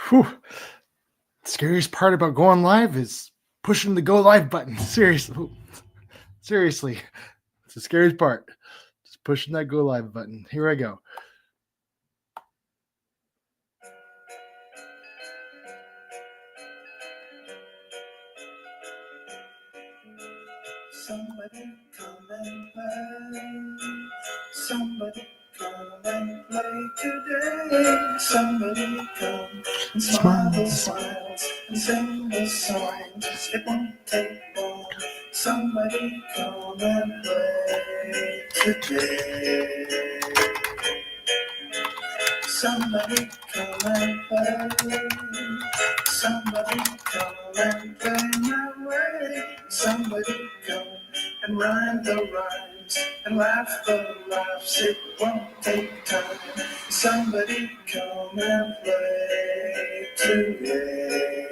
Whew. Scariest part about going live is pushing the go live button. Seriously, it's the scariest part. Just pushing that go live button. Here I go. Somebody come and play. Somebody come and play today. Somebody come and smile the smiles and sing the songs. It won't take long. Somebody come and play today. Somebody come and play. Somebody come and play my way. Somebody come and rhyme the rhymes and laugh the laughs. It won't take time. Somebody come and play today.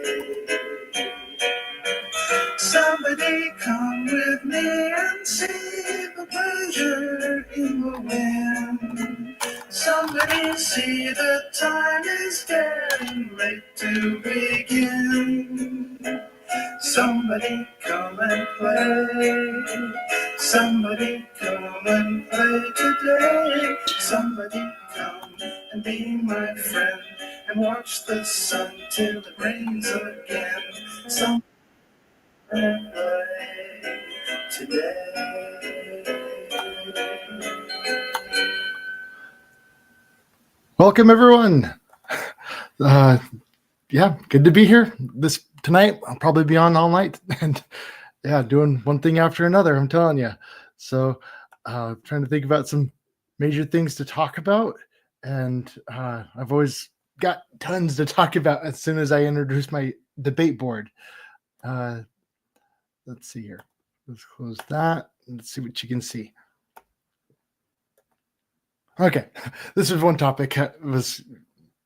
Somebody come with me and see the pleasure in the wind. Somebody see the time is getting late to begin. Somebody come and play. Somebody come and play today. Somebody come and be my friend and watch the sun till it rains again. Somebody and play today. Welcome, everyone. Yeah, good to be here. Tonight, I'll probably be on all night and doing one thing after another. I'm telling you. So, trying to think about some major things to talk about, and I've always got tons to talk about as soon as I introduce my debate board. Let's see here. Let's close that. Let's see what you can see. Okay, this is one topic I was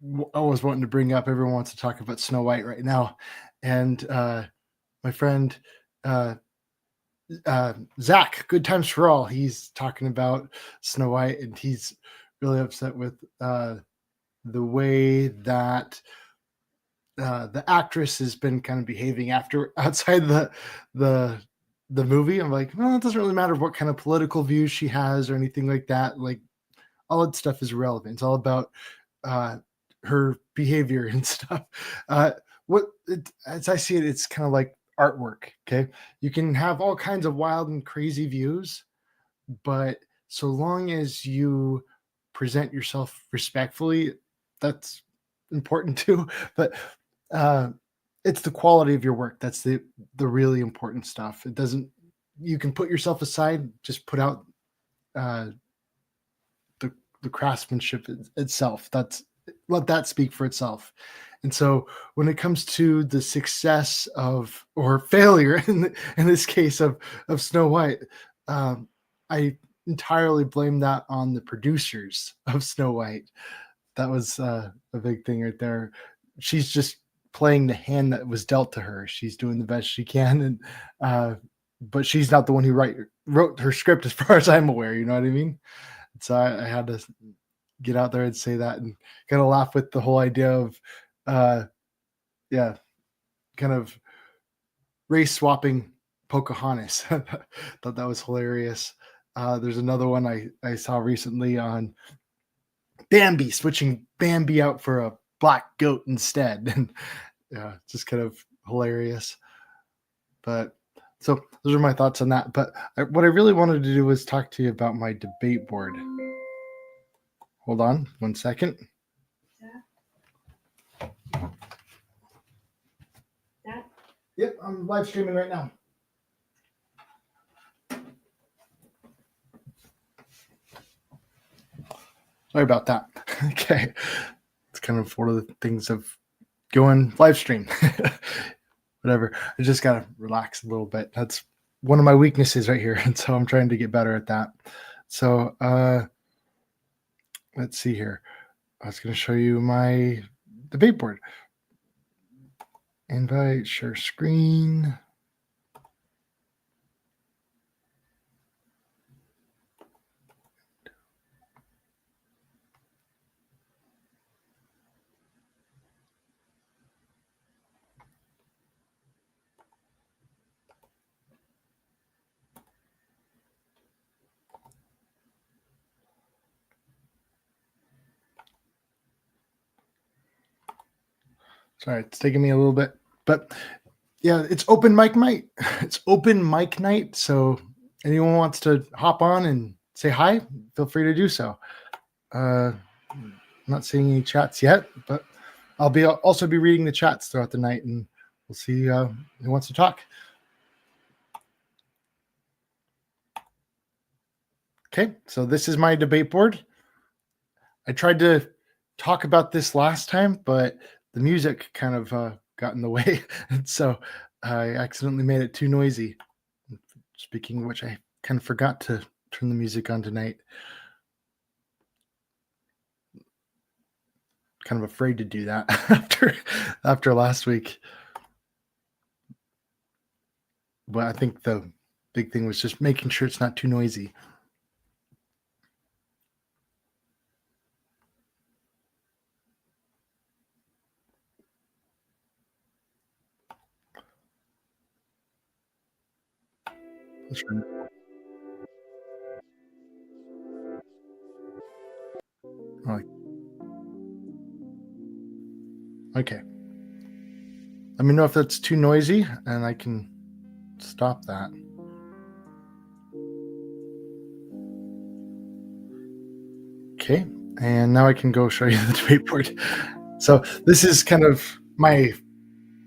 wanting to bring up. Everyone wants to talk about Snow White right now, and my friend Zach, Good Times for All, he's talking about Snow White, and he's really upset with the way that the actress has been kind of behaving outside the movie. I'm like, well, it doesn't really matter what kind of political views she has or anything like that. Like, all that stuff is irrelevant. It's all about her behavior and stuff. As I see it, it's kind of like artwork. Okay, you can have all kinds of wild and crazy views, but so long as you present yourself respectfully, that's important too. But it's the quality of your work that's the really important stuff. It doesn't. You can put yourself aside, just put out the craftsmanship itself. Let that speak for itself. And so when it comes to the success of or failure in this case of Snow White, I entirely blame that on the producers of Snow White. That was a big thing right there. She's just playing the hand that was dealt to her. She's doing the best she can, and but she's not the one who wrote her script, as far as I'm aware. You know what I mean? So I had to get out there and say that, and kind of laugh with the whole idea of, kind of race swapping Pocahontas. Thought that was hilarious. There's another one I saw recently on Bambi, switching Bambi out for a black goat instead. And just kind of hilarious. But so those are my thoughts on that. But what I really wanted to do was talk to you about my debate board. Hold on 1 second. Yep, I'm live streaming right now. Sorry about that. Okay. It's kind of one of the things of going live stream. Whatever. I just got to relax a little bit. That's one of my weaknesses right here. And so I'm trying to get better at that. So let's see here. I was going to show you my debate board. Invite, share screen. Sorry, it's taking me a little bit, but yeah, it's open mic night. It's open mic night. So anyone wants to hop on and say hi, feel free to do so. I'm not seeing any chats yet, but I'll also be reading the chats throughout the night, and we'll see who wants to talk. Okay, so this is my debate board. I tried to talk about this last time, but the music kind of got in the way, and so I accidentally made it too noisy. Speaking of which, I kind of forgot to turn the music on tonight. Kind of afraid to do that after last week. But I think the big thing was just making sure it's not too noisy. Okay. Let me know if that's too noisy, and I can stop that. Okay, and now I can go show you the debate board. So this is kind of my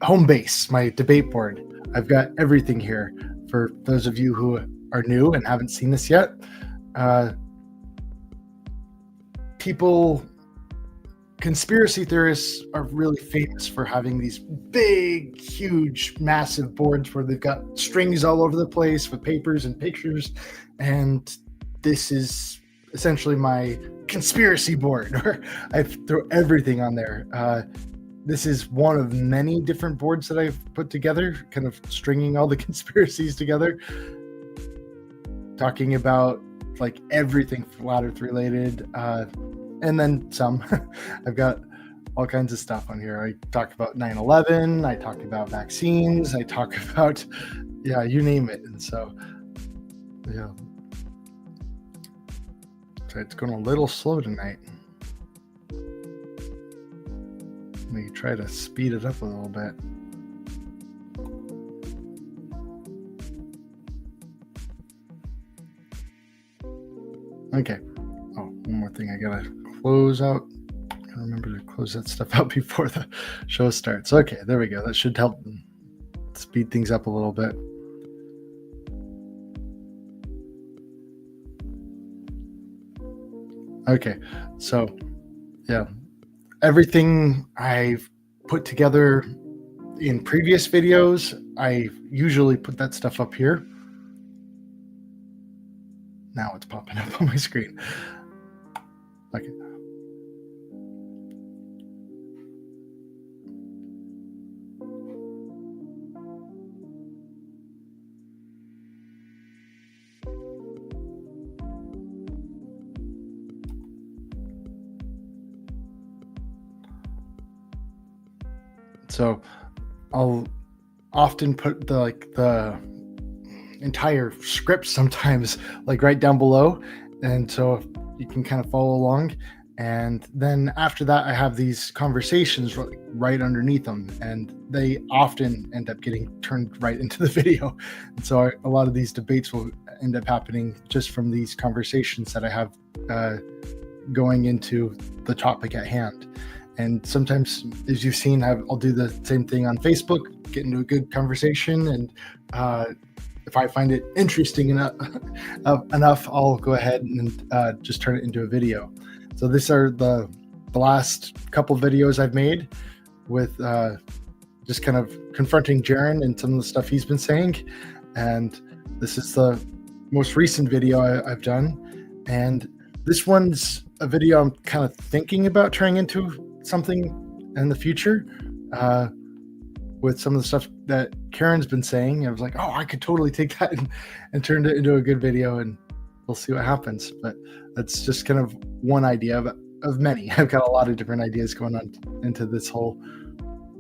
home base, my debate board. I've got everything here for those of you who are new and haven't seen this yet. Conspiracy theorists are really famous for having these big, huge, massive boards where they've got strings all over the place with papers and pictures. And this is essentially my conspiracy board where I throw everything on there. This is one of many different boards that I've put together, kind of stringing all the conspiracies together, talking about like everything flat earth related, and then some. I've got all kinds of stuff on here. I talk about 9/11, I talk about vaccines, I talk about, you name it. And so, so it's going a little slow tonight. Let me try to speed it up a little bit. Okay. Oh, one more thing I gotta close out. I gotta remember to close that stuff out before the show starts. Okay, there we go. That should help speed things up a little bit. Okay, so everything I've put together in previous videos, I usually put that stuff up here. Now it's popping up on my screen. Okay. So I'll often put the entire script sometimes like right down below, and so you can kind of follow along. And then after that, I have these conversations right underneath them, and they often end up getting turned right into the video. And so a lot of these debates will end up happening just from these conversations that I have going into the topic at hand. And sometimes, as you've seen, I'll do the same thing on Facebook, get into a good conversation, and if I find it interesting enough, I'll go ahead and just turn it into a video. So these are the last couple videos I've made with just kind of confronting Jaron and some of the stuff he's been saying. And this is the most recent video I've done. And this one's a video I'm kind of thinking about turning into something in the future with some of the stuff that Karen's been saying. I was like, oh, I could totally take that and turn it into a good video, and we'll see what happens. But that's just kind of one idea of many. I've got a lot of different ideas going on into this whole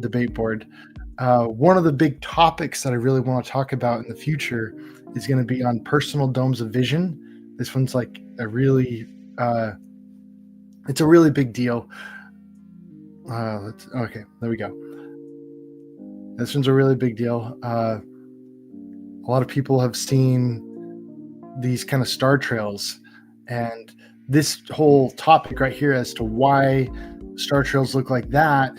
debate board. One of the big topics that I really want to talk about in the future is going to be on personal domes of vision. This one's like it's a really big deal. Okay, there we go. This one's a really big deal. A lot of people have seen these kind of star trails, and this whole topic right here as to why star trails look like that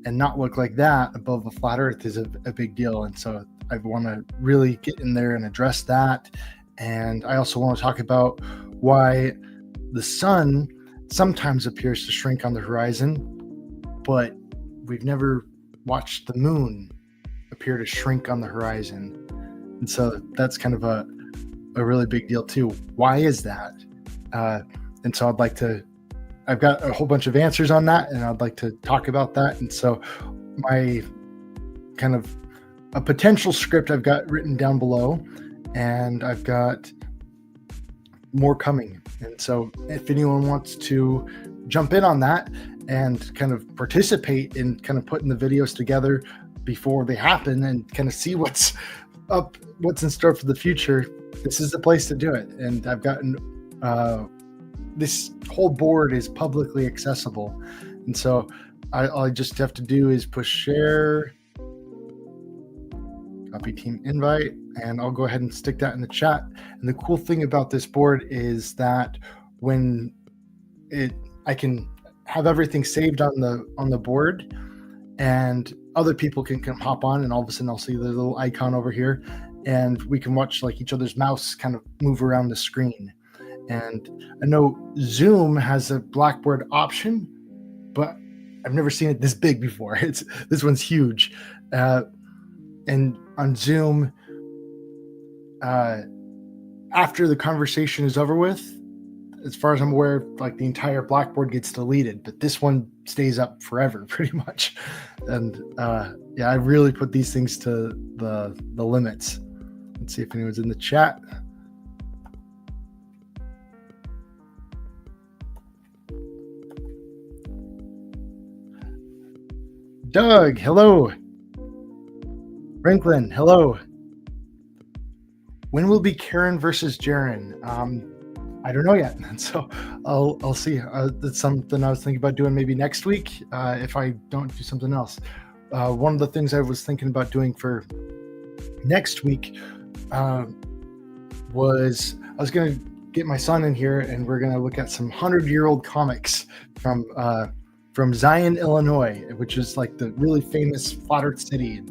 and not look like that above a flat earth is a big deal. And so I want to really get in there and address that. And I also want to talk about why the sun sometimes appears to shrink on the horizon, but we've never watched the moon appear to shrink on the horizon. And so that's kind of a really big deal too. Why is that? And so I've got a whole bunch of answers on that, and I'd like to talk about that. And so my kind of a potential script I've got written down below, and I've got more coming. And so if anyone wants to jump in on that and kind of participate in kind of putting the videos together before they happen and kind of see what's in store for the future, this is the place to do it. And I've gotten this whole board is publicly accessible, and so all I just have to do is push share, copy team invite, and I'll go ahead and stick that in the chat. And the cool thing about this board is that when I can have everything saved on the board, and other people can hop on, and all of a sudden I'll see the little icon over here, and we can watch like each other's mouse kind of move around the screen. And I know Zoom has a Blackboard option, but I've never seen it this big before. This one's huge. And on Zoom, after the conversation is over with, as far as I'm aware, like the entire Blackboard gets deleted, but this one stays up forever, pretty much. And I really put these things to the limits. Let's see if anyone's in the chat. Doug, hello. Franklin, hello. When will be Karen versus Jaren? I don't know yet, so I'll see. That's something I was thinking about doing maybe next week if I don't do something else. One of the things I was thinking about doing for next week was I was going to get my son in here, and we're going to look at some 100-year-old comics from Zion, Illinois, which is like the really famous flat earth city.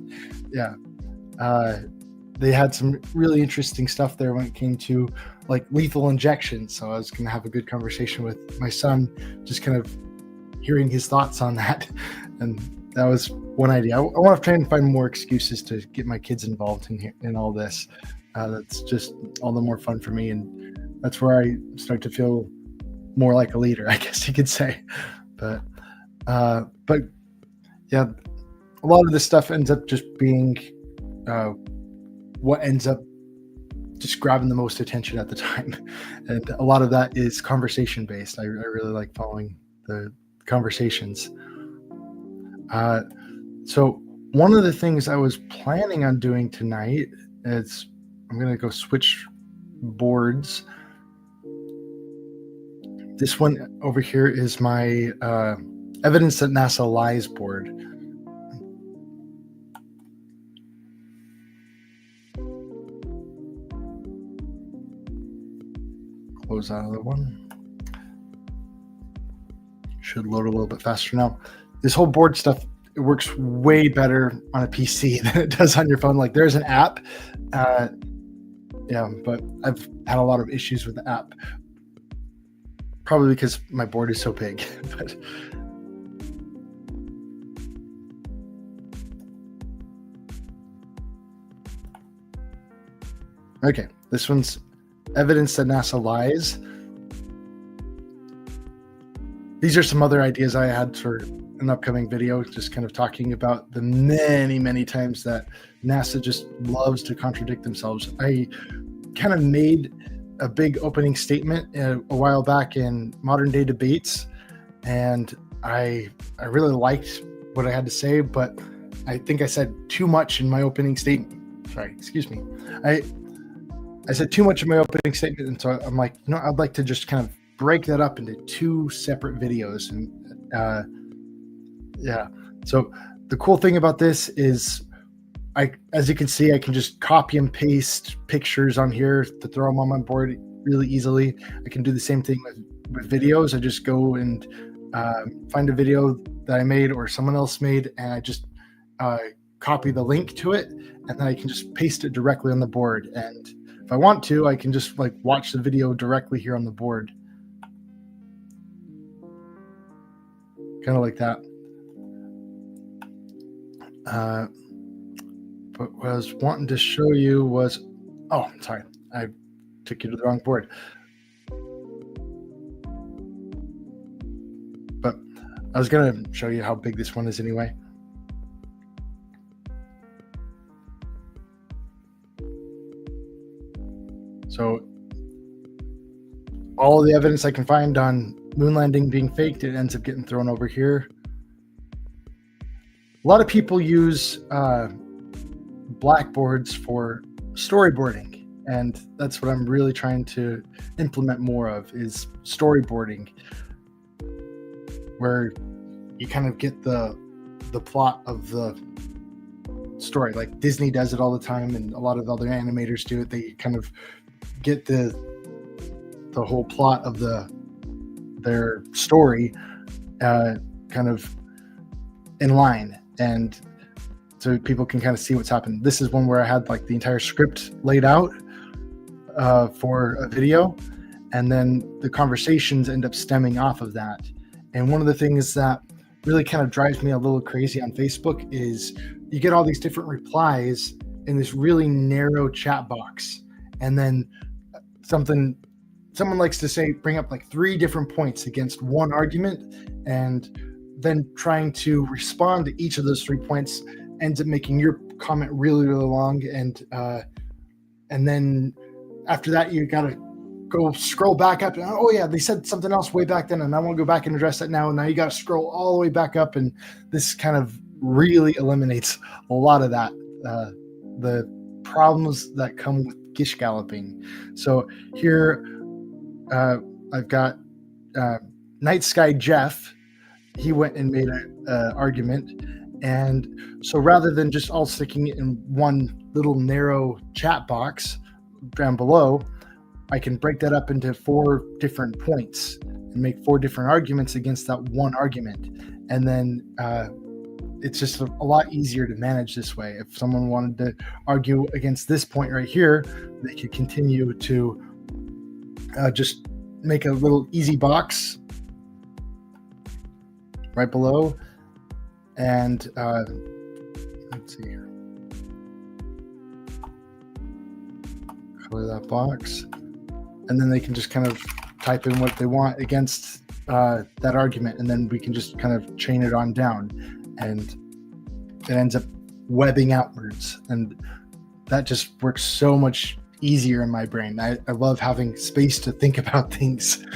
They had some really interesting stuff there when it came to like lethal injection. So I was going to have a good conversation with my son, just kind of hearing his thoughts on that. And that was one idea. I want to try and find more excuses to get my kids involved in all this. That's just all the more fun for me. And that's where I start to feel more like a leader, I guess you could say. But yeah, a lot of this stuff ends up just being what ends up just grabbing the most attention at the time. And a lot of that is conversation based. I really like following the conversations. So one of the things I was planning on doing tonight is I'm going to go switch boards. This one over here is my Evidence That NASA Lies board. Close out of the one. Should load a little bit faster now. This whole board stuff, it works way better on a PC than it does on your phone. Like there's an app, but I've had a lot of issues with the app. Probably because my board is so big. But okay, this one's Evidence That NASA Lies. These are some other ideas I had for an upcoming video, just kind of talking about the many, many times that NASA just loves to contradict themselves. I kind of made a big opening statement a while back in Modern Day Debates, and I really liked what I had to say, but I think I said too much in my opening statement. Sorry, excuse me. I said too much in my opening statement, and so I'm like, I'd like to just kind of break that up into two separate videos. And so the cool thing about this is as you can see, I can just copy and paste pictures on here to throw them on my board really easily. I can do the same thing with videos. I just go and find a video that I made or someone else made, and I just copy the link to it, and then I can just paste it directly on the board. And if I want to, I can just like watch the video directly here on the board. Kind of like that. But what I was wanting to show you was, oh, sorry, I took you to the wrong board. But I was going to show you how big this one is anyway. So all the evidence I can find on moon landing being faked, it ends up getting thrown over here. A lot of people use blackboards for storyboarding, and that's what I'm really trying to implement more of, is storyboarding, where you kind of get the plot of the story. Like Disney does it all the time, and a lot of other animators do it. They kind of get the whole plot of their story kind of in line, and so people can kind of see what's happened. This is one where I had like the entire script laid out for a video, and then the conversations end up stemming off of that. And one of the things that really kind of drives me a little crazy on Facebook is you get all these different replies in this really narrow chat box, and then someone likes to say, bring up like 3 different points against one argument, and then trying to respond to each of those 3 points ends up making your comment really, really long. And then after that, you got to go scroll back up. And, oh yeah, they said something else way back then, and I want to go back and address that now. And now you got to scroll all the way back up. And this kind of really eliminates a lot of that, the problems that come with gish galloping. So here I've got Night Sky Jeff. He went and made an argument. And so rather than just all sticking it in one little narrow chat box down below, I can break that up into 4 different points and make 4 different arguments against that one argument. And then it's just a lot easier to manage this way. If someone wanted to argue against this point right here, they could continue to just make a little easy box right below. And let's see here. Color that box. And then they can just kind of type in what they want against that argument. And then we can just kind of chain it on down. And it ends up webbing outwards. And that just works so much easier in my brain. I love having space to think about things.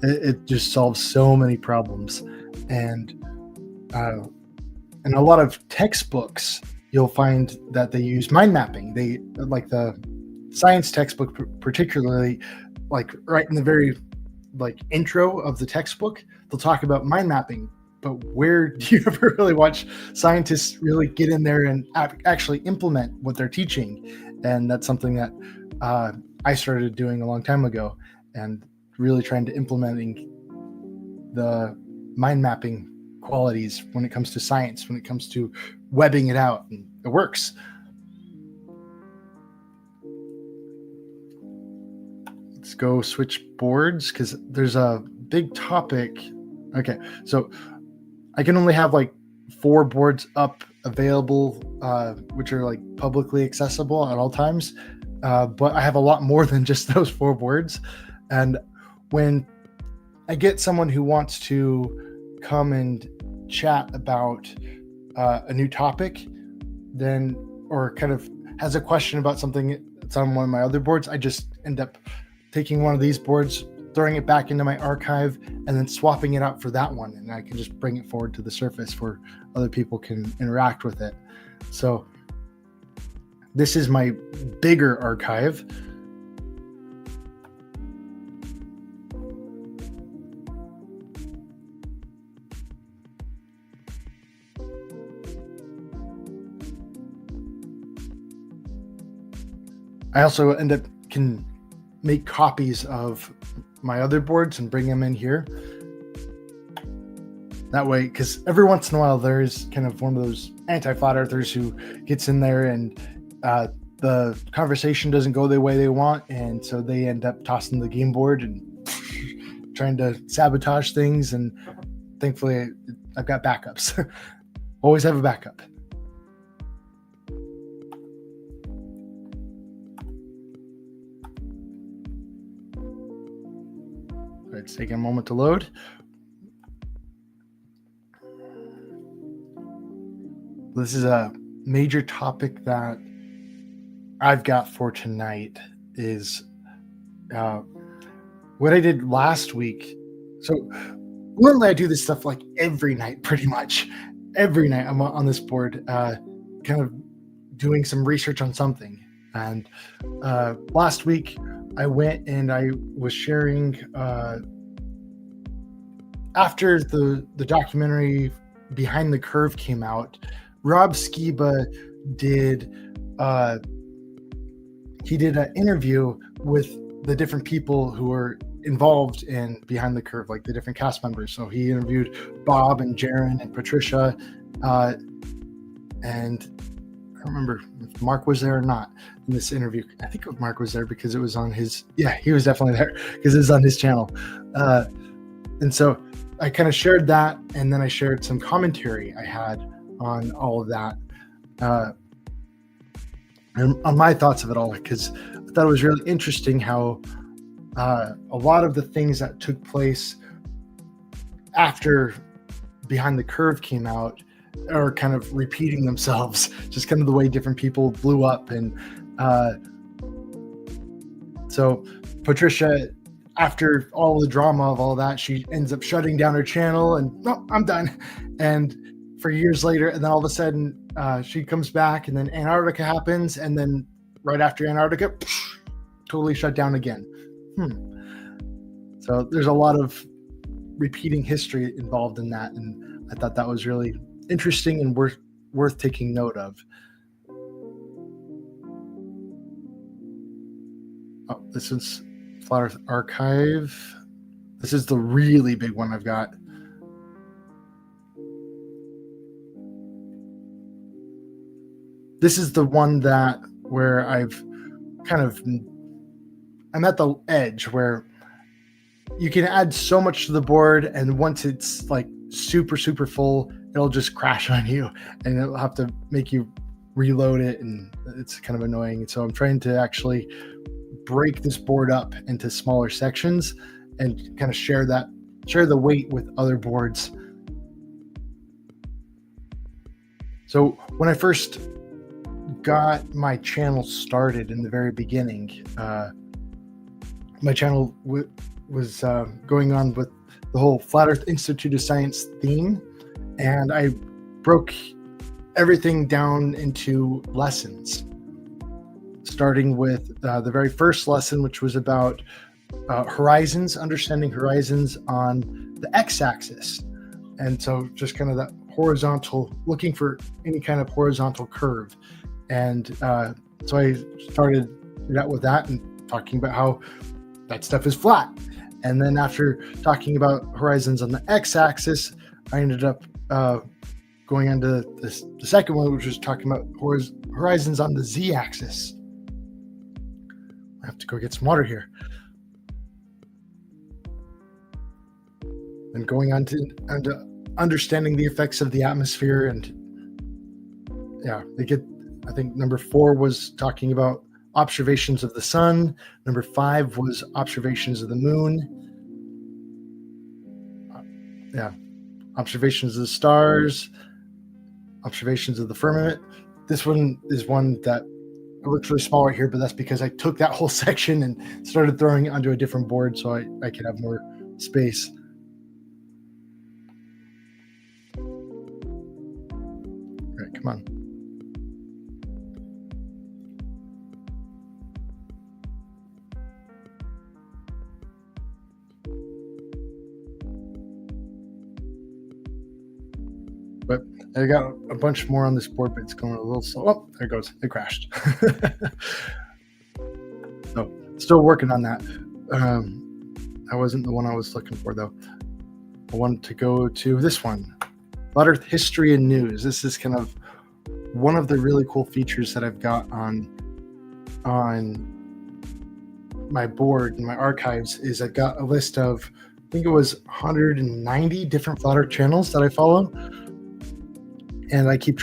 It just solves so many problems. And in a lot of textbooks, you'll find that they use mind mapping. They, like the science textbook particularly, like right in the very like intro of the textbook, they'll talk about mind mapping. But where do you ever really watch scientists really get in there and actually implement what they're teaching? And that's something that I started doing a long time ago, and really trying to implementing the mind mapping qualities when it comes to science, when it comes to webbing it out, and it works. Let's go switch boards because there's a big topic. Okay, so I can only have like 4 boards up available, which are like publicly accessible at all times. But I have a lot more than just those 4 boards. And when I get someone who wants to come and chat about a new topic, then, or kind of has a question about something that's on one of my other boards, I just end up taking one of these boards, throwing it back into my archive, and then swapping it out for that one. And I can just bring it forward to the surface where other people can interact with it. So this is my bigger archive. I also can make copies of my other boards and bring them in here. That way, because every once in a while there's kind of one of those anti-flat earthers who gets in there and the conversation doesn't go the way they want, and so they end up tossing the game board and trying to sabotage things. And thankfully I've got backups. Always have a backup. It's taking a moment to load. This is a major topic that I've got for tonight is what I did last week. So normally I do this stuff like every night, pretty much. Every night I'm on this board kind of doing some research on something. And last week I went and I was sharing after the documentary Behind the Curve came out. Rob Skiba did an interview with the different people who were involved in Behind the Curve, like the different cast members. So he interviewed Bob and Jaron and Patricia, and I don't remember if Mark was there or not in this interview. I think Mark was there because it was on his. Yeah, he was definitely there because it was on his channel, and so I kind of shared that, and then I shared some commentary I had on all of that, and on my thoughts of it all, because I thought it was really interesting how a lot of the things that took place after Behind the Curve came out are kind of repeating themselves, just kind of the way different people blew up. And so Patricia, after all the drama of all that, she ends up shutting down her channel and no, I'm done. And for years later, and then all of a sudden she comes back, and then Antarctica happens, and then right after Antarctica, totally shut down again. So there's a lot of repeating history involved in that, and I thought that was really interesting and worth taking note of. Oh, this is Flat Earth Archive. This is the really big one I've got. This is the one that where I'm at the edge where you can add so much to the board, and once it's like super full, it'll just crash on you and it'll have to make you reload it, and it's kind of annoying. And so I'm trying to actually break this board up into smaller sections and kind of share the weight with other boards. So when I first got my channel started in the very beginning, my channel was going on with the whole Flat Earth Institute of Science theme, and I broke everything down into lessons, starting with the very first lesson, which was about horizons, understanding horizons on the x-axis. And so just kind of that horizontal, looking for any kind of horizontal curve. And so I started out with that and talking about how that stuff is flat. And then after talking about horizons on the x-axis, I ended up going on to the second one, which was talking about horizons on the z-axis. I have to go get some water here. And going on to understanding the effects of the atmosphere. And yeah, I think number 4 was talking about observations of the sun. Number 5 was observations of the moon. Observations of the stars, observations of the firmament. This one is one that it looks really small right here, but that's because I took that whole section and started throwing it onto a different board so I could have more space. All right, come on. But I got a bunch more on this board, but it's going a little slow. Oh, there it goes. It crashed. Still working on that. That wasn't the one I was looking for, though. I wanted to go to this one, Flat Earth History and News. This is kind of one of the really cool features that I've got on my board and my archives. Is I've got a list of, I think it was 190 different Flat Earth channels that I follow, and I keep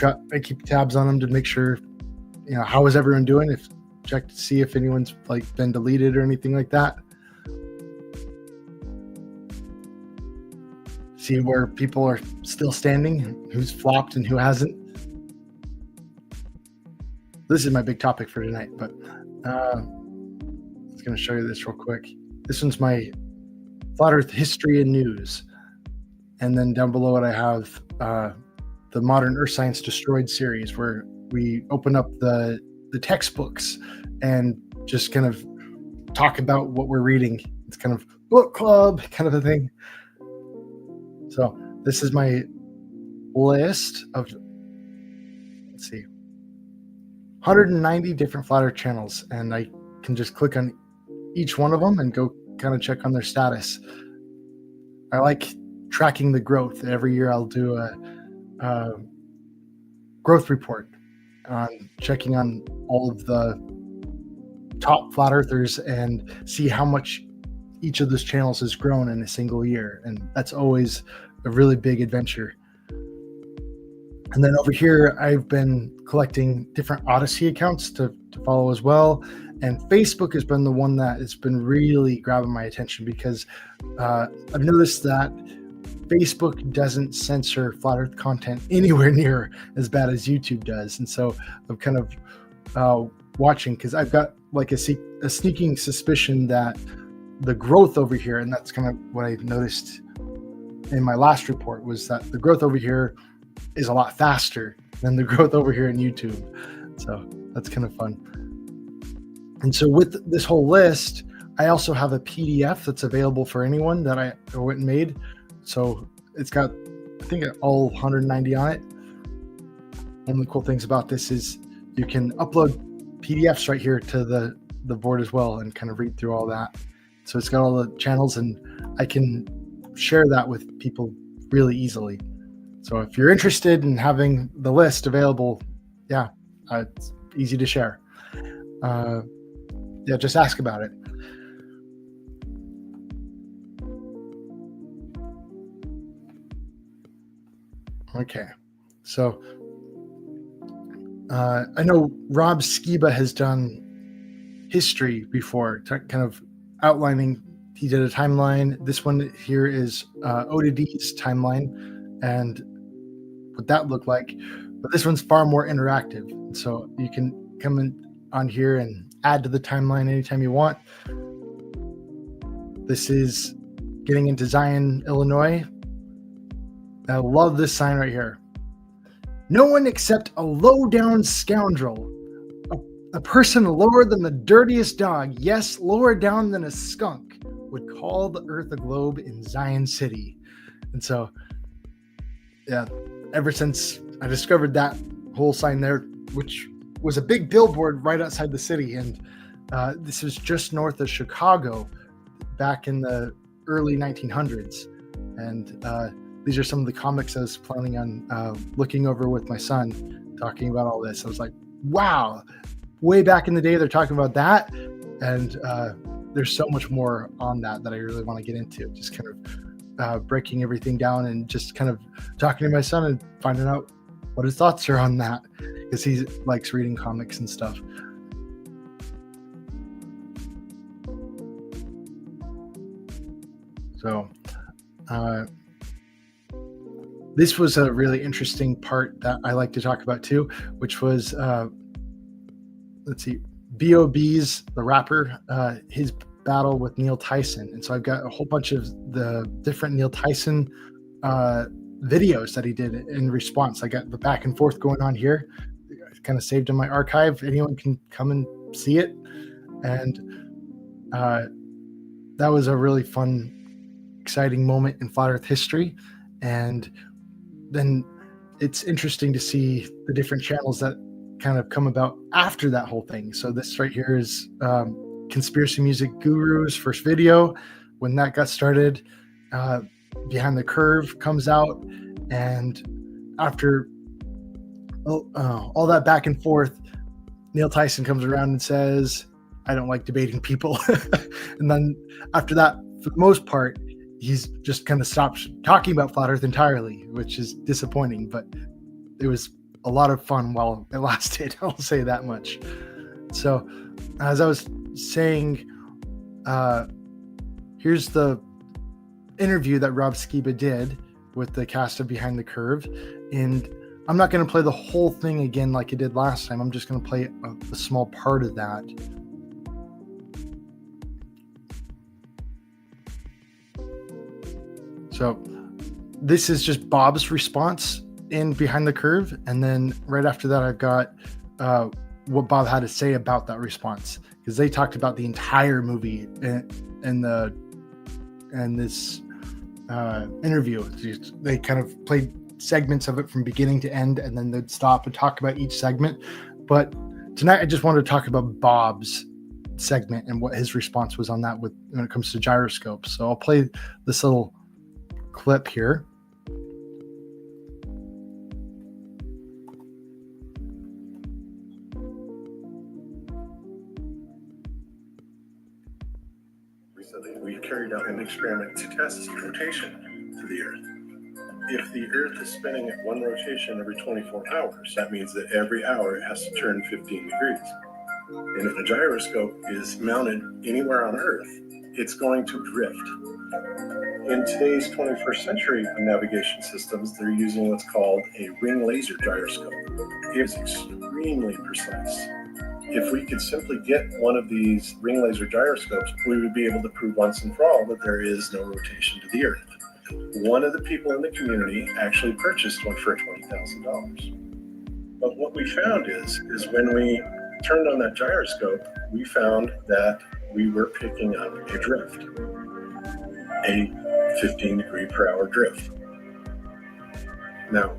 tabs on them to make sure, how is everyone doing? Check to see if anyone's like been deleted or anything like that. See where people are still standing, who's flopped and who hasn't. This is my big topic for tonight, but I was going to show you this real quick. This one's my Flat Earth History and News. And then down below it, I have the Modern Earth Science Destroyed series, where we open up the textbooks and just kind of talk about what we're reading. It's kind of book club kind of a thing. So this is my list of, 190 different Flat Earth channels, and I can just click on each one of them and go kind of check on their status. I like tracking the growth. Every year I'll do a growth report on checking on all of the top Flat Earthers and see how much each of those channels has grown in a single year. And that's always a really big adventure. And then over here, I've been collecting different Odyssey accounts to follow as well. And Facebook has been the one that has been really grabbing my attention, because I've noticed that Facebook doesn't censor Flat Earth content anywhere near as bad as YouTube does. And so I'm kind of watching, because I've got like a sneaking suspicion that the growth over here, and that's kind of what I noticed in my last report, was that the growth over here is a lot faster than the growth over here in YouTube. So that's kind of fun. And so with this whole list, I also have a PDF that's available for anyone that I went and made. So it's got, I think, all 190 on it. One of the cool things about this is you can upload PDFs right here to the board as well and kind of read through all that. So it's got all the channels, and I can share that with people really easily. So if you're interested in having the list available, it's easy to share. Just ask about it. Okay, so I know Rob Skiba has done history before, kind of outlining. He did a timeline. This one here is ODD's timeline and what that looked like. But this one's far more interactive. So you can come in on here and add to the timeline anytime you want. This is getting into Zion, Illinois. I love this sign right here. No one except a low-down scoundrel, a person lower than the dirtiest dog, yes, lower down than a skunk, would call the earth a globe in Zion City. And so, ever since I discovered that whole sign there, which was a big billboard right outside the city, and this was just north of Chicago back in the early 1900s. And these are some of the comics I was planning on looking over with my son, talking about all this. I was like, wow, way back in the day, they're talking about that. And there's so much more on that I really want to get into. Just kind of breaking everything down and just kind of talking to my son and finding out what his thoughts are on that, because he likes reading comics and stuff. So this was a really interesting part that I like to talk about too, which was, B.O.B.'s, the rapper, his battle with Neil Tyson. And so I've got a whole bunch of the different Neil Tyson videos that he did in response. I got the back and forth going on here. I kind of saved in my archive. Anyone can come and see it. And that was a really fun, exciting moment in Flat Earth history. And then it's interesting to see the different channels that kind of come about after that whole thing. So this right here is Conspiracy Music Guru's first video. When that got started, Behind the Curve comes out, and after all that back and forth, Neil Tyson comes around and says, I don't like debating people. And then after that, for the most part, he's just kind of stopped talking about Flat Earth entirely, which is disappointing, but it was a lot of fun while it lasted. I'll say that much. So as I was saying, here's the interview that Rob Skiba did with the cast of Behind the Curve. And I'm not going to play the whole thing again like I did last time. I'm just going to play a small part of that. So this is just Bob's response in Behind the Curve. And then right after that, I've got what Bob had to say about that response, because they talked about the entire movie in this interview. They kind of played segments of it from beginning to end, and then they'd stop and talk about each segment. But tonight I just wanted to talk about Bob's segment and what his response was on that when it comes to gyroscopes. So I'll play this little clip here. Recently, we carried out an experiment to test rotation to the Earth. If the Earth is spinning at one rotation every 24 hours, that means that every hour it has to turn 15 degrees. And if a gyroscope is mounted anywhere on Earth, it's going to drift. In today's 21st century navigation systems, they're using what's called a ring laser gyroscope. It's extremely precise. If we could simply get one of these ring laser gyroscopes, we would be able to prove once and for all that there is no rotation to the Earth. One of the people in the community actually purchased one for $20,000. But what we found is when we turned on that gyroscope, we found that we were picking up a drift, a 15 degree per hour drift. Now,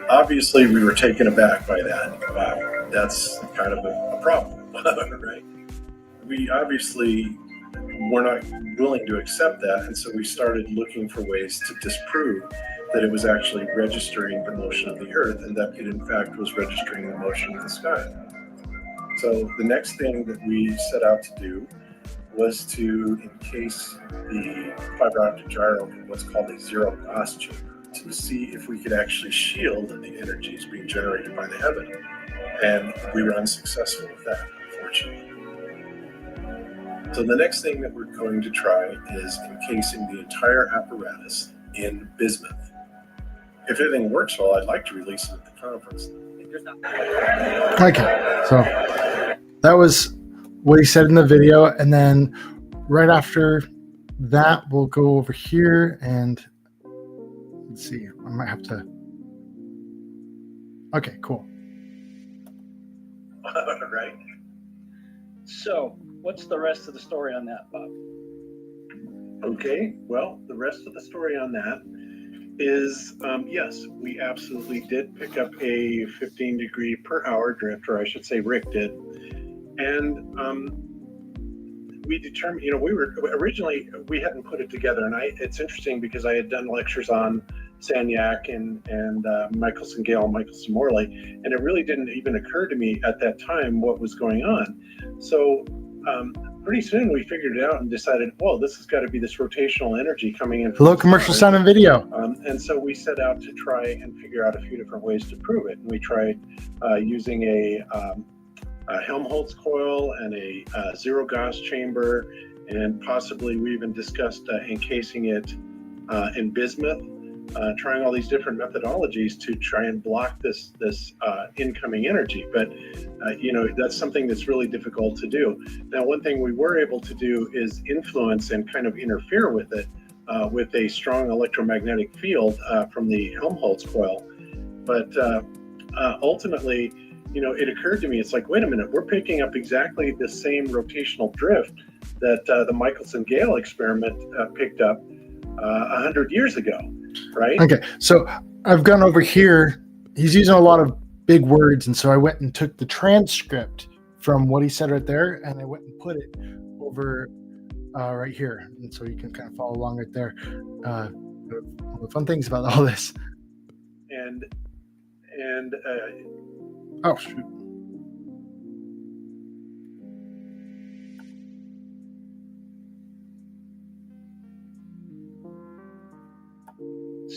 obviously we were taken aback by that. Wow, that's kind of a problem, right? We obviously were not willing to accept that, and so we started looking for ways to disprove that it was actually registering the motion of the Earth, and that it in fact was registering the motion of the sky. So the next thing that we set out to do was to encase the fiber optic gyro in what's called a zero Gauss chamber to see if we could actually shield the energies being generated by the heaven. And we were unsuccessful with that, unfortunately. So the next thing that we're going to try is encasing the entire apparatus in bismuth. If everything works well, I'd like to release it at the conference. Okay, so that was what he said in the video, and then right after that, we'll go over here and let's see. I might have to. Okay, cool. All right. So, what's the rest of the story on that, Bob? Okay, well, the rest of the story on that is, yes, we absolutely did pick up a 15 degree per hour drift, or I should say Rick did. And we determined, we were originally, we hadn't put it together. And it's interesting because I had done lectures on Sagnac and Michelson Gale and Michelson Morley, and it really didn't even occur to me at that time what was going on. So pretty soon we figured it out and decided, well, this has got to be this rotational energy coming in. Hello, commercial sound and video. And so we set out to try and figure out a few different ways to prove it. And we tried using a Helmholtz coil and a zero Gauss chamber, and possibly we even discussed encasing it in bismuth, trying all these different methodologies to try and block this incoming energy. But that's something that's really difficult to do. Now, one thing we were able to do is influence and kind of interfere with it with a strong electromagnetic field from the Helmholtz coil. But ultimately, it occurred to me, it's like, wait a minute, we're picking up exactly the same rotational drift that the Michelson Gale experiment picked up 100 years ago, right? Okay, so I've gone over here. He's using a lot of big words, and so I went and took the transcript from what he said right there, and I went and put it over right here, and so you can kind of follow along right there. One of the fun things about all this. And Oh shoot.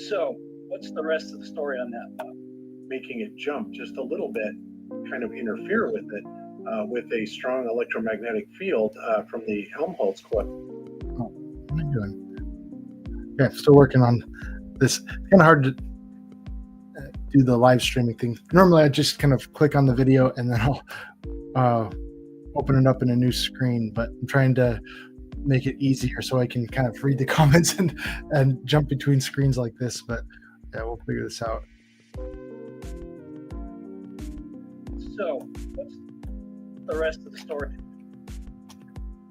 So, what's the rest of the story on that, Bob? making it jump just a little bit, kind of interfere with it with a strong electromagnetic field from the Helmholtz coil. Oh, what am I doing? Okay, still working on this. It's kind of hard to do the live streaming thing. Normally, I just kind of click on the video and then I'll open it up in a new screen. But I'm trying to make it easier so I can kind of read the comments and jump between screens like this. But yeah, we'll figure this out. So, what's the rest of the story?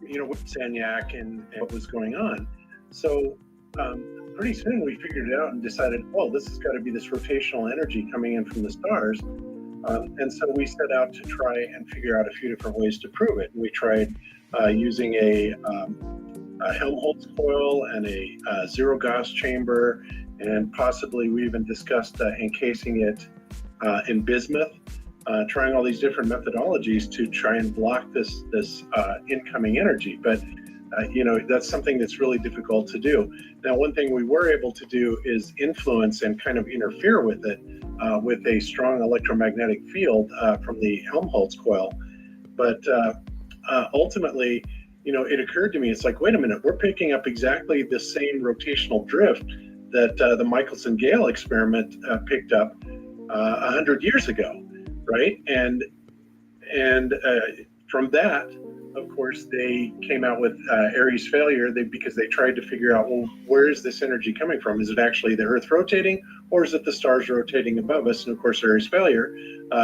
With Sagnac and what was going on. So pretty soon we figured it out and decided, well, this has got to be this rotational energy coming in from the stars. And so we set out to try and figure out a few different ways to prove it. We tried using a Helmholtz coil and a zero Gauss chamber, and possibly we even discussed encasing it in bismuth. Trying all these different methodologies to try and block this incoming energy, but that's something that's really difficult to do. Now, one thing we were able to do is influence and kind of interfere with it with a strong electromagnetic field from the Helmholtz coil. But ultimately, it occurred to me, it's like, wait a minute, we're picking up exactly the same rotational drift that the Michelson-Gale experiment picked up 100 years ago. Right, and from that, of course, they came out with Airy's failure. Because they tried to figure out, well, where is this energy coming from? Is it actually the Earth rotating, or is it the stars rotating above us? And of course, Airy's failure,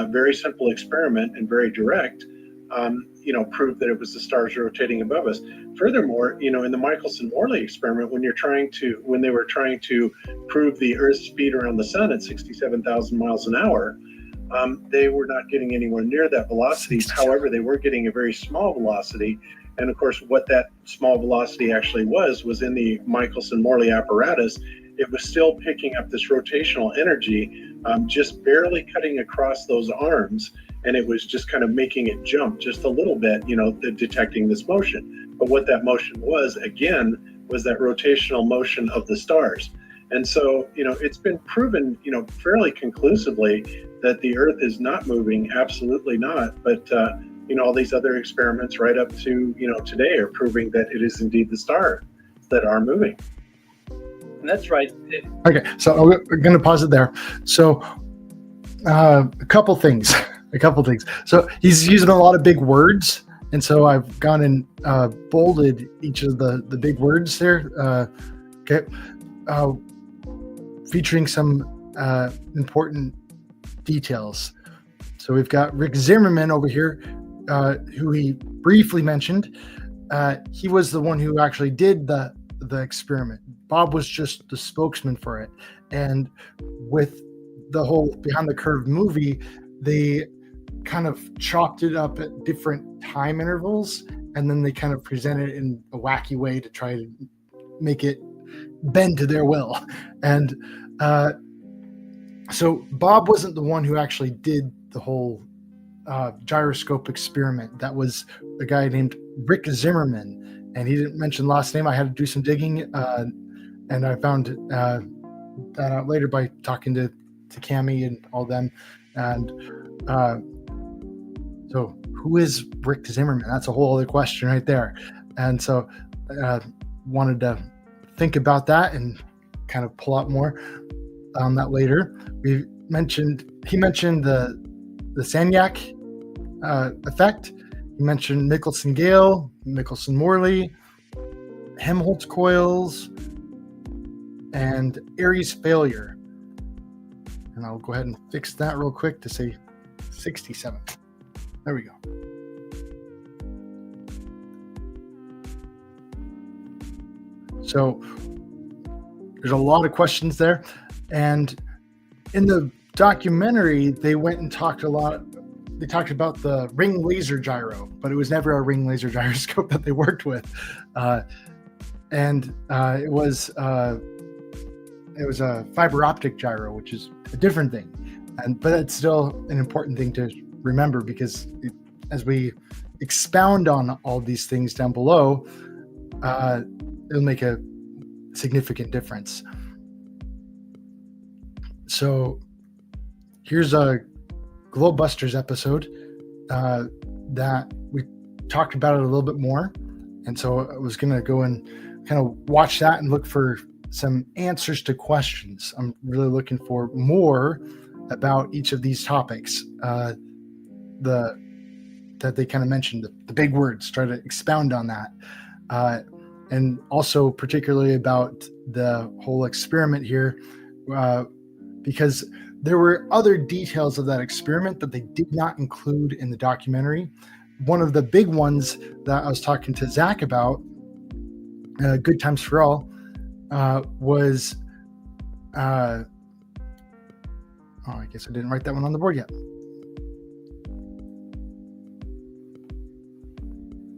very simple experiment and very direct, proved that it was the stars rotating above us. Furthermore, in the Michelson-Morley experiment, when they were trying to prove the Earth's speed around the sun at 67,000 miles an hour. They were not getting anywhere near that velocity. However, they were getting a very small velocity. And of course, what that small velocity actually was in the Michelson-Morley apparatus, it was still picking up this rotational energy, just barely cutting across those arms. And it was just kind of making it jump just a little bit, detecting this motion. But what that motion was, again, was that rotational motion of the stars. And so, it's been proven, fairly conclusively that the Earth is not moving, absolutely not. But, all these other experiments right up to, today are proving that it is indeed the stars that are moving. And that's right. Okay, so we're going to pause it there. So a couple things. So he's using a lot of big words. And so I've gone and bolded each of the big words there. Okay. Featuring some important details. So we've got Rick Zimmerman over here, who he briefly mentioned. He was the one who actually did the experiment. Bob was just the spokesman for it. And with the whole Behind the Curve movie, they kind of chopped it up at different time intervals, and then they kind of presented it in a wacky way to try to make it bend to their will. And so Bob wasn't the one who actually did the whole gyroscope experiment. That was a guy named Rick Zimmerman, and he didn't mention last name. I had to do some digging, and I found that out later by talking to Cami and all them. And so who is Rick Zimmerman? That's a whole other question right there. And so wanted to think about that and kind of pull out more on that later. He mentioned the Sagnac effect. He mentioned Michelson-Gale, Michelson-Morley, Helmholtz coils, and Airy's failure. And I'll go ahead and fix that real quick to say 67. There we go. So there's a lot of questions there. And in the documentary, they went and talked a lot they talked about the ring laser gyro, but it was never a ring laser gyroscope that they worked with, and it was a fiber optic gyro, which is a different thing, but it's still an important thing to remember, because as we expound on all these things down below, it'll make a significant difference. So here's a Globebusters episode that we talked about it a little bit more, and so I was going to go and kind of watch that and look for some answers to questions. I'm really looking for more about each of these topics that they kind of mentioned, the big words, try to expound on that, and also particularly about the whole experiment here, because there were other details of that experiment that they did not include in the documentary. One of the big ones that I was talking to Zach about, Good Times for All, was I guess I didn't write that one on the board yet.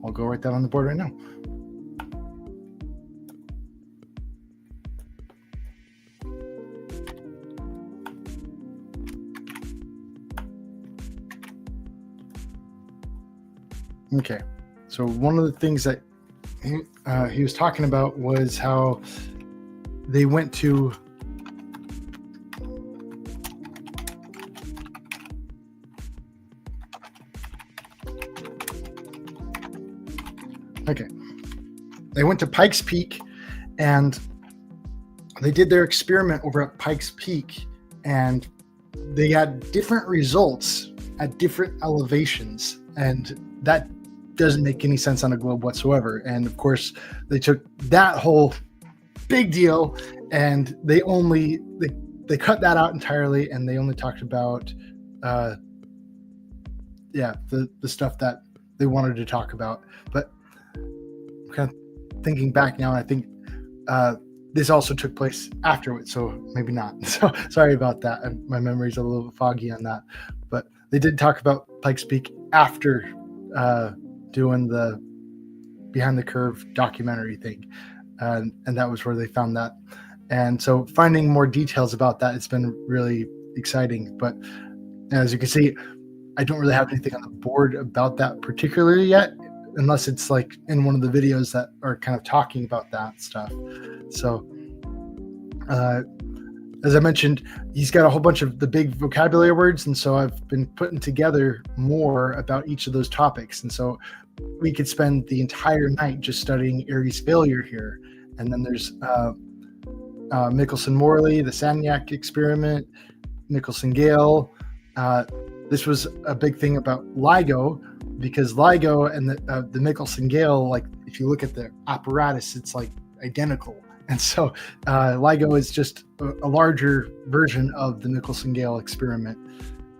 I'll go write that on the board right now. Okay, so one of the things that he was talking about was how they went to Pikes Peak, and they did their experiment over at Pikes Peak, and they had different results at different elevations, and that doesn't make any sense on a globe whatsoever. And of course, they took that whole big deal and they cut that out entirely, and they only talked about the stuff that they wanted to talk about. But I'm kind of thinking back now, and I think this also took place afterwards, so maybe not. So sorry about that. My memory's a little foggy on that. But they did talk about Pikes Peak after doing the Behind the Curve documentary thing, and that was where they found that. And so finding more details about that, it's been really exciting. But as you can see, I don't really have anything on the board about that particularly yet, unless it's like in one of the videos that are kind of talking about that stuff. So as I mentioned, he's got a whole bunch of the big vocabulary words, and so I've been putting together more about each of those topics. And so we could spend the entire night just studying Airy's failure here. And then there's Michelson-Morley, the Sagnac experiment, Michelson-Gale. This was a big thing about LIGO, because LIGO and the Michelson-Gale, like if you look at the apparatus, it's like identical. And so LIGO is just a larger version of the Michelson-Gale experiment.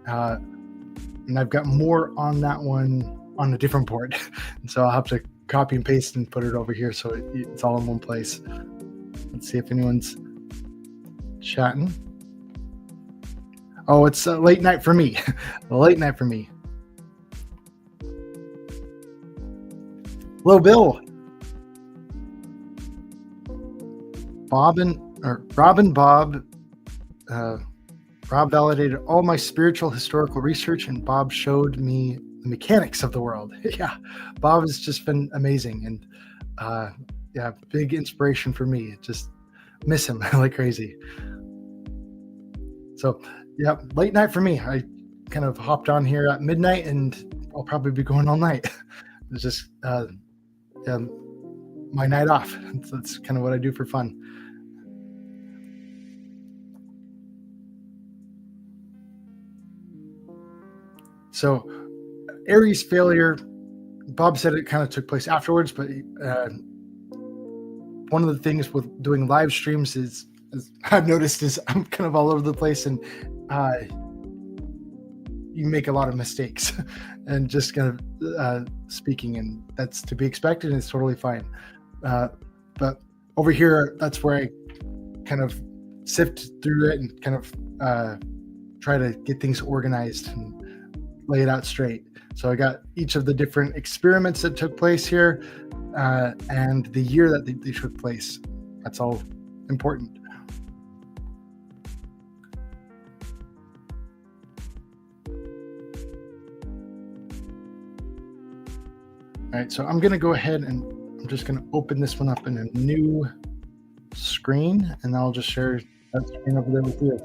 And I've got more on that one on a different board. And so I'll have to copy and paste and put it over here so it's all in one place. Let's see if anyone's chatting. Oh, it's a late night for me. A late night for me. Hello, Bill. Rob validated all my spiritual historical research, and Bob showed me the mechanics of the world. Yeah, Bob has just been amazing, and big inspiration for me. Just miss him like crazy. So yeah, late night for me. I kind of hopped on here at midnight, and I'll probably be going all night. It's just my night off. That's kind of what I do for fun. So Airy's failure, Bob said it kind of took place afterwards, but one of the things with doing live streams is I've noticed is I'm kind of all over the place, and you make a lot of mistakes and just kind of speaking, and that's to be expected, and it's totally fine. But over here, that's where I kind of sift through it and kind of try to get things organized and lay it out straight. So I got each of the different experiments that took place here, and the year that they took place. That's all important. All right, so I'm going to go ahead and I'm just going to open this one up in a new screen, and I'll just share that screen over there with you.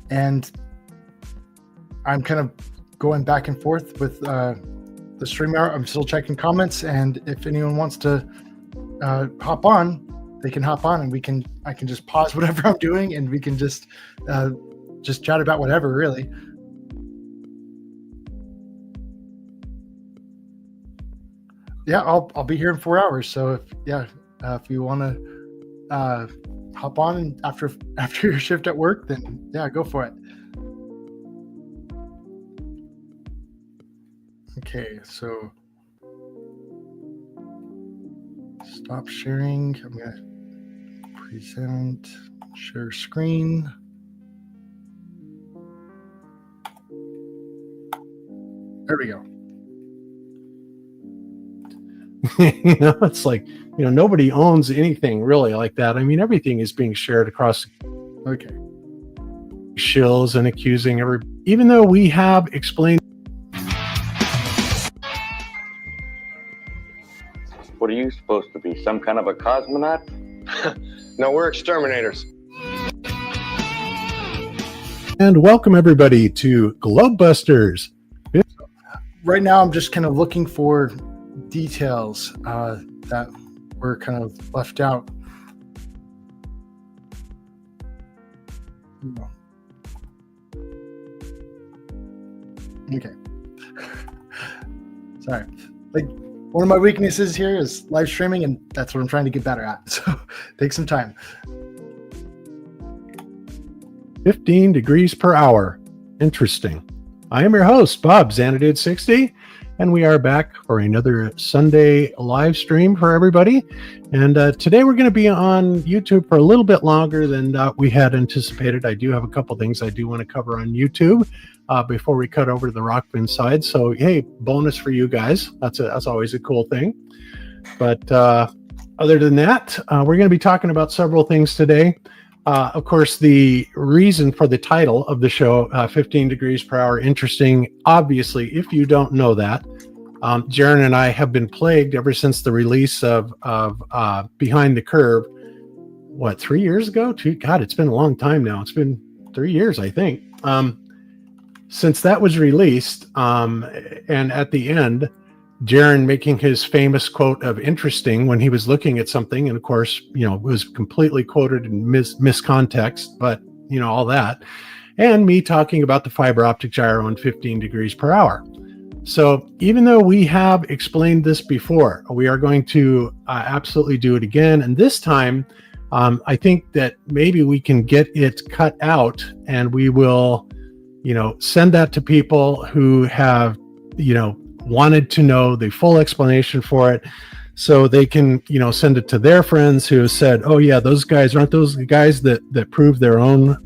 And I'm kind of going back and forth with the StreamYard. I'm still checking comments, and if anyone wants to hop on, they can hop on, and I can just pause whatever I'm doing, and we can just chat about whatever, really. Yeah, I'll be here in 4 hours. So if you want to hop on and after your shift at work, then yeah, go for it. Okay, so stop sharing. I'm gonna present, share screen. There we go. It's like, nobody owns anything really like that. I mean, everything is being shared across. Okay. Shills and accusing even though we have explained. What are you supposed to be? Some kind of a cosmonaut? No, we're exterminators. And welcome everybody to Globebusters. Right now, I'm just kind of looking for details that were kind of left out. Okay. Sorry. Like, one of my weaknesses here is live streaming, and that's what I'm trying to get better at. So take some time. 15 degrees per hour. Interesting. I am your host, Bob Xanadude60, and we are back for another Sunday live stream for everybody. And today we're going to be on YouTube for a little bit longer than we had anticipated. I do have a couple things I do want to cover on YouTube before we cut over to the Rockfin side. So, hey, bonus for you guys. That's always a cool thing. But other than that, we're going to be talking about several things today. Of course, the reason for the title of the show, 15 degrees per hour, interesting. Obviously, if you don't know that, Jaron and I have been plagued ever since the release of Behind the Curve. What, 3 years ago? God, it's been a long time now. It's been 3 years, I think, since that was released. And at the end, Jaron making his famous quote of interesting when he was looking at something. And of course, it was completely quoted in miscontext, but all that. And me talking about the fiber optic gyro on 15 degrees per hour. So even though we have explained this before, we are going to absolutely do it again. And this time, I think that maybe we can get it cut out, and we will, send that to people who have, wanted to know the full explanation for it, so they can send it to their friends who have said, oh yeah, those guys aren't those guys that prove their own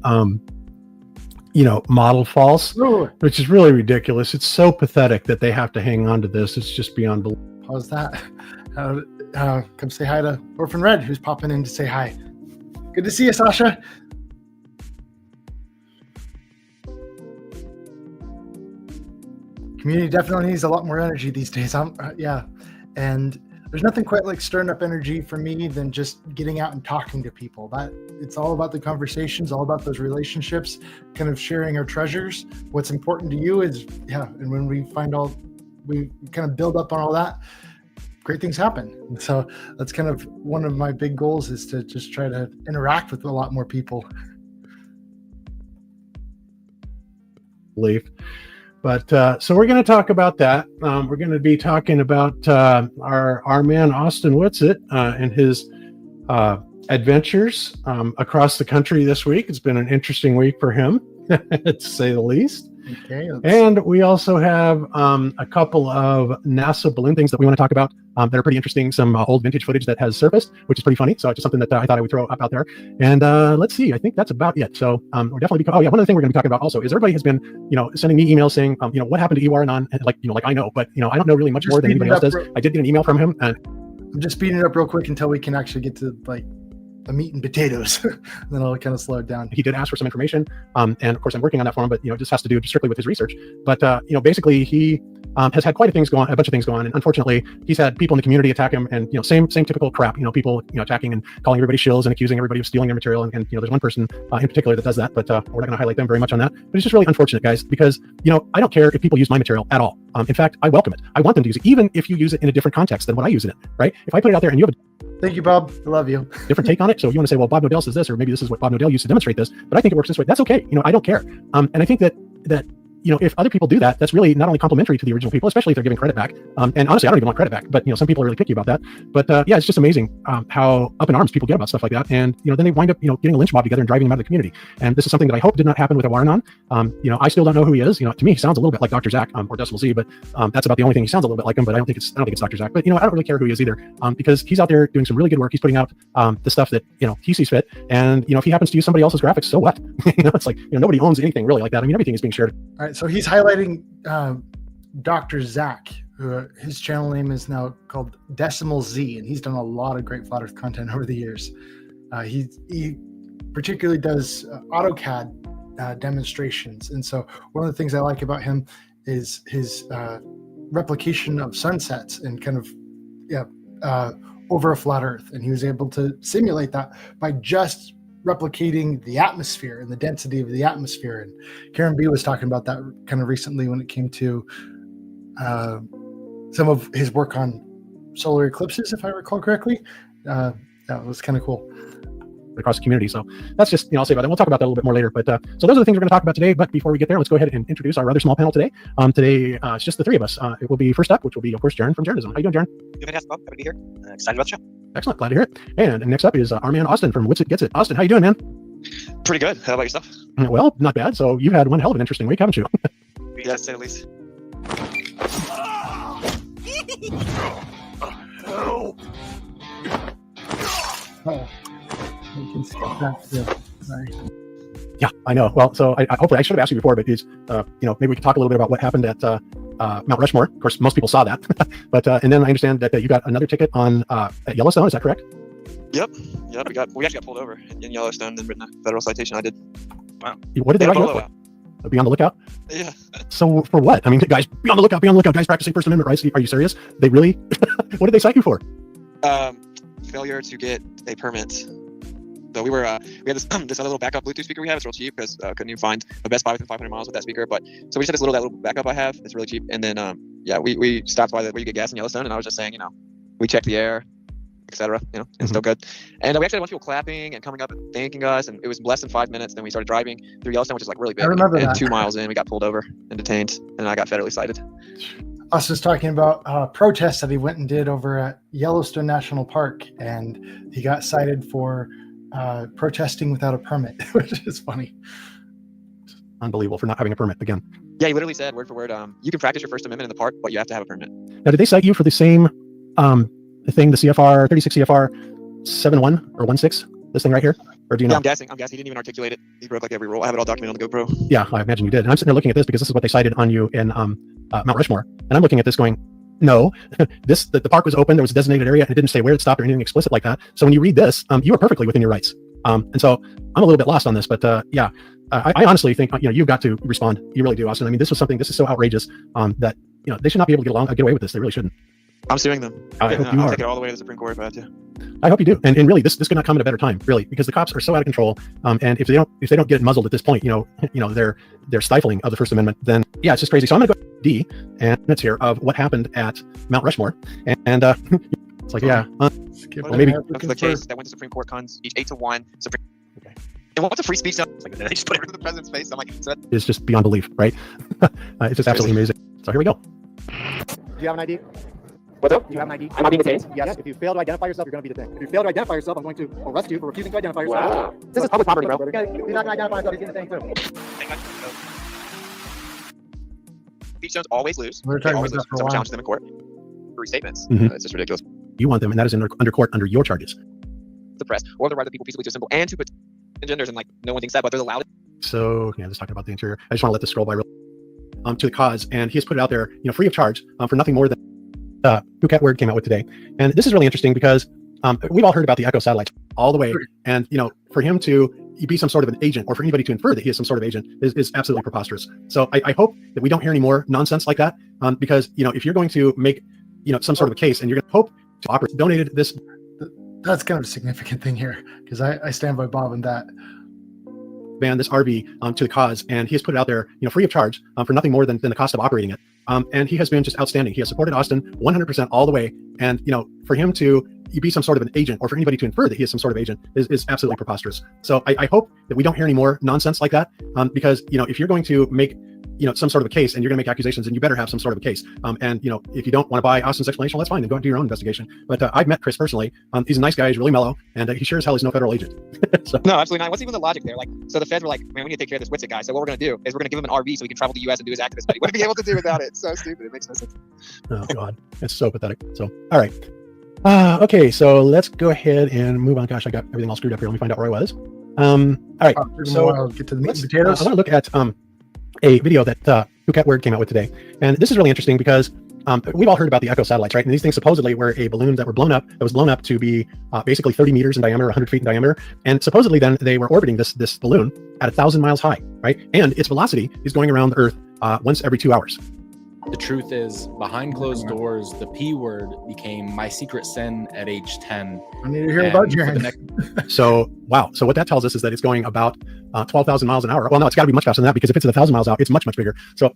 model false. Ooh. Which is really ridiculous. It's so pathetic that they have to hang on to this. It's just beyond belief. How's that? Come say hi to Orphan Red, who's popping in to say hi. Good to see you, Sasha. Community definitely needs a lot more energy these days. Yeah, and there's nothing quite like stirring up energy for me than just getting out and talking to people. That it's all about the conversations, all about those relationships, kind of sharing our treasures. What's important to you is, and when we kind of build up on all that, great things happen. And so that's kind of one of my big goals, is to just try to interact with a lot more people. But so we're going to talk about that. We're going to be talking about our man Austin Whitsitt and his adventures across the country this week. It's been an interesting week for him, to say the least. Okay. And we also have a couple of NASA balloon things that we want to talk about. that are pretty interesting. Some old vintage footage that has surfaced, which is pretty funny. So it's just something that I thought I would throw up out there. And let's see, I think that's about it. So we're definitely, one other thing we're going to be talking about also is everybody has been, sending me emails saying, what happened to Ewar Anon? And like I know, but I don't know really much more than anybody else does. I did get an email from him. And I'm just speeding it up real quick until we can actually get to like the meat and potatoes. Then I'll kind of slow it down. he did ask for some information. And of course I'm working on that for him, but it just has to do strictly with his research. But basically he has had quite a bunch of things go on. And unfortunately he's had people in the community attack him and, same typical crap, people, attacking and calling everybody shills and accusing everybody of stealing their material. And there's one person in particular that does that, but we're not going to highlight them very much on that. But it's just really unfortunate, guys, because, I don't care if people use my material at all. In fact, I welcome it. I want them to use it, even if you use it in a different context than what I use in it, right? If I put it out there and you have Thank you, Bob. I love you. a different take on it, so you want to say, well, Bob Nodell says this, or maybe this is what Bob Nodell used to demonstrate this, but I think it works this way. That's okay. I don't care. And I think that if other people do that, that's really not only complimentary to the original people, especially if they're giving credit back. And honestly, I don't even want credit back, but some people are really picky about that. But yeah, it's just amazing how up in arms people get about stuff like that. And then they wind up getting a lynch mob together and driving them out of the community. And this is something that I hope did not happen with Ewar Anon. I still don't know who he is. To me, he sounds a little bit like Dr. Zach or Decimal Z, but that's about the only thing. He sounds a little bit like him, but I don't think it's Dr. Zach. But I don't really care who he is either, because he's out there doing some really good work. He's putting out the stuff that he sees fit. And if he happens to use somebody else's graphics, so what? It's like nobody owns anything really like that. I mean, everything is being shared. All right, so he's highlighting Dr. Zach, who his channel name is now called Decimal Z, and he's done a lot of great Flat Earth content over the years. He particularly does AutoCAD demonstrations, and so one of the things I like about him is his replication of sunsets and kind of over a flat Earth, and he was able to simulate that by just replicating the atmosphere and the density of the atmosphere. And Karen B was talking about that kind of recently when it came to some of his work on solar eclipses, if I recall correctly. That was kind of cool. Across the community. So that's just, I'll say about that. We'll talk about that a little bit more later. But so those are the things we're going to talk about today. But before we get there, let's go ahead and introduce our rather small panel today. Today, it's just the three of us. It will be first up, which will be, of course, Jaron from Jaronism. How you doing, Jaron? Fantastic, Bob. Happy to be here. Excited about the show. Excellent. Glad to hear it. And next up is our man, Austin from Wits It Gets It. Austin, how you doing, man? Pretty good. How about yourself? Well, not bad. So you've had one hell of an interesting week, haven't you? Yeah, to say the least. Oh, you can skip that too. Sorry. Yeah, I know. Well, so I hopefully I should have asked you before, but it's maybe we can talk a little bit about what happened at Mount Rushmore. Of course, most people saw that, but and then I understand that you got another ticket on at Yellowstone. Is that correct? Yep. We actually got pulled over in Yellowstone and written a federal citation. I did. Wow. What did they write you up for? Be on the lookout. Yeah. So for what? I mean, guys, be on the lookout. Be on the lookout. Guys, practicing First Amendment rights. Are you serious? They really? What did they cite you for? Failure to get a permit. So we had this other little backup Bluetooth speaker we have. It's real cheap because couldn't even find a Best Buy within 500 miles with that speaker. But so we just had that little backup I have. It's really cheap. And then we stopped by where you get gas in Yellowstone, and I was just saying, we checked the air, etc. It's still good. And we actually had a bunch of people clapping and coming up and thanking us, and it was less than 5 minutes. Then we started driving through Yellowstone, which is like really big. I remember and that. 2 miles in, we got pulled over and detained, and I got federally cited. Austin's talking about protests that he went and did over at Yellowstone National Park, and he got cited for protesting without a permit, which is funny. Unbelievable for not having a permit again. Yeah, he literally said word for word, you can practice your First Amendment in the park, but you have to have a permit. Now, did they cite you for the same thing, the CFR 36 CFR 71 or 16? This thing right here, or do you know? Yeah, I'm guessing. He didn't even articulate it. He broke like every rule. I have it all documented on the GoPro. Yeah, I imagine you did. And I'm sitting there looking at this because this is what they cited on you in Mount Rushmore, and I'm looking at this going, no, the park was open. There was a designated area, and it didn't say where it stopped or anything explicit like that. So when you read this, you are perfectly within your rights. And so I'm a little bit lost on this, but I honestly think you've got to respond. You really do, Austin. I mean, this is so outrageous that they should not be able to get away with this. They really shouldn't. I'm suing them. I hope you I'll are. take it all the way to the Supreme Court if I have to. I hope you do. And really, this could not come at a better time, really, because the cops are so out of control. And if they don't get muzzled at this point, they're stifling of the First Amendment. Then yeah, it's just crazy. So I'm going to go D and minutes here of what happened at Mount Rushmore, and it's like maybe the case that went to Supreme Court comes each 8-1. Okay. And what's a free speech zone? Like, they just put it in the president's face. I'm like, it's just beyond belief, right? It's just absolutely amazing. So here we go. Do you have an ID? What's up? Do you have an ID? I'm not being detained? Yes. If you fail to identify yourself, you're going to be detained. If you fail to identify yourself, I'm going to arrest you for refusing to identify yourself. Wow. This is public property, bro. He's not going to identify himself. He's going to say too. Speech zones always lose. We're They talking always about lose. that for a Someone while. challenges them in court. conclusory statements. Mhm. It's just ridiculous. You want them, and that is under court under your charges. The press or the right of the people peaceably to assemble and to put genders, and like no one thinks that, but they're allowed. So yeah, just talking about the interior. I just want to let this scroll by real to the cause, and he has put it out there, free of charge for nothing more than Phuket Word came out with today. And this is really interesting because we've all heard about the Echo satellites all the way, and for him to be some sort of an agent, or for anybody to infer that he is some sort of agent, is absolutely preposterous. So I hope that we don't hear any more nonsense like that, because if you're going to make some sort of a case, and you're going to hope to operate, donated this. That's kind of a significant thing here, because I stand by Bob on that. Ban this RV to the cause, and he has put it out there, free of charge for nothing more than the cost of operating it. And he has been just outstanding. He has supported Austin 100% all the way, and for him to be some sort of an agent, or for anybody to infer that he is some sort of agent, is absolutely preposterous. So I hope that we don't hear any more nonsense like that, because if you're going to make some sort of a case, and you're going to make accusations, and you better have some sort of a case. And if you don't want to buy Austin's explanation, well, that's fine. Then go and do your own investigation. But I've met Chris personally. He's a nice guy. He's really mellow, and he sure as hell is no federal agent. So. No, absolutely not. What's even the logic there? Like, so the feds were like, man, we need to take care of this Witsit guy. So what we're going to do is we're going to give him an RV so he can travel to the U.S. and do his activist study. What are we able to do without it? It's so stupid. It makes no sense. Oh God, it's so pathetic. So all right, okay. So let's go ahead and move on. Gosh, I got everything all screwed up here. Let me find out where I was. All right. So I'll get to the meat and potatoes. I want to look at a video that Phuket Word came out with today, and this is really interesting because we've all heard about the Echo satellites, right? And these things supposedly were a balloon that was blown up to be basically 30 meters in diameter, 100 feet in diameter, and supposedly then they were orbiting this balloon at 1,000 miles high, right? And its velocity is going around the Earth once every 2 hours. The truth is, behind closed doors, the P word became my secret sin at age 10. I need to hear about your So, wow. So what that tells us is that it's going about 12,000 miles an hour. Well, no, it's got to be much faster than that, because if it's at 1,000 miles out, it's much, much bigger. So,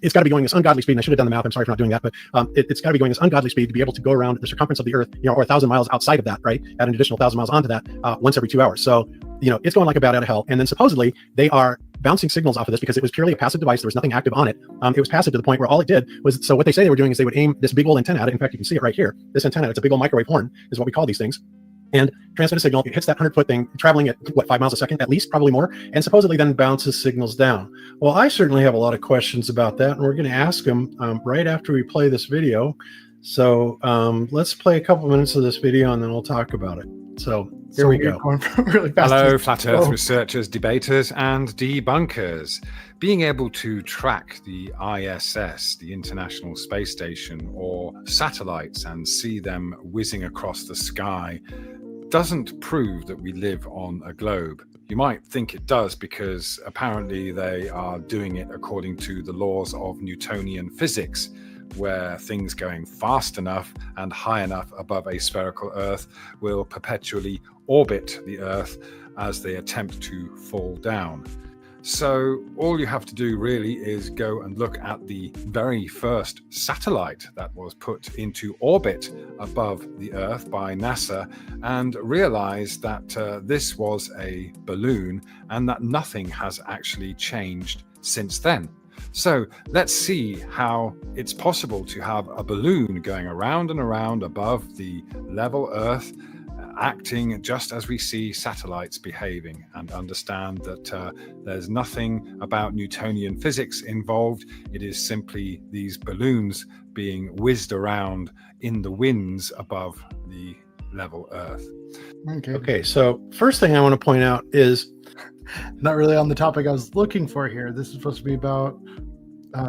it's got to be going this ungodly speed. And I should have done the math. I'm sorry for not doing that, but it's got to be going this ungodly speed to be able to go around the circumference of the Earth, or 1,000 miles outside of that, right? Add an additional 1,000 miles onto that once every 2 hours. So, it's going like a bat out of hell. And then supposedly they are bouncing signals off of this because it was purely a passive device. There was nothing active on it. It was passive to the point where all it did was, so what they say they were doing is they would aim this big old antenna at it. In fact, you can see it right here. This antenna, it's a big old microwave horn is what we call these things. And transmit a signal. It hits that 100-foot thing, traveling at 5 miles a second, at least, probably more, and supposedly then bounces signals down. Well, I certainly have a lot of questions about that, and we're going to ask them right after we play this video. So let's play a couple minutes of this video, and then we'll talk about it. So here we go. Really fast. Hello, Flat Earth researchers, debaters, and debunkers. Being able to track the ISS, the International Space Station, or satellites and see them whizzing across the sky doesn't prove that we live on a globe. You might think it does because apparently they are doing it according to the laws of Newtonian physics, where things going fast enough and high enough above a spherical Earth will perpetually orbit the Earth as they attempt to fall down. So all you have to do really is go and look at the very first satellite that was put into orbit above the Earth by NASA and realize that this was a balloon and that nothing has actually changed since then. So let's see how it's possible to have a balloon going around and around above the level Earth, acting just as we see satellites behaving, and understand that there's nothing about Newtonian physics involved. It is simply these balloons being whizzed around in the winds above the level Earth. Okay, so first thing I want to point out is not really on the topic I was looking for here. This is supposed to be about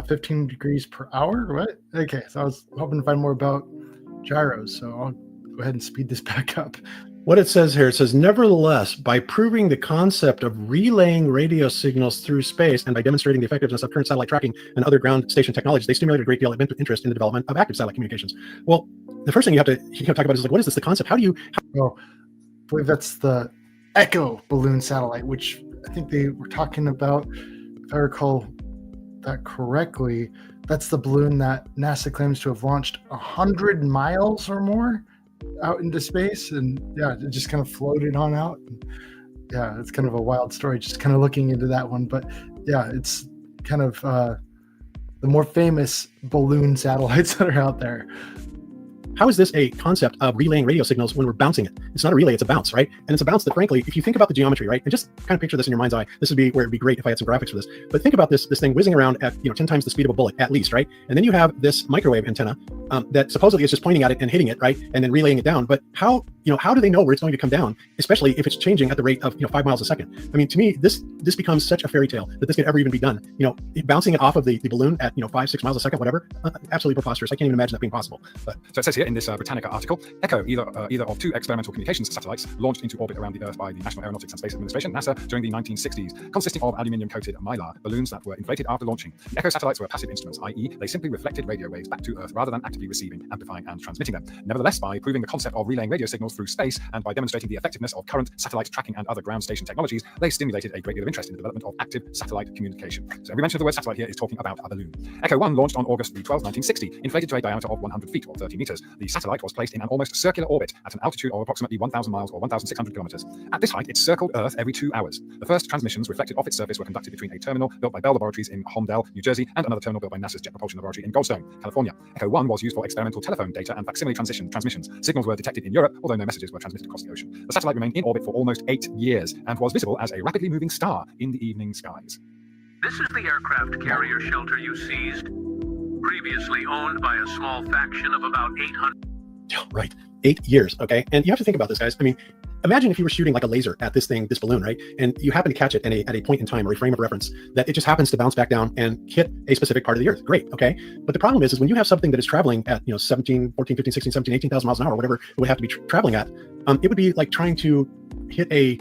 15 degrees per hour. What? Okay, so I was hoping to find more about gyros. So I'll go ahead and speed this back up. What it says here, it says, nevertheless, by proving the concept of relaying radio signals through space and by demonstrating the effectiveness of current satellite tracking and other ground station technologies, they stimulated a great deal of interest in the development of active satellite communications. Well, the first thing you have to talk about is like, what is this? The concept? How do you? Well, I believe that's the Echo balloon satellite, which I think they were talking about, if I recall that correctly. That's the balloon that NASA claims to have launched 100 miles or more out into space, and yeah, it just kind of floated on out. And yeah, it's kind of a wild story, just kind of looking into that one. But yeah, it's kind of the more famous balloon satellites that are out there. how is this a concept of relaying radio signals when we're bouncing it? It's not a relay, it's a bounce, right? And it's a bounce that, frankly, if you think about the geometry, right, and just kind of picture this in your mind's eye, this would be where it'd be great if I had some graphics for this. But think about this thing whizzing around at 10 times the speed of a bullet, at least, right? And then you have this microwave antenna that supposedly is just pointing at it and hitting it, right, and then relaying it down. But how do they know where it's going to come down, especially if it's changing at the rate of 5 miles a second? I mean, to me, this becomes such a fairy tale that this could ever even be done. Bouncing it off of the balloon at 5-6 miles a second, whatever, absolutely preposterous. I can't even imagine that being possible. But So it says here in this Britannica article, ECHO, either of 2 experimental communications satellites launched into orbit around the Earth by the National Aeronautics and Space Administration, NASA, during the 1960s, consisting of aluminium-coated mylar balloons that were inflated after launching. The ECHO satellites were passive instruments, i.e. they simply reflected radio waves back to Earth rather than actively receiving, amplifying, and transmitting them. Nevertheless, by proving the concept of relaying radio signals through space and by demonstrating the effectiveness of current satellite tracking and other ground station technologies, they stimulated a great deal of interest in the development of active satellite communication. So every mention of the word satellite here is talking about a balloon. ECHO 1 launched on August 12, 1960, inflated to a diameter of 100 feet or 30 meters. The satellite was placed in an almost circular orbit at an altitude of approximately 1,000 miles or 1,600 kilometers. At this height, it circled Earth every 2 hours. The first transmissions reflected off its surface were conducted between a terminal built by Bell Laboratories in Holmdel, New Jersey, and another terminal built by NASA's Jet Propulsion Laboratory in Goldstone, California. ECHO 1 was used for experimental telephone data and facsimile transmissions. Signals were detected in Europe, although no messages were transmitted across the ocean. The satellite remained in orbit for almost 8 years and was visible as a rapidly moving star in the evening skies. This is the aircraft carrier shelter you seized, previously owned by a small faction of about 800. Right. 8 years. Okay. And you have to think about this, guys. I mean, imagine if you were shooting like a laser at this balloon, right? And you happen to catch it at a point in time or a frame of reference that it just happens to bounce back down and hit a specific part of the Earth. Great. Okay. But the problem is when you have something that is traveling at, 17, 14, 15, 16, 17, 18,000 miles an hour, whatever it would have to be traveling at, it would be like trying to hit a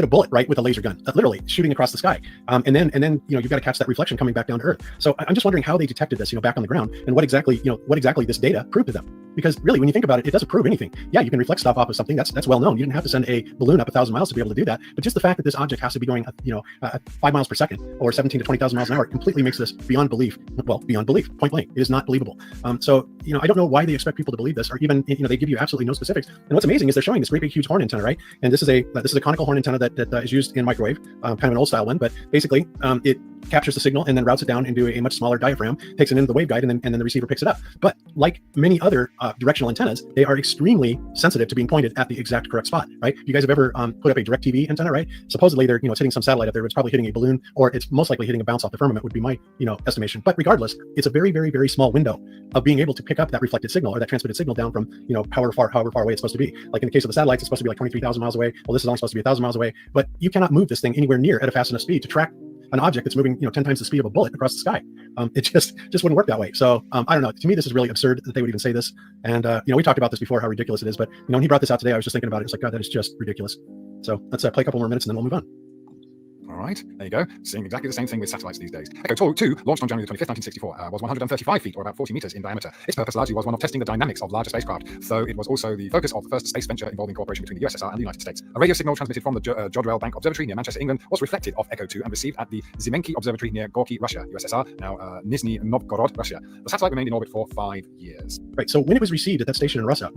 bullet, right, with a laser gun, literally shooting across the sky. And then you've got to catch that reflection coming back down to Earth. So I'm just wondering how they detected this, back on the ground, and what exactly this data proved to them. Because really, when you think about it, it doesn't prove anything. Yeah, you can reflect stuff off of something that's well known. You didn't have to send a balloon up 1,000 miles to be able to do that. But just the fact that this object has to be going, 5 miles per second or 17 to 20,000 miles an hour completely makes this beyond belief. Well, beyond belief, point blank. It is not believable. So I don't know why they expect people to believe this, or even they give you absolutely no specifics. And what's amazing is they're showing this great big huge horn antenna, right? And this is a conical horn antenna that is used in microwave, kind of an old style one. But basically, it captures the signal and then routes it down into a much smaller diaphragm, takes it into the waveguide, and then the receiver picks it up. But like many other directional antennas, they are extremely sensitive to being pointed at the exact correct spot, right? You guys have ever put up a DirecTV antenna, right? Supposedly they're it's hitting some satellite up there. It's probably hitting a balloon, or it's most likely hitting a bounce off the firmament, would be my estimation. But regardless, it's a very, very, very small window of being able to pick up that reflected signal or that transmitted signal down from however far away it's supposed to be. Like in the case of the satellites, it's supposed to be like 23,000 miles away. Well, this is only supposed to be 1,000 miles away. But you cannot move this thing anywhere near at a fast enough speed to track an object that's moving 10 times the speed of a bullet across the sky. It just wouldn't work that way. So I don't know. To me, this is really absurd that they would even say this. And we talked about this before, how ridiculous it is. But when he brought this out today, I was just thinking about it. It's like, God, that is just ridiculous. So let's play a couple more minutes and then we'll move on. All right, there you go. Seeing exactly the same thing with satellites these days. ECHO 2, launched on January 25th, 1964, was 135 feet or about 40 meters in diameter. Its purpose largely was one of testing the dynamics of larger spacecraft, though it was also the focus of the first space venture involving cooperation between the USSR and the United States. A radio signal transmitted from the Jodrell Bank Observatory near Manchester, England, was reflected off ECHO 2 and received at the Zimenki Observatory near Gorky, Russia, USSR, now Nizhny Novgorod, Russia. The satellite remained in orbit for 5 years. Right, so when it was received at that station in Russia,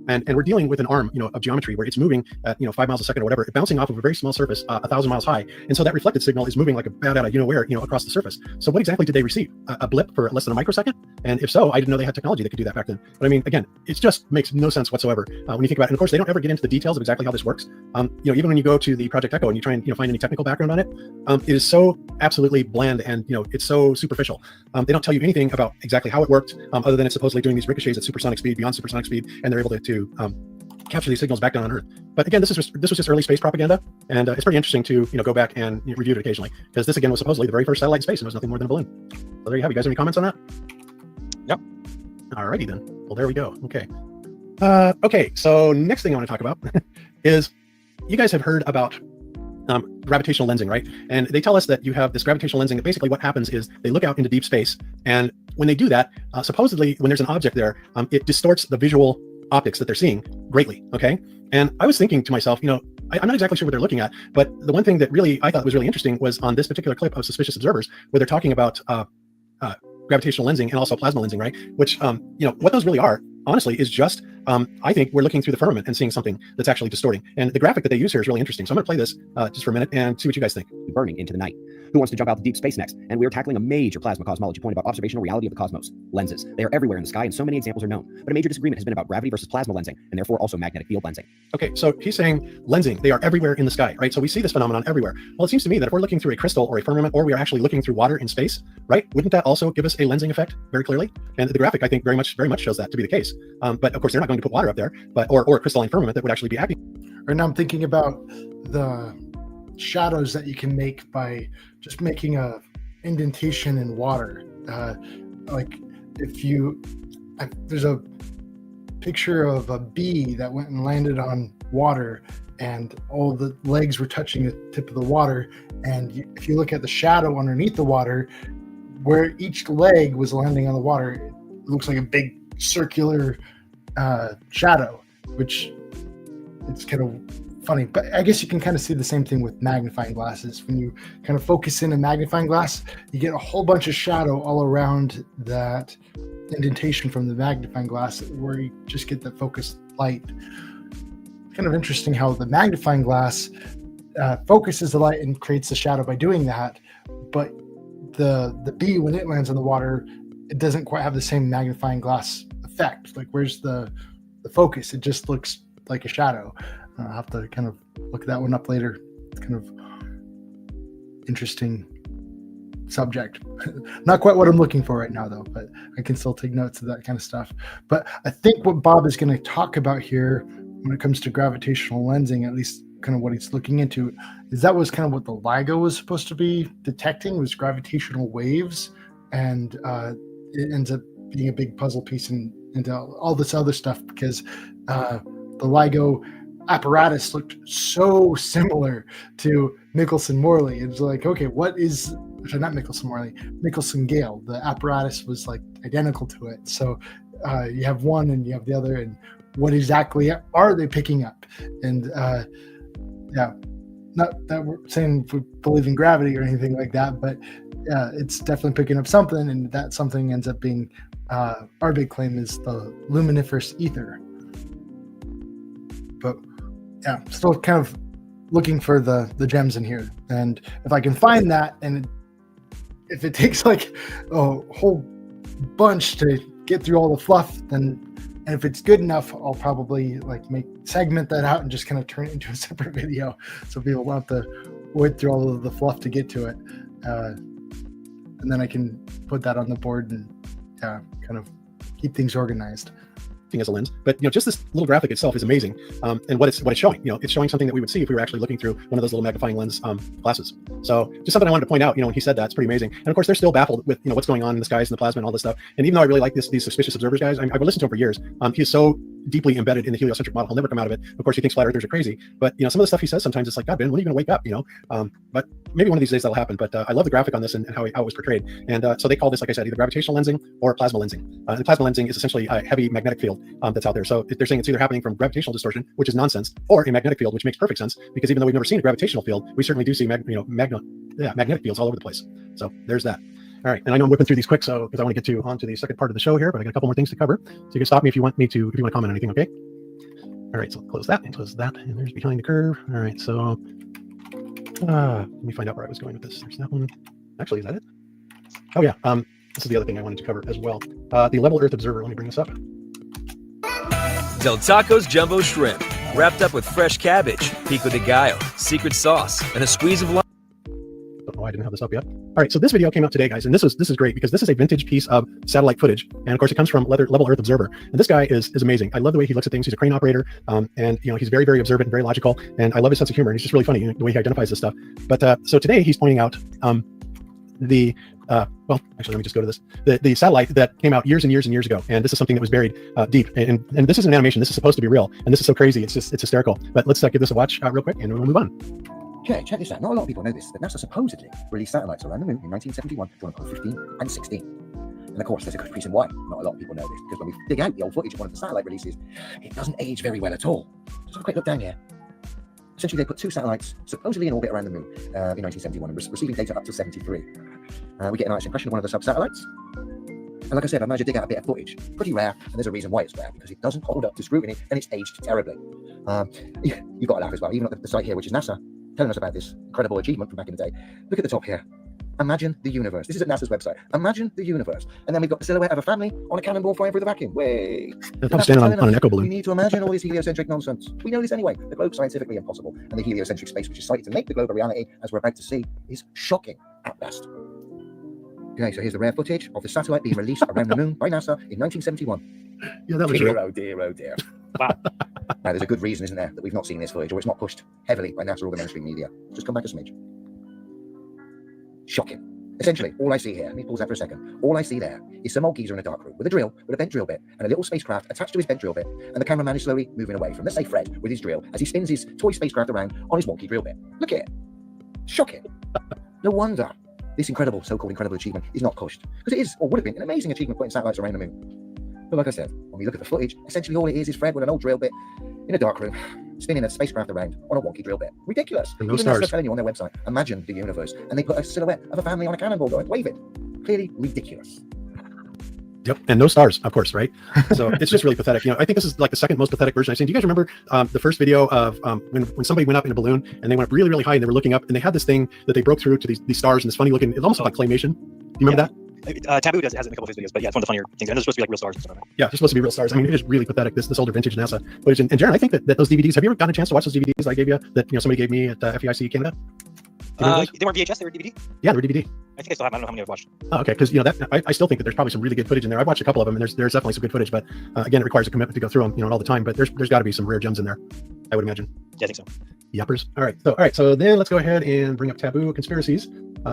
and we're dealing with an arm, of geometry where it's moving at 5 miles a second or whatever, bouncing off of a very small surface, 1,000 miles high, and so that reflected signal is moving like a bat out of where, across the surface. So what exactly did they receive? A blip for less than a microsecond? And if so, I didn't know they had technology that could do that back then. But I mean, again, it just makes no sense whatsoever when you think about it. And of course, they don't ever get into the details of exactly how this works. Even when you go to the Project Echo and you try and find any technical background on it, it is so absolutely bland and it's so superficial. They don't tell you anything about exactly how it worked, other than it's supposedly doing these ricochets at supersonic speed, beyond supersonic speed, and they're able to capture these signals back down on Earth. But again, this was just early space propaganda, and it's pretty interesting to go back and review it occasionally, because this again was supposedly the very first satellite in space, and it was nothing more than a balloon. So there you have it. You guys have any comments on that? Yep. Alrighty then. Well, there we go. Okay. Okay. So next thing I want to talk about is, you guys have heard about gravitational lensing, right? And they tell us that you have this gravitational lensing, that basically what happens is they look out into deep space, and when they do that, supposedly when there's an object there, it distorts the visual optics that they're seeing greatly. Okay. And I was thinking to myself, I'm not exactly sure what they're looking at, but the one thing that really I thought was really interesting was on this particular clip of Suspicious Observers, where they're talking about gravitational lensing and also plasma lensing, right? Which, what those really are, honestly, is just I think we're looking through the firmament and seeing something that's actually distorting. And the graphic that they use here is really interesting. So I'm going to play this just for a minute and see what you guys think. Burning into the night. Who wants to jump out to deep space next? And we are tackling a major plasma cosmology point about observational reality of the cosmos. Lenses. They are everywhere in the sky, and so many examples are known. But a major disagreement has been about gravity versus plasma lensing, and therefore also magnetic field lensing. Okay, so he's saying lensing, they are everywhere in the sky, right? So we see this phenomenon everywhere. Well, it seems to me that if we're looking through a crystal or a firmament, or we are actually looking through water in space, right? Wouldn't that also give us a lensing effect very clearly? And the graphic, I think, very much shows that to be the case. But of course, they're not going to put water up there, but or a crystalline firmament that would actually be acting. Right now I'm thinking about the shadows that you can make by just making a indentation in water. Like if there's a picture of a bee that went and landed on water, and all the legs were touching the tip of the water, and if you look at the shadow underneath the water, where each leg was landing on the water, it looks like a big circular shadow, which it's kind of funny. But I guess you can kind of see the same thing with magnifying glasses. When you kind of focus in a magnifying glass, you get a whole bunch of shadow all around that indentation from the magnifying glass, where you just get the focused light. Kind of interesting how the magnifying glass focuses the light and creates the shadow by doing that, but the bee, when it lands on the water, it doesn't quite have the same magnifying glass effect. Like, where's the focus? It just looks like a shadow. I'll have to kind of look that one up later. It's kind of interesting subject. Not quite what I'm looking for right now, though, but I can still take notes of that kind of stuff. But I think what Bob is going to talk about here when it comes to gravitational lensing, at least kind of what he's looking into, is that was kind of what the LIGO was supposed to be detecting, was gravitational waves, and it ends up being a big puzzle piece into all this other stuff, because the LIGO apparatus looked so similar to Michelson-Morley. It's like, okay, what is, not Michelson-Morley, Michelson-Gale. The apparatus was like identical to it. So you have one and you have the other, and what exactly are they picking up? And yeah, not that we're saying we believe in gravity or anything like that, but yeah, it's definitely picking up something, and that something ends up being our big claim is the luminiferous ether. But yeah, still kind of looking for the gems in here, and if I can find that, and if it takes like a whole bunch to get through all the fluff, then, and if it's good enough, I'll probably like segment that out and just kind of turn it into a separate video, so people don't have to wade through all of the fluff to get to it, and then I can put that on the board and kind of keep things organized as a lens. But just this little graphic itself is amazing, and what it's showing. It's showing something that we would see if we were actually looking through one of those little magnifying lens glasses. So just something I wanted to point out. When he said that, it's pretty amazing. And of course, they're still baffled with what's going on in the skies and the plasma and all this stuff. And even though I really like these suspicious observers guys, I've listened to him for years. He's so deeply embedded in the heliocentric model, he'll never come out of it. Of course, he thinks flat earthers are crazy, but some of the stuff he says sometimes, it's like, God, Ben, when are you going to wake up? But maybe one of these days that'll happen. But I love the graphic on this and how it was portrayed. And so they call this, like I said, either gravitational lensing or plasma lensing. And plasma lensing is essentially a heavy magnetic field that's out there. So they're saying it's either happening from gravitational distortion, which is nonsense, or a magnetic field, which makes perfect sense, because even though we've never seen a gravitational field, we certainly do see magnetic fields all over the place. So there's that. All right, and I know I'm whipping through these quick, so because I want to get onto the second part of the show here, but I got a couple more things to cover. So you can stop me if you want to comment on anything, okay? All right, so close that, and there's behind the curve. All right, so let me find out where I was going with this. There's that one. Actually, is that it? Oh yeah, this is the other thing I wanted to cover as well. The Level Earth Observer, let me bring this up. Del Taco's Jumbo Shrimp, wrapped up with fresh cabbage, pico de gallo, secret sauce, and a squeeze of lime. Don't know why I didn't have this up yet. All right, so this video came out today, guys, and this is great because this is a vintage piece of satellite footage, and of course it comes from Level Earth Observer. And this guy is amazing. I love the way he looks at things. He's a crane operator, and he's very, very observant and very logical, and I love his sense of humor. And he's just really funny the way he identifies this stuff. But so today he's pointing out well, actually, let me just go to this. The satellite that came out years and years and years ago, and this is something that was buried deep. And this isn't an animation. This is supposed to be real, and this is so crazy. It's hysterical. But let's give this a watch real quick, and we'll move on. Okay, check this out. Not a lot of people know this, but NASA supposedly released satellites around the moon in 1971 during Apollo 15 and 16. And of course, there's a good reason why not a lot of people know this, because when we dig out the old footage of one of the satellite releases, it doesn't age very well at all. Just have a quick look down here. Essentially, they put two satellites supposedly in orbit around the moon in 1971 and receiving data up to 73. We get a nice impression of one of the sub-satellites. And like I said, I managed to dig out a bit of footage. Pretty rare, and there's a reason why it's rare, because it doesn't hold up to scrutiny, and it's aged terribly. You've got to laugh as well, even at the site here, which is NASA, telling us about this incredible achievement from back in the day. Look at the top here. Imagine the universe. This is at NASA's website. Imagine the universe. And then we've got the silhouette of a family on a cannonball flying through the vacuum. Way. I'm standing on an echo balloon. We need to imagine all this heliocentric nonsense. We know this anyway. The globe's scientifically impossible. And the heliocentric space, which is cited to make the globe a reality, as we're about to see, is shocking at best. Okay, so here's the rare footage of the satellite being released around the moon by NASA in 1971. Yeah, that was dear, real. oh dear, oh dear. Wow. Now, there's a good reason, isn't there, that we've not seen this footage, or it's not pushed heavily by NASA or the mainstream media. Just come back a smidge. Shocking. Essentially, all I see here, let me pause that for a second. All I see there is some old geezer in a dark room with a drill, with a bent drill bit, and a little spacecraft attached to his bent drill bit, and the cameraman is slowly moving away from, let's say, Fred, with his drill, as he spins his toy spacecraft around on his wonky drill bit. Look at it. Shocking. No wonder this incredible, so-called incredible achievement is not pushed, because it is, or would have been, an amazing achievement putting satellites around the moon. But like I said, when we look at the footage, essentially all it is Fred with an old drill bit in a dark room, spinning a spacecraft around on a wonky drill bit. Ridiculous. And no Even stars. they're telling you on their website, imagine the universe, and they put a silhouette of a family on a cannonball going, wave it. Clearly ridiculous. Yep, and no stars, of course, right? So it's just really pathetic. You know, I think this is like the second most pathetic version I've seen. Do you guys remember the first video of when somebody went up in a balloon and they went up really, really high and they were looking up and they had this thing that they broke through to these stars and this funny looking, it almost looked like claymation. Do you remember that? Taboo has it in a couple of his videos, but yeah, it's one of the funnier things. And they're supposed to be like real stars and stuff. Yeah, they're supposed to be real stars. I mean, it is really pathetic. This older vintage NASA footage. And Jaron, I think that those DVDs. Have you ever gotten a chance to watch those DVDs I gave you? That somebody gave me at FEIC Canada. They weren't VHS. They were DVD. Yeah, they were DVD. I think I still have. I don't know how many I've watched. Oh, okay, because that I still think that there's probably some really good footage in there. I've watched a couple of them, and there's definitely some good footage. But again, it requires a commitment to go through them, all the time. But there's got to be some rare gems in there, I would imagine. Yeah, I think so. Yuppers. All right. So then let's go ahead and bring up Taboo Conspiracies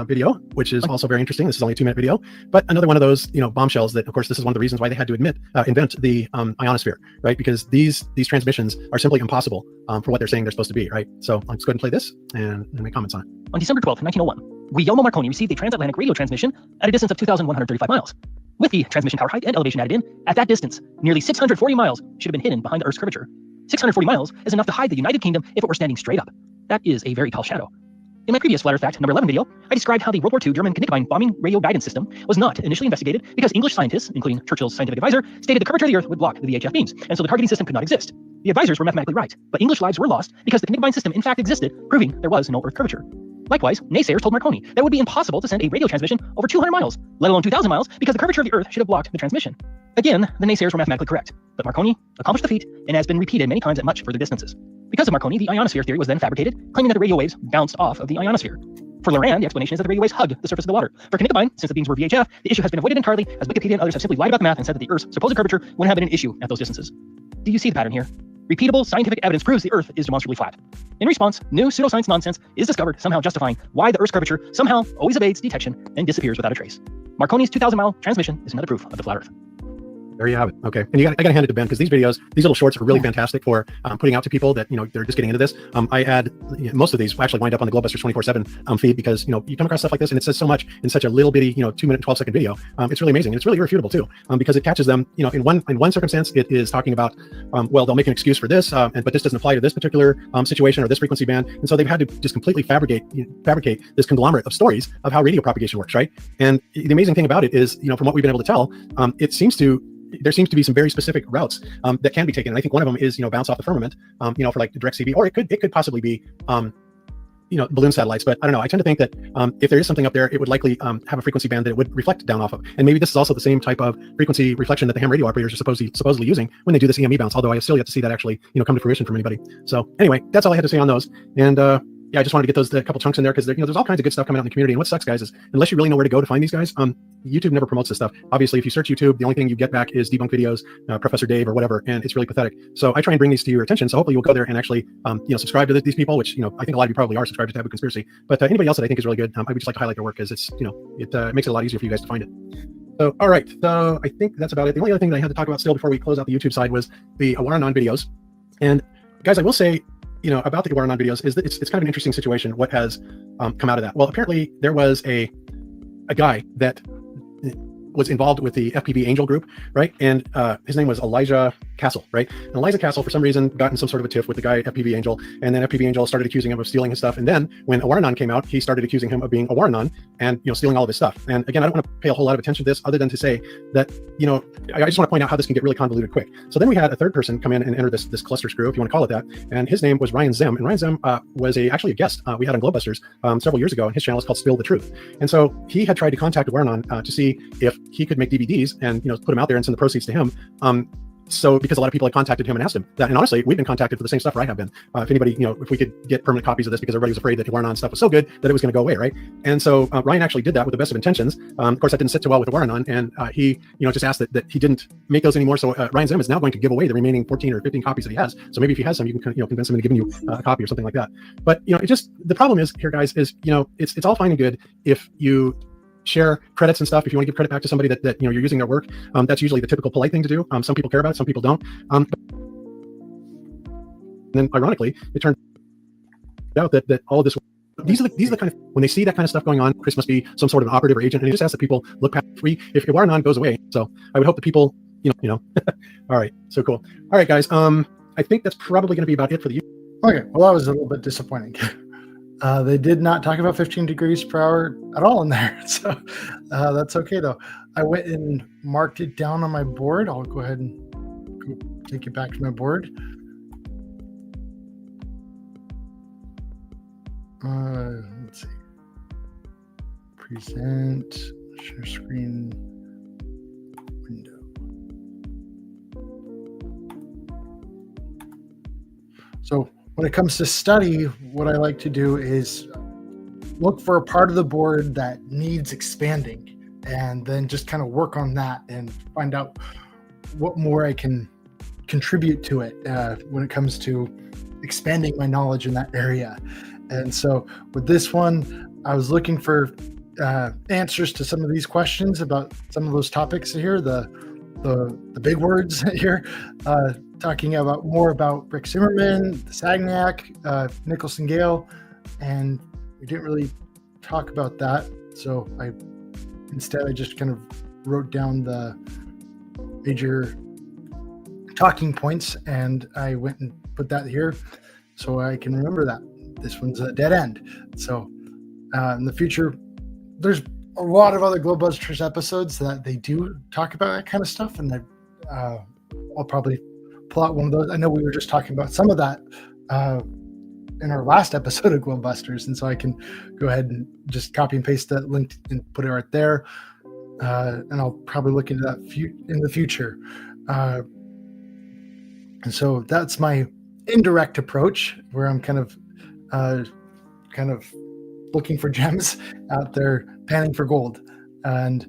video, which is also very interesting. This is only a 2-minute video, but another one of those, bombshells that, of course, this is one of the reasons why they had to invent the ionosphere, right? Because these transmissions are simply impossible for what they're saying they're supposed to be, right? So let's go ahead and play this and make comments on it. On December 12th, 1901, Guglielmo Marconi received a transatlantic radio transmission at a distance of 2,135 miles. With the transmission tower height and elevation added in, at that distance, nearly 640 miles should have been hidden behind the Earth's curvature. 640 miles is enough to hide the United Kingdom if it were standing straight up. That is a very tall shadow. In my previous Flat Earth Fact number 11 video, I described how the World War II German Knickbein bombing radio guidance system was not initially investigated because English scientists, including Churchill's scientific advisor, stated the curvature of the Earth would block the VHF beams, and so the targeting system could not exist. The advisors were mathematically right, but English lives were lost because the Knickbein system in fact existed, proving there was no Earth curvature. Likewise, naysayers told Marconi that it would be impossible to send a radio transmission over 200 miles, let alone 2,000 miles, because the curvature of the Earth should have blocked the transmission. Again, the naysayers were mathematically correct, but Marconi accomplished the feat and has been repeated many times at much further distances. Because of Marconi, the ionosphere theory was then fabricated, claiming that the radio waves bounced off of the ionosphere. For Loran, the explanation is that the radio waves hugged the surface of the water. For Knickbein, since the beams were VHF, the issue has been avoided entirely, as Wikipedia and others have simply lied about the math and said that the Earth's supposed curvature wouldn't have been an issue at those distances. Do you see the pattern here? Repeatable scientific evidence proves the Earth is demonstrably flat. In response, new pseudoscience nonsense is discovered, somehow justifying why the Earth's curvature somehow always evades detection and disappears without a trace. Marconi's 2,000-mile transmission is another proof of the flat Earth. There you have it. Okay, and I got to hand it to Ben because these little shorts are really fantastic for putting out to people that they're just getting into this. I add most of these actually wind up on the Globebusters 24/7 feed because you come across stuff like this and it says so much in such a little bitty 2-minute and 12-second video. It's really amazing. And it's really irrefutable too because it catches them. In one circumstance it is talking about well, they'll make an excuse for this, but this doesn't apply to this particular situation or this frequency band, and so they've had to just completely fabricate this conglomerate of stories of how radio propagation works, right? And the amazing thing about it is from what we've been able to tell, there seems to be some very specific routes that can be taken. And I think one of them is, bounce off the firmament, for like direct CV, or it could possibly be, balloon satellites. But I don't know. I tend to think that if there is something up there, it would likely have a frequency band that it would reflect down off of. And maybe this is also the same type of frequency reflection that the ham radio operators are supposedly using when they do this EME bounce. Although I have still yet to see that actually, come to fruition from anybody. So anyway, that's all I had to say on those. And yeah, I just wanted to get a couple chunks in there because there's all kinds of good stuff coming out in the community. And what sucks, guys, is unless you really know where to go to find these guys, YouTube never promotes this stuff. Obviously, if you search YouTube, the only thing you get back is debunk videos, Professor Dave or whatever, and it's really pathetic. So I try and bring these to your attention. So hopefully you'll go there and actually, subscribe to these people, which I think a lot of you probably are subscribed to Taboo Conspiracy. But anybody else that I think is really good, I would just like to highlight their work because it's it makes it a lot easier for you guys to find it. So all right, so I think that's about it. The only other thing that I had to talk about still before we close out the YouTube side was the Awaranon videos. And guys, I will say, about the Awaranon videos is that it's kind of an interesting situation. What has come out of that? Well, apparently there was a guy that was involved with the FPV Angel group, right? And his name was Elijah Castle, right? And Elijah Castle, for some reason, got in some sort of a tiff with the guy at FPV Angel, and then FPV Angel started accusing him of stealing his stuff. And then when Awaranon came out, he started accusing him of being Awaranon and stealing all of his stuff. And again, I don't want to pay a whole lot of attention to this, other than to say that I just want to point out how this can get really convoluted quick. So then we had a third person come in and enter this cluster screw, if you want to call it that, and his name was Ryan Zem. And Ryan Zem was actually a guest we had on Globebusters several years ago, and his channel is called Spill the Truth. And so he had tried to contact Awaranon to see if he could make DVDs and put them out there and send the proceeds to him. So because a lot of people had contacted him and asked him that, and honestly, we've been contacted for the same stuff where I have been. If anybody, if we could get permanent copies of this, because everybody was afraid that Awaranon stuff was so good that it was going to go away, right? And so Ryan actually did that with the best of intentions. Of course, that didn't sit too well with Awaranon, and he, just asked that he didn't make those anymore. So Ryan Zem is now going to give away the remaining 14 or 15 copies that he has. So maybe if he has some, you can, convince him into giving you a copy or something like that. But it just, the problem is here, guys, is it's all fine and good if you share credits and stuff. If you want to give credit back to somebody that you're using their work, that's usually the typical polite thing to do. Some people care about it, some people don't. And then ironically, it turned out that all of this, these are the kind of, when they see that kind of stuff going on, Chris must be some sort of an operative or agent, and he just asks that people look past if Awaranon goes away. So I would hope that people, all right, so cool. All right, guys, I think that's probably going to be about it for the. Okay, well, that was a little bit disappointing. They did not talk about 15 degrees per hour at all in there. So that's okay, though. I went and marked it down on my board. I'll go ahead and take it back to my board. Let's see. Present, share screen, window. So when it comes to study, what I like to do is look for a part of the board that needs expanding, and then just kind of work on that and find out what more I can contribute to it when it comes to expanding my knowledge in that area. And so with this one, I was looking for answers to some of these questions about some of those topics here, the big words here, talking about more about Rick Zimmerman, the Sagnac, Nicholson Gale, and we didn't really talk about that. So instead I just kind of wrote down the major talking points, and I went and put that here so I can remember that. This one's a dead end. So in the future, there's a lot of other Globebusters episodes that they do talk about that kind of stuff, and I'll probably pull out one of those. I know we were just talking about some of that in our last episode of Globebusters, and so I can go ahead and just copy and paste that link and put it right there. And I'll probably look into that in the future. And so that's my indirect approach, where I'm kind of looking for gems out there, panning for gold. And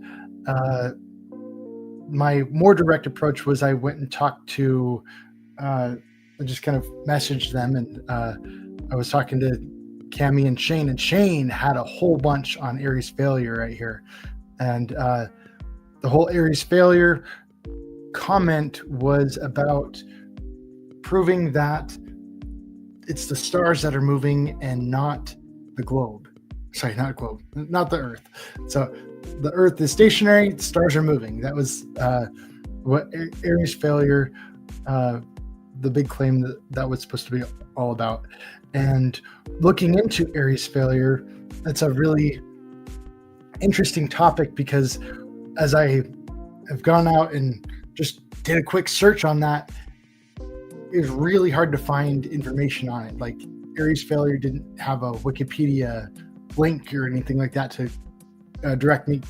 my more direct approach was I went and talked to, I just kind of messaged them, and I was talking to Cammie and Shane had a whole bunch on Ares failure right here. And the whole Ares failure comment was about proving that it's the stars that are moving and not the globe. Sorry, not globe, not the Earth. So the Earth is stationary, the stars are moving. That was what Ares failure, the big claim that was supposed to be all about. And looking into Ares failure, that's a really interesting topic, because as I have gone out and just did a quick search on that, it's really hard to find information on it. Like, Ares failure didn't have a Wikipedia link or anything like that to directly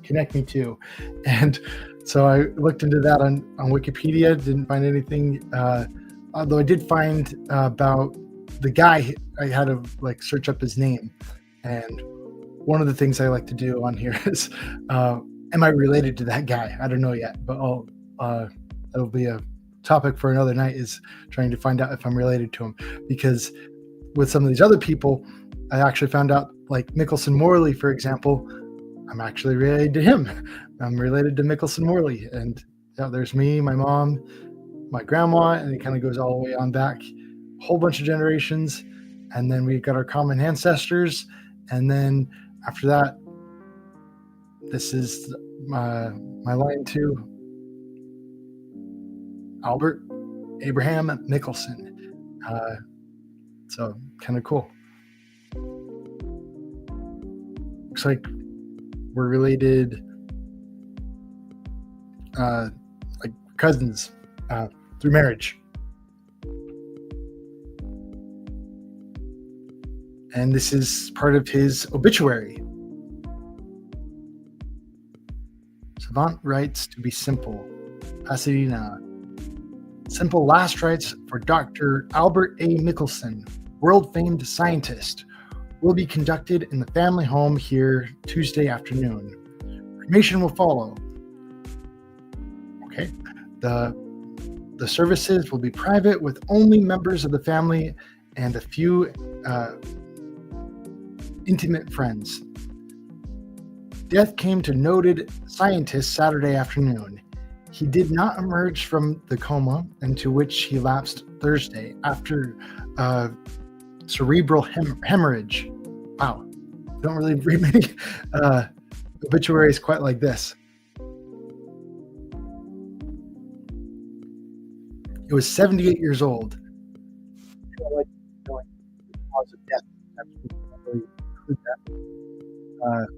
connect me to. And so I looked into that on Wikipedia, didn't find anything, although I did find about the guy. I had to search up his name, and one of the things I like to do on here is am I related to that guy? I don't know yet, but that'll be a topic for another night, is trying to find out if I'm related to him. Because with some of these other people, I actually found out, like Mickelson Morley, for example, I'm actually related to him. I'm related to Mickelson Morley, and there's me, my mom, my grandma, and it kind of goes all the way on back, a whole bunch of generations. And then we've got our common ancestors, and then after that, this is my line to Albert Abraham Mickelson. So kind of cool. Looks like we're related, like cousins through marriage. And this is part of his obituary. Savant writes to be simple. Pasadena. Simple last rites for Dr. Albert A. Mickelson, world-famed scientist, will be conducted in the family home here Tuesday afternoon. Cremation will follow. Okay. The services will be private with only members of the family and a few intimate friends. Death came to noted scientist Saturday afternoon. He did not emerge from the coma into which he lapsed Thursday after cerebral hemorrhage. Wow. Don't really read many obituaries quite like this. He was 78 years old. Like cause of death. Absolutely include that.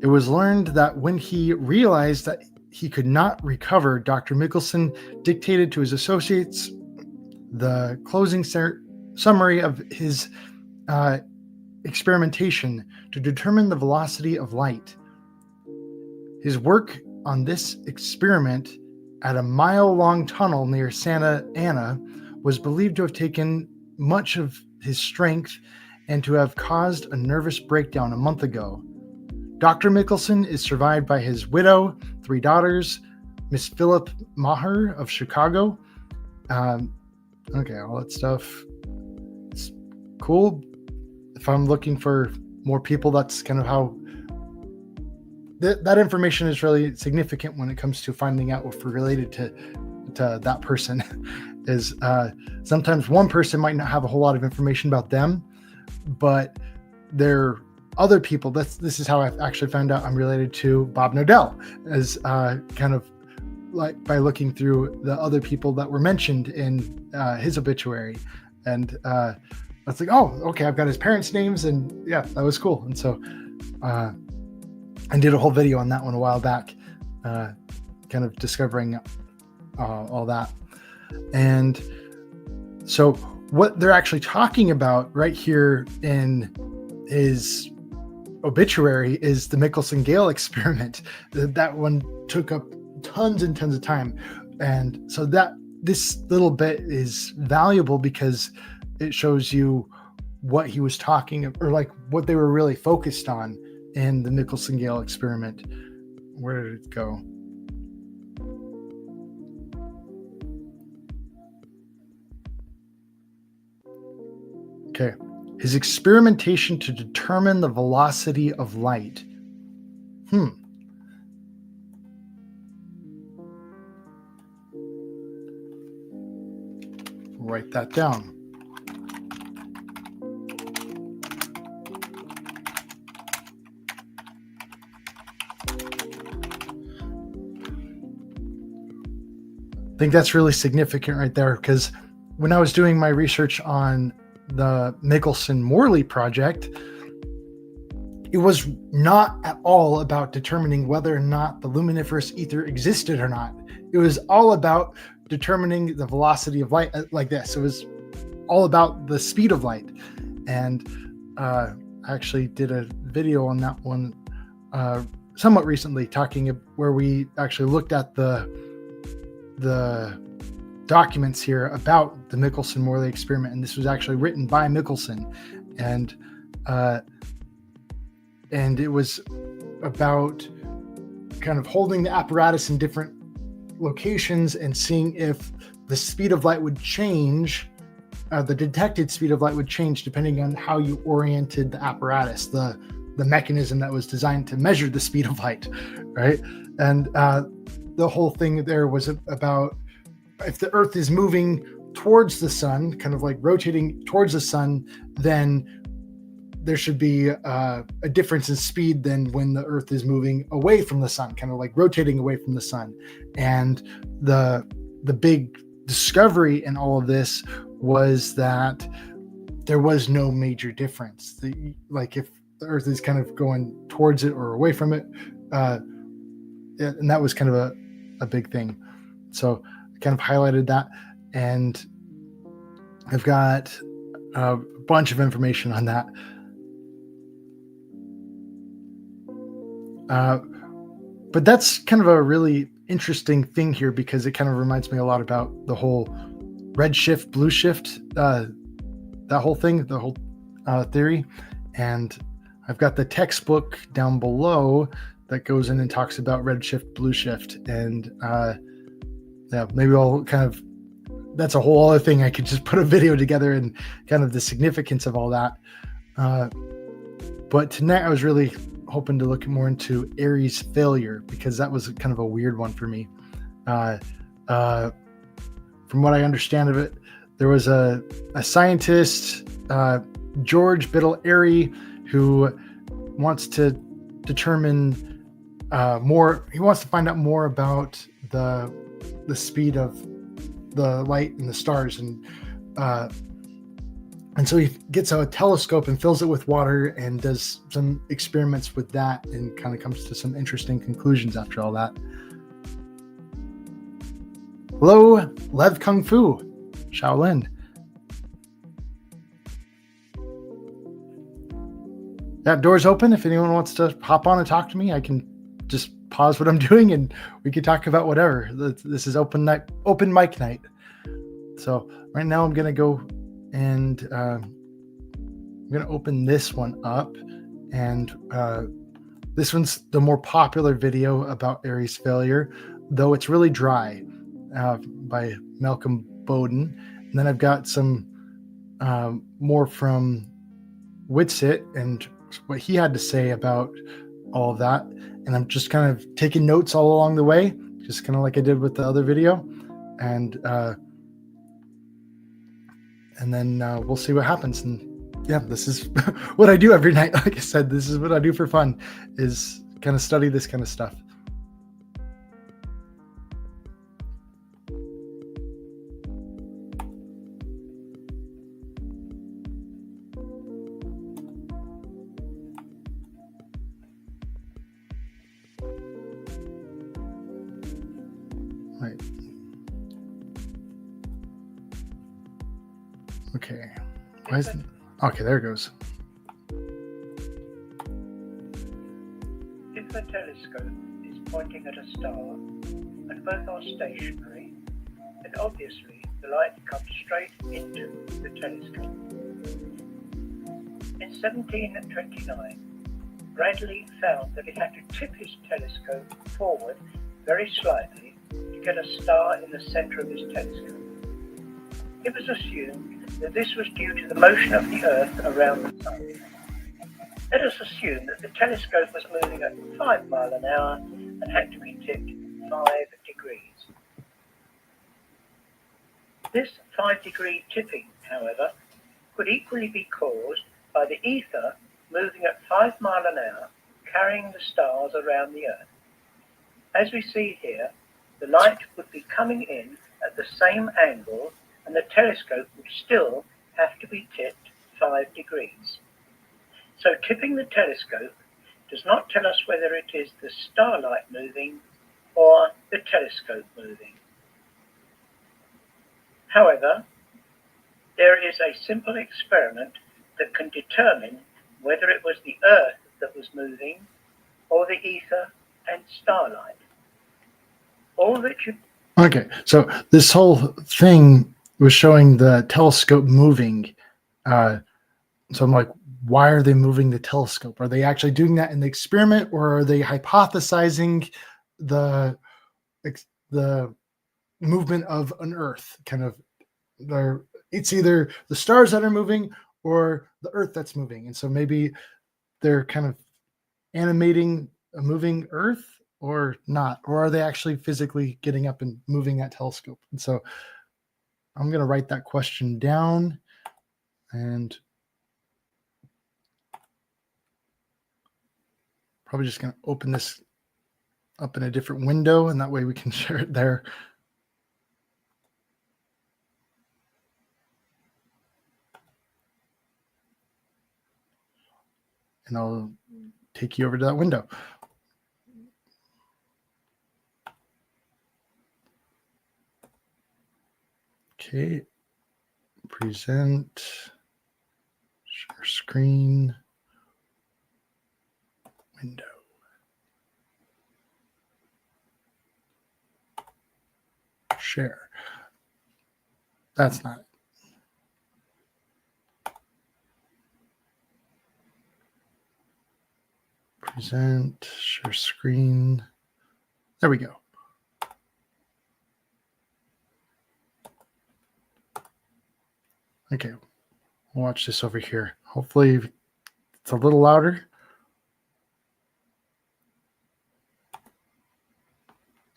It was learned that when he realized that he could not recover, Dr. Mickelson dictated to his associates the closing summary of his experimentation to determine the velocity of light. His work on this experiment at a mile-long tunnel near Santa Ana was believed to have taken much of his strength and to have caused a nervous breakdown a month ago. Dr. Mickelson is survived by his widow, 3 daughters, Miss Philip Maher of Chicago. Okay, all that stuff. It's cool. If I'm looking for more people, that's kind of how that information is really significant when it comes to finding out if we're related to that person. Is sometimes one person might not have a whole lot of information about them, but they're other people. This is how I actually found out I'm related to Bob Nodell, as kind of like by looking through the other people that were mentioned in his obituary, and I was like, oh, okay, I've got his parents' names, and yeah, that was cool. And so I did a whole video on that one a while back, kind of discovering all that. And so what they're actually talking about right here in his obituary is the Michelson-Gale experiment. That one took up tons and tons of time, and so that this little bit is valuable because it shows you what he was talking, or like what they were really focused on in the Michelson-Gale experiment. Where did it go? Okay. His experimentation to determine the velocity of light. Write that down. I think that's really significant right there, because when I was doing my research on the Michelson-Morley project, it was not at all about determining whether or not the luminiferous ether existed or not. It was all about determining the velocity of light, like this. It was all about the speed of light. And I actually did a video on that one somewhat recently, where we actually looked at the documents here about the Michelson-Morley experiment, and this was actually written by Michelson, and it was about kind of holding the apparatus in different locations and seeing if the speed of light would change, the detected speed of light would change depending on how you oriented the apparatus, the mechanism that was designed to measure the speed of light, right? And the whole thing there was about if the Earth is moving towards the sun, kind of like rotating towards the sun, then there should be a difference in speed than when the Earth is moving away from the sun, kind of like rotating away from the sun. And the big discovery in all of this was that there was no major difference. Like if the Earth is kind of going towards it or away from it, and that was kind of a big thing. So I kind of highlighted that, and I've got a bunch of information on that. But that's kind of a really interesting thing here, because it kind of reminds me a lot about the whole red shift, blue shift, that whole thing, the whole theory. And I've got the textbook down below that goes in and talks about red shift, blue shift. And yeah, maybe I'll kind of, that's a whole other thing. I could just put a video together and kind of the significance of all that. But tonight I was really hoping to look more into Airy's failure, because that was kind of a weird one for me. From what I understand of it, there was a scientist, George Biddle Airy, who wants to determine more. He wants to find out more about the speed of the light and the stars, and so he gets a telescope and fills it with water and does some experiments with that, and kind of comes to some interesting conclusions after all that. Hello, Lev Kung Fu, Shaolin. That door's open. If anyone wants to hop on and talk to me, I can just pause what I'm doing and we can talk about whatever. This is open mic night. So right now I'm gonna go and I'm gonna open this one up, and this one's the more popular video about Airy's failure, though it's really dry, by Malcolm Bowden. And then I've got some more from Witsit and what he had to say about all of that. And I'm just kind of taking notes all along the way, just kind of like I did with the other video. And then we'll see what happens. And yeah, this is what I do every night. Like I said, this is what I do for fun, is kind of study this kind of stuff. Right. Okay. Why is it? Okay, there it goes. If the telescope is pointing at a star and both are stationary, then obviously the light comes straight into the telescope. In 1729, Bradley found that he had to tip his telescope forward very slightly to get a star in the center of his telescope. It was assumed that this was due to the motion of the Earth around the Sun. Let us assume that the telescope was moving at 5 miles an hour and had to be tipped 5 degrees. This 5-degree tipping, however, could equally be caused by the ether moving at 5 miles an hour, carrying the stars around the Earth. As we see here, the light would be coming in at the same angle, and the telescope would still have to be tipped 5 degrees. So tipping the telescope does not tell us whether it is the starlight moving or the telescope moving. However, there is a simple experiment that can determine whether it was the Earth that was moving or the ether and starlight. All that you... Okay, so this whole thing was showing the telescope moving. So I'm like, why are they moving the telescope? Are they actually doing that in the experiment, or are they hypothesizing the movement of an Earth? Kind of, it's either the stars that are moving or the Earth that's moving. And so maybe they're kind of animating a moving Earth or not, or are they actually physically getting up and moving that telescope? And so I'm going to write that question down, and Probably just going to open this up in a different window, and that way we can share it there. And I'll take you over to that window. Okay, present, share screen, window. Share. That's not it. Present, share screen. There we go. Okay, we'll watch this over here. Hopefully it's a little louder.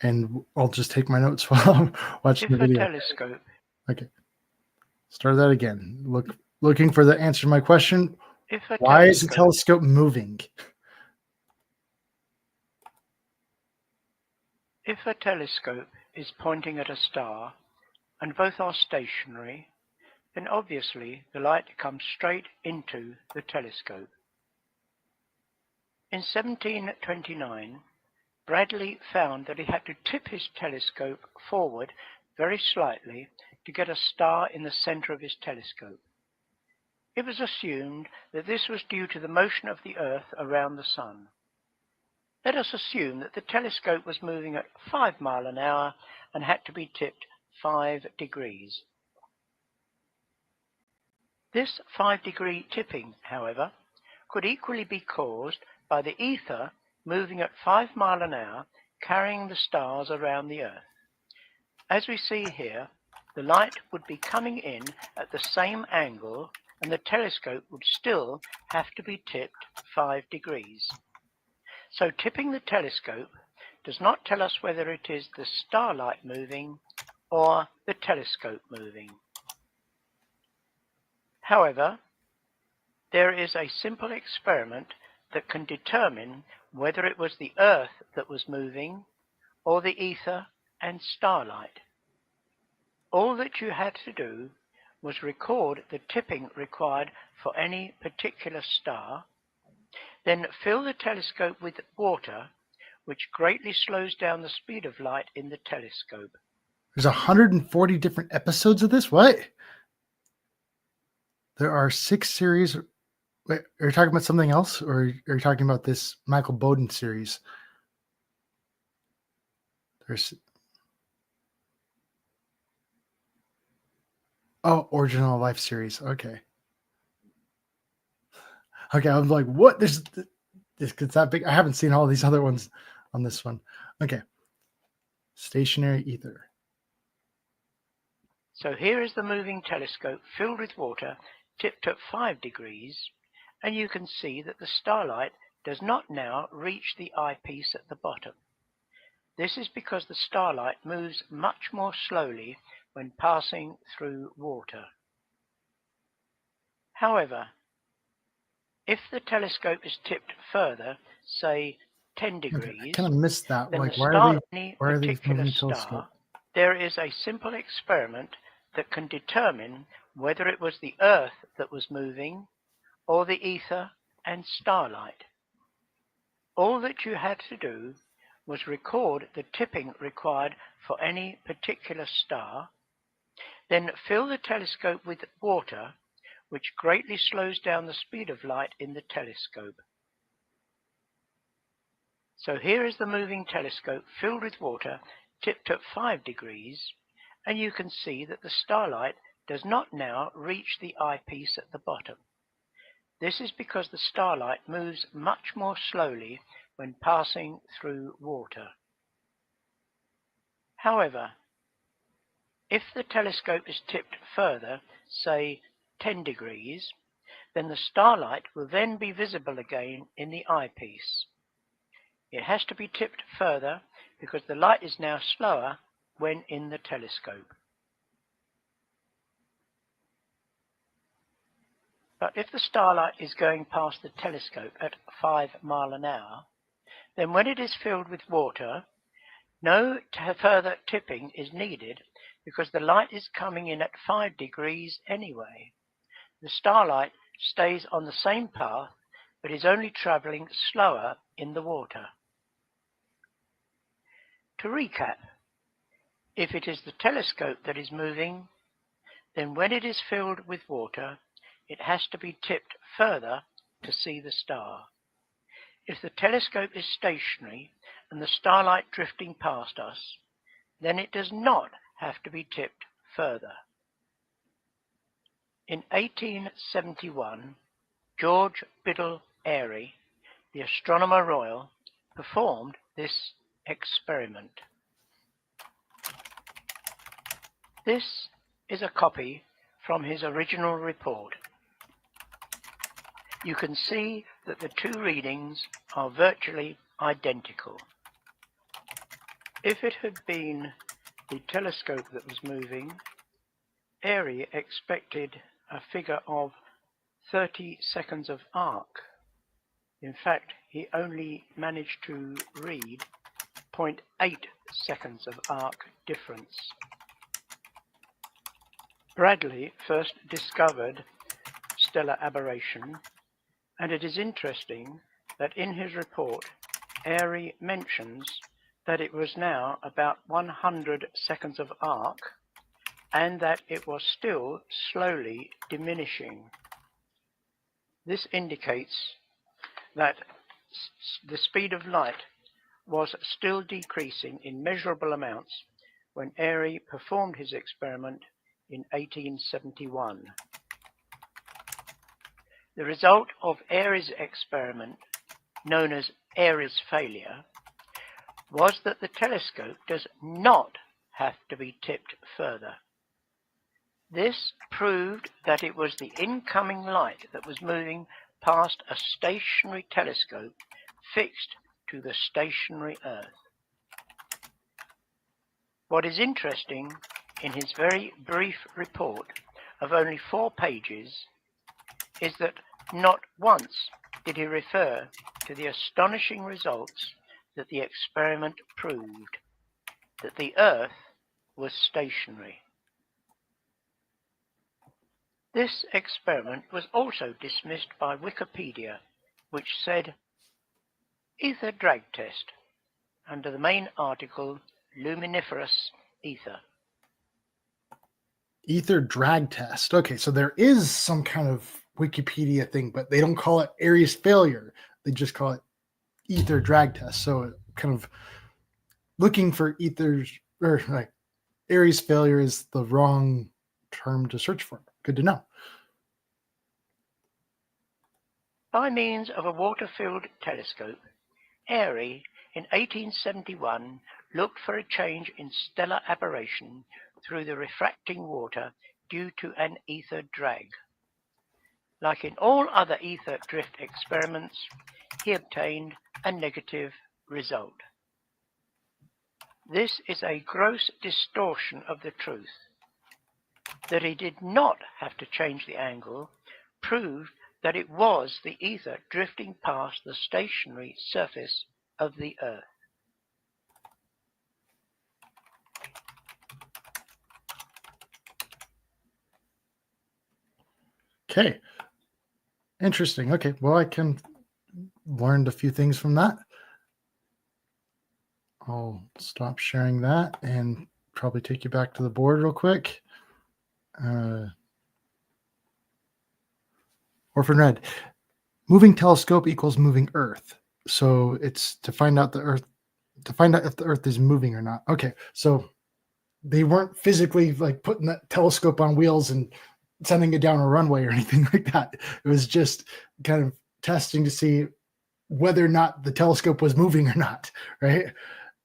And I'll just take my notes while I'm watching the video. Telescope. Okay. Start that again. Looking for the answer to my question. If a Why is the telescope moving? If a telescope is pointing at a star and both are stationary, then obviously the light comes straight into the telescope. In 1729, Bradley found that he had to tip his telescope forward very slightly to get a star in the center of his telescope. It was assumed that this was due to the motion of the Earth around the Sun. Let us assume that the telescope was moving at 5 miles an hour and had to be tipped 5 degrees. This 5-degree tipping, however, could equally be caused by the ether moving at 5 miles an hour, carrying the stars around the Earth. As we see here, the light would be coming in at the same angle, and the telescope would still have to be tipped 5 degrees. So tipping the telescope does not tell us whether it is the starlight moving or the telescope moving. However, there is a simple experiment that can determine whether it was the Earth that was moving or the ether and starlight. All that you had to do was record the tipping required for any particular star, then fill the telescope with water, which greatly slows down the speed of light in the telescope. There's 140 different episodes of this? What? There are 6 series. Wait, are you talking about something else, or are you talking about this Michael Bowden series? There's Original Life series. Okay. Okay, I was like, what? This it's that big. I haven't seen all these other ones on this one. Okay. Stationary ether. So here is the moving telescope filled with water, tipped at 5 degrees, and you can see that the starlight does not now reach the eyepiece at the bottom. This is because the starlight moves much more slowly when passing through water. However, if the telescope is tipped further, say 10 degrees, I kind of missed that. then Like, the why star are any these particular moving star, telescope? there is a simple experiment that can determine whether it was the Earth that was moving or the ether and starlight. All that you had to do was record the tipping required for any particular star, then fill the telescope with water, which greatly slows down the speed of light in the telescope. So here is the moving telescope filled with water, tipped at 5 degrees, and you can see that the starlight does not now reach the eyepiece at the bottom. This is because the starlight moves much more slowly when passing through water. However, if the telescope is tipped further, say 10 degrees, then the starlight will then be visible again in the eyepiece. It has to be tipped further because the light is now slower when in the telescope. But if the starlight is going past the telescope at 5 miles an hour, Then when it is filled with water, no further tipping is needed because the light is coming in at 5 degrees anyway. The starlight stays on the same path but is only travelling slower in the water. To recap, if it is the telescope that is moving, then when it is filled with water, it has to be tipped further to see the star. If the telescope is stationary and the starlight drifting past us, then it does not have to be tipped further. In 1871, George Biddle Airy, the Astronomer Royal, performed this experiment. This is a copy from his original report. You can see that the two readings are virtually identical. If it had been the telescope that was moving, Airy expected a figure of 30 seconds of arc. In fact, he only managed to read 0.8 seconds of arc difference. Bradley first discovered stellar aberration, and it is interesting that in his report, Airy mentions that it was now about 100 seconds of arc and that it was still slowly diminishing. This indicates that the speed of light was still decreasing in measurable amounts when Airy performed his experiment in 1871. The result of Airy's experiment, known as Airy's failure, was that the telescope does not have to be tipped further. This proved that it was the incoming light that was moving past a stationary telescope fixed to the stationary Earth. What is interesting in his very brief report of only 4 pages is that not once did he refer to the astonishing results that the experiment proved, that the Earth was stationary. This experiment was also dismissed by Wikipedia, which said, "Ether drag test," under the main article, Luminiferous Ether. Ether drag test. Okay, so there is some kind of Wikipedia thing, but they don't call it Airy's failure. They just call it ether drag test. So it kind of looking for ether's, or like Airy's failure is the wrong term to search for. Good to know. By means of a water-filled telescope, Airy in 1871 looked for a change in stellar aberration through the refracting water due to an ether drag. Like in all other ether drift experiments, he obtained a negative result. This is a gross distortion of the truth. That he did not have to change the angle proved that it was the ether drifting past the stationary surface of the Earth. Okay. Interesting. Okay. Well, I can learned a few things from that. I'll stop sharing that and probably take you back to the board real quick. Orphan Red. Moving telescope equals moving Earth. So it's to find out if the Earth is moving or not. Okay. So they weren't physically like putting that telescope on wheels and sending it down a runway or anything like that. It was just kind of testing to see whether or not the telescope was moving or not, right?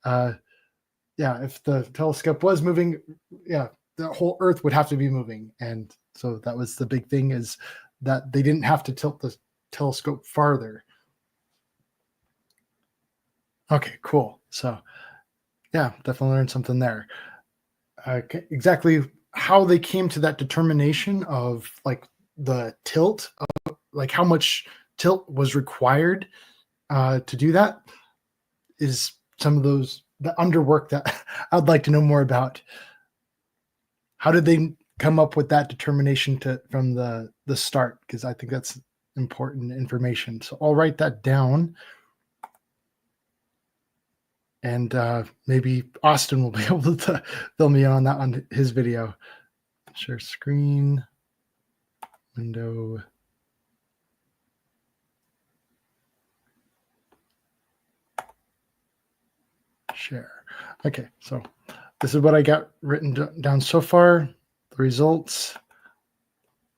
Yeah, if the telescope was moving, yeah, the whole Earth would have to be moving. And so that was the big thing, is that they didn't have to tilt the telescope farther. Okay, cool. So yeah, definitely learned something there. Exactly how they came to that determination of like the tilt, like how much tilt was required to do that. is some of the underwork that I'd like to know more about. How did they come up with that determination from the start? Because I think that's important information. So I'll write that down. And maybe Austin will be able to fill me in on that on his video. Share screen, window. Share. Okay, so this is what I got written down so far, the results,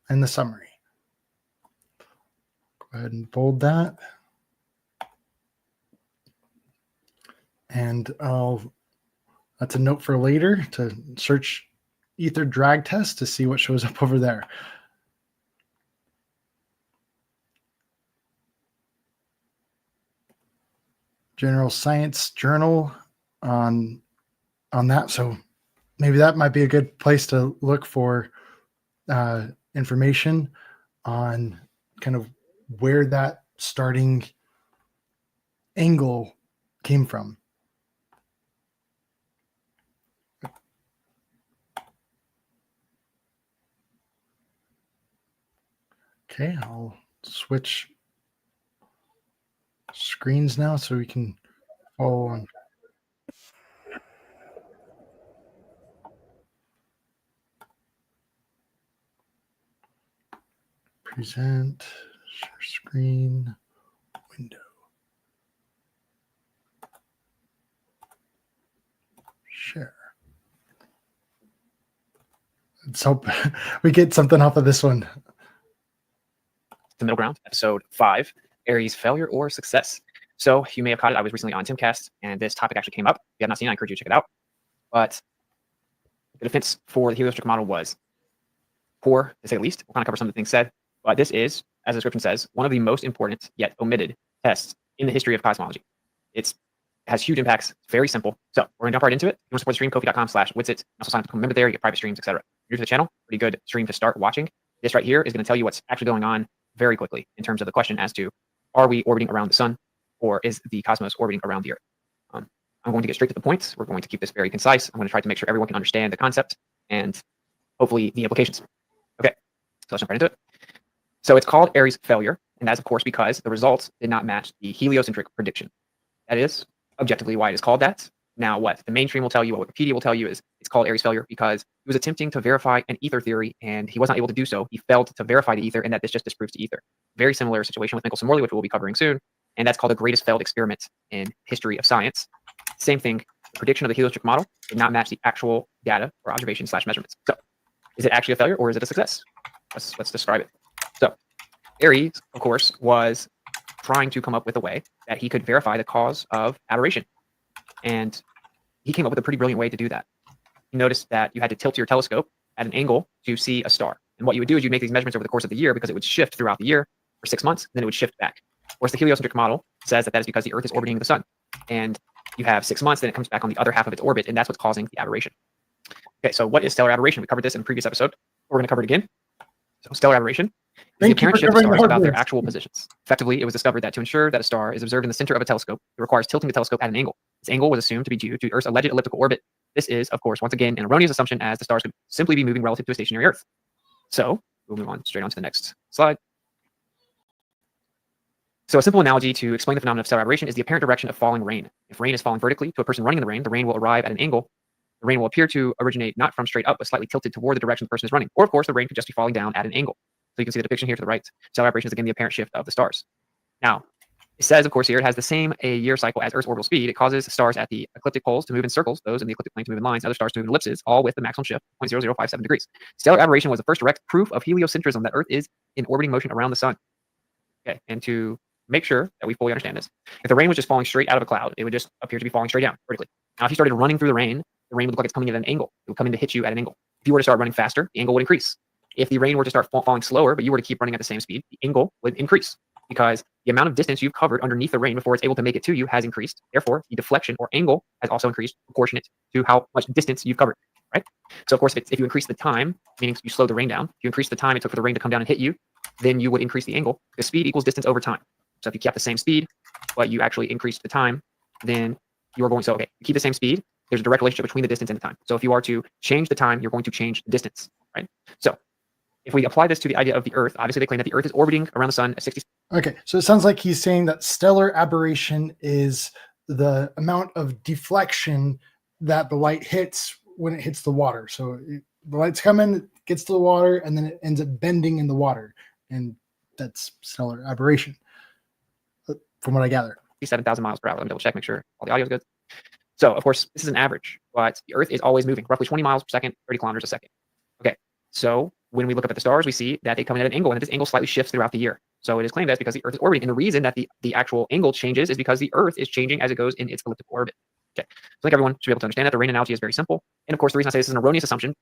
and the summary. Go ahead and bold that. And that's a note for later to search Ether drag test to see what shows up over there. General Science Journal on that. So maybe that might be a good place to look for information on kind of where that starting angle came from. Okay, I'll switch screens now so we can follow on. Present, share screen, window. Share. Let's hope we get something off of this one. The middle ground, episode 5, Aries failure or success. So you may have caught it. I was recently on Timcast, and this topic actually came up. If you have not seen it, I encourage you to check it out. But the defense for the heliocentric model was poor, to say the least. We'll kind of cover some of the things said. But this is, as the description says, one of the most important yet omitted tests in the history of cosmology. It has huge impacts. It's very simple. So we're going to jump right into it. If you want to support the stream, kofi.com/Witsit. Also sign up to become a member there. You get private streams, etc. New to the channel, pretty good stream to start watching. This right here is going to tell you what's actually going on very quickly in terms of the question as to, are we orbiting around the sun, or is the cosmos orbiting around the Earth? I'm going to get straight to the point. We're going to keep this very concise. I'm going to try to make sure everyone can understand the concept and hopefully the implications. Okay, so let's jump right into it. So it's called Aries failure, and that's of course because the results did not match the heliocentric prediction. That is objectively why it is called that. Now, what the mainstream will tell you, what Wikipedia will tell you, is it's called Aries failure because he was attempting to verify an ether theory and he was not able to do so. He failed to verify the ether, and that this just disproves the ether. Very similar situation with Michelson-Morley, which we'll be covering soon, and that's called the greatest failed experiment in history of science. Same thing, the prediction of the heliocentric model did not match the actual data or observations/measurements. So, is it actually a failure or is it a success? Let's describe it. So, Aries, of course, was trying to come up with a way that he could verify the cause of aberration, and he came up with a pretty brilliant way to do that. You noticed that you had to tilt your telescope at an angle to see a star. And what you would do is you'd make these measurements over the course of the year because it would shift throughout the year for 6 months, then it would shift back. Whereas the heliocentric model says that that is because the Earth is orbiting the sun. And you have 6 months, then it comes back on the other half of its orbit, and that's what's causing the aberration. Okay, so what is stellar aberration? We covered this in a previous episode. We're going to cover it again. So stellar aberration is the apparent shift of stars about their actual positions. Effectively, it was discovered that to ensure that a star is observed in the center of a telescope, it requires tilting the telescope at an angle. This angle was assumed to be due to Earth's alleged elliptical orbit. This is, of course, once again, an erroneous assumption, as the stars could simply be moving relative to a stationary Earth. So we'll move on straight on to the next slide. So a simple analogy to explain the phenomenon of stellar aberration is the apparent direction of falling rain. If rain is falling vertically to a person running in the rain will arrive at an angle. The rain will appear to originate not from straight up, but slightly tilted toward the direction the person is running. Or, of course, the rain could just be falling down at an angle. So you can see the depiction here to the right. Stellar aberration is again the apparent shift of the stars. Now, it says, of course, here it has the same year cycle as Earth's orbital speed. It causes stars at the ecliptic poles to move in circles, those in the ecliptic plane to move in lines, other stars to move in ellipses, all with the maximum shift, 0.0057 degrees. Stellar aberration was the first direct proof of heliocentrism, that Earth is in orbiting motion around the sun. Okay, and to make sure that we fully understand this, if the rain was just falling straight out of a cloud, it would just appear to be falling straight down vertically. Now, if you started running through the rain would look like it's coming in at an angle. It would come in to hit you at an angle. If you were to start running faster, the angle would increase. If the rain were to start falling slower, but you were to keep running at the same speed, the angle would increase because the amount of distance you've covered underneath the rain before it's able to make it to you has increased. Therefore, the deflection or angle has also increased proportionate to how much distance you've covered, right? So, of course, if you increase the time, meaning you slow the rain down, if you increase the time it took for the rain to come down and hit you, then you would increase the angle. The speed equals distance over time. So if you kept the same speed, but you actually increased the time, then you are going, so okay, keep the same speed. There's a direct relationship between the distance and the time. So if you are to change the time, you're going to change the distance, right? So if we apply this to the idea of the Earth, obviously they claim that the Earth is orbiting around the sun at 60. Okay, so it sounds like he's saying that stellar aberration is the amount of deflection that the light hits when it hits the water. So the light's coming, it gets to the water, and then it ends up bending in the water. And that's stellar aberration, from what I gather. 7,000 miles per hour. Let me double check, make sure all the audio is good. So, of course, this is an average, but the Earth is always moving, roughly 20 miles per second, 30 kilometers a second. Okay, so when we look up at the stars, we see that they come in at an angle, and that this angle slightly shifts throughout the year. So it is claimed that's because the Earth is orbiting, and the reason that the actual angle changes is because the Earth is changing as it goes in its elliptical orbit. Okay, so I think everyone should be able to understand that. The rain analogy is very simple, and of course, the reason I say this is an erroneous assumption.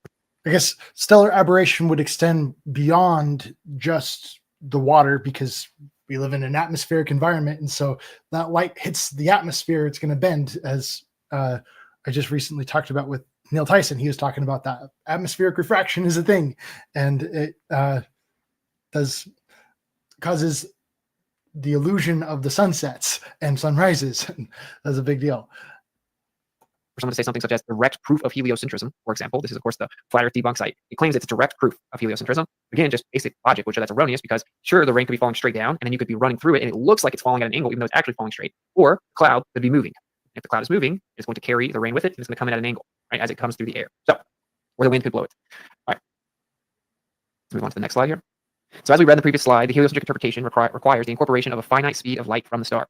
I guess stellar aberration would extend beyond just the water because we live in an atmospheric environment, and so that light hits the atmosphere, it's going to bend, as I just recently talked about with Neil Tyson. He was talking about that atmospheric refraction is a thing, and it causes the illusion of the sunsets and sunrises. That's a big deal. For someone to say something such as direct proof of heliocentrism, for example, this is of course the Flat Earth debunk site. It claims it's direct proof of heliocentrism. Again, just basic logic, which that's erroneous because sure, the rain could be falling straight down, and then you could be running through it, and it looks like it's falling at an angle, even though it's actually falling straight. Or the cloud could be moving. If the cloud is moving, it's going to carry the rain with it, and it's going to come in at an angle, right, as it comes through the air. So, or the wind could blow it. All right. Let's move on to the next slide here. So as we read in the previous slide, the heliocentric interpretation requires the incorporation of a finite speed of light from the star.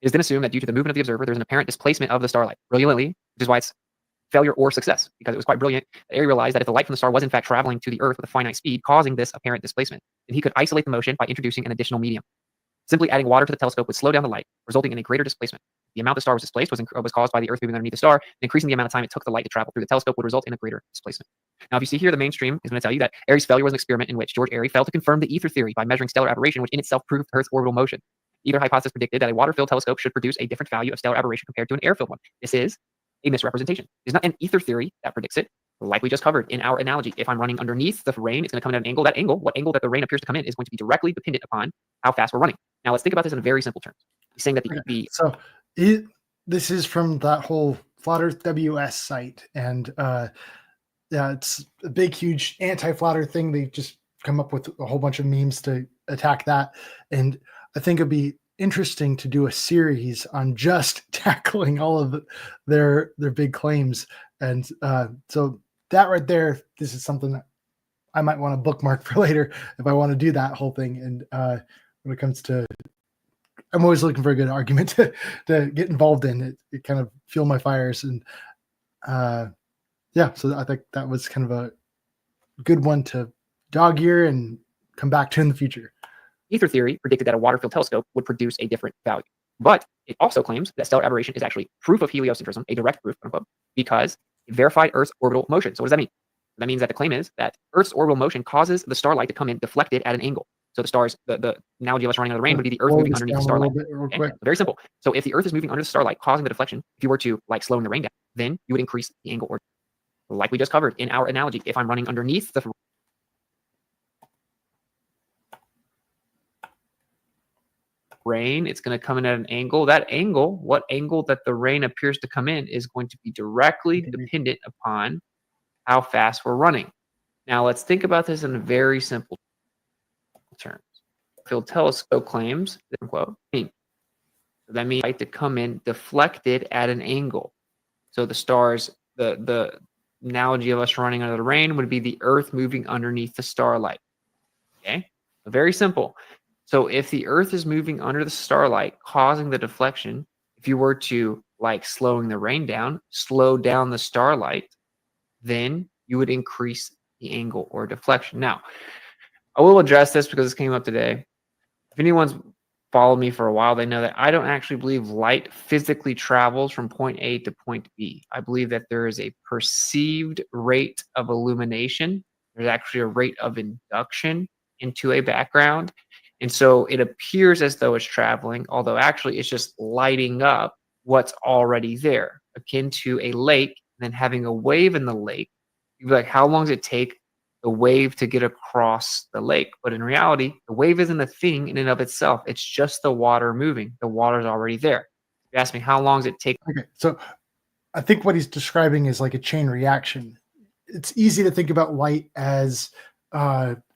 It is then assumed that due to the movement of the observer, there's an apparent displacement of the starlight. Brilliantly, which is why it's failure or success, because it was quite brilliant that Airy realized that if the light from the star was in fact traveling to the Earth with a finite speed, causing this apparent displacement, then he could isolate the motion by introducing an additional medium. Simply adding water to the telescope would slow down the light, resulting in a greater displacement. The amount the star was displaced was caused by the Earth moving underneath the star, and increasing the amount of time it took the light to travel through the telescope would result in a greater displacement. Now, if you see here, the mainstream is going to tell you that Airy's failure was an experiment in which George Airy failed to confirm the ether theory by measuring stellar aberration, which in itself proved Earth's orbital motion. Either hypothesis predicted that a water-filled telescope should produce a different value of stellar aberration compared to an air-filled one. This is a misrepresentation. It's not an ether theory that predicts it, like we just covered in our analogy. If I'm running underneath the rain, it's going to come in at an angle. That angle, what angle that the rain appears to come in, is going to be directly dependent upon how fast we're running. Now, let's think about this in very simple terms. He's saying that this is from that whole Flat Earth WS site, and yeah, it's a big, huge anti-Flat Earth thing. They just come up with a whole bunch of memes to attack that, and I think it'd be interesting to do a series on just tackling all of their big claims. And so that right there, this is something that I might want to bookmark for later if I want to do that whole thing. And when it comes to, I'm always looking for a good argument to get involved in. It kind of fuel my fires. And yeah, so I think that was kind of a good one to dog ear and come back to in the future. Ether theory predicted that a water-filled telescope would produce a different value. But it also claims that stellar aberration is actually proof of heliocentrism, a direct proof, quote unquote, because it verified Earth's orbital motion. So what does that mean? That means that the claim is that Earth's orbital motion causes the starlight to come in deflected at an angle. So the stars, the analogy of us running under the rain would be the Earth moving underneath the starlight. Okay? Very simple. So if the Earth is moving under the starlight, causing the deflection, if you were to like slowing the rain down, then you would increase the angle, or like we just covered in our analogy. If I'm running underneath the rain, it's going to come in at an angle. That angle, what angle that the rain appears to come in, is going to be directly dependent upon how fast we're running. Now let's think about this in very simple terms. Field telescope claims, quote, so that means light to come in deflected at an angle. So the stars, the analogy of us running under the rain would be the Earth moving underneath the starlight. Okay, very simple. So if the Earth is moving under the starlight, causing the deflection, if you were to, like slowing the rain down, slow down the starlight, then you would increase the angle or deflection. Now, I will address this because this came up today. If anyone's followed me for a while, they know that I don't actually believe light physically travels from point A to point B. I believe that there is a perceived rate of illumination. There's actually a rate of induction into a background. And so it appears as though it's traveling, although actually it's just lighting up what's already there, akin to a lake, and then having a wave in the lake. You'd be like, how long does it take the wave to get across the lake? But in reality, the wave isn't a thing in and of itself. It's just the water moving. The water's already there. You asked me how long does it take? Okay, so I think what he's describing is like a chain reaction. It's easy to think about light as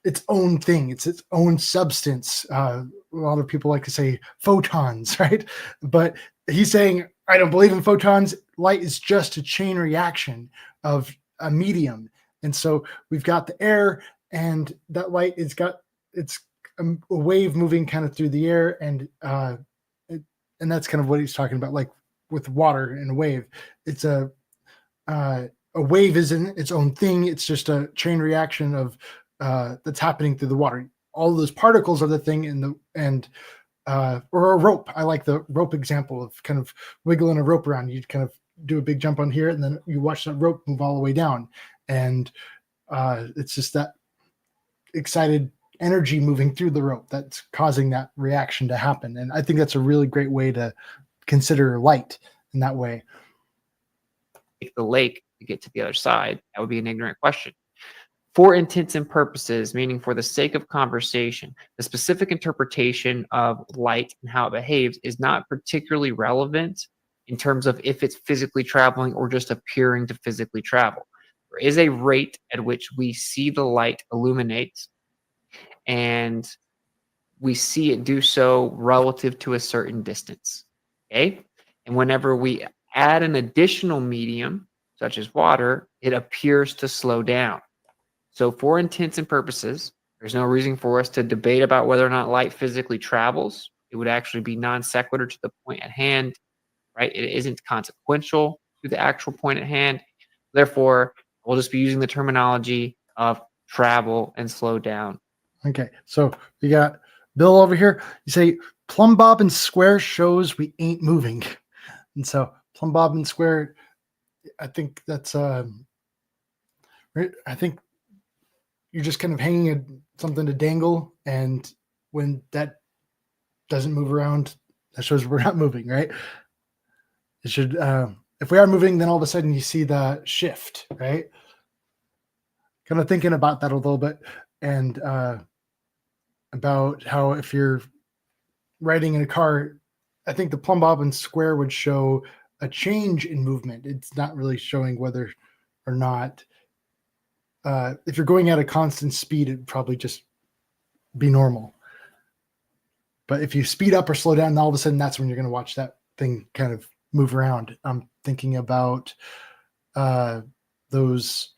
its own thing. It's its own substance. A lot of people like to say photons, right? But he's saying, I don't believe in photons. Light is just a chain reaction of a medium. And so we've got the air, and that light it's a wave moving kind of through the air, and that's kind of what he's talking about, like with water and a wave. It's a wave isn't its own thing. It's just a chain reaction of that's happening through the water. All of those particles are the thing or a rope. I like the rope example of kind of wiggling a rope around. You kind of do a big jump on here, and then you watch that rope move all the way down. And it's just that excited energy moving through the rope that's causing that reaction to happen. And I think that's a really great way to consider light in that way. Take the lake to get to the other side. That would be an ignorant question. For intents and purposes, meaning for the sake of conversation, the specific interpretation of light and how it behaves is not particularly relevant in terms of if it's physically traveling or just appearing to physically travel. There is a rate at which we see the light illuminate, and we see it do so relative to a certain distance. Okay? And whenever we add an additional medium, such as water, it appears to slow down. So for intents and purposes, there's no reason for us to debate about whether or not light physically travels. It would actually be non sequitur to the point at hand, right? It isn't consequential to the actual point at hand. Therefore, we'll just be using the terminology of travel and slow down. Okay, so we got Bill over here. You say plumb bob and square shows we ain't moving. And so plumb bob and square, I think that's I think you're just kind of hanging something to dangle, and when that doesn't move around, that shows we're not moving, right? It should if we are moving, then all of a sudden you see the shift, right? Kind of thinking about that a little bit, and about how if you're riding in a car, I think the plumb bob and square would show a change in movement. It's not really showing whether or not if you're going at a constant speed, it'd probably just be normal. But if you speed up or slow down, all of a sudden that's when you're going to watch that thing kind of move around. I'm thinking about those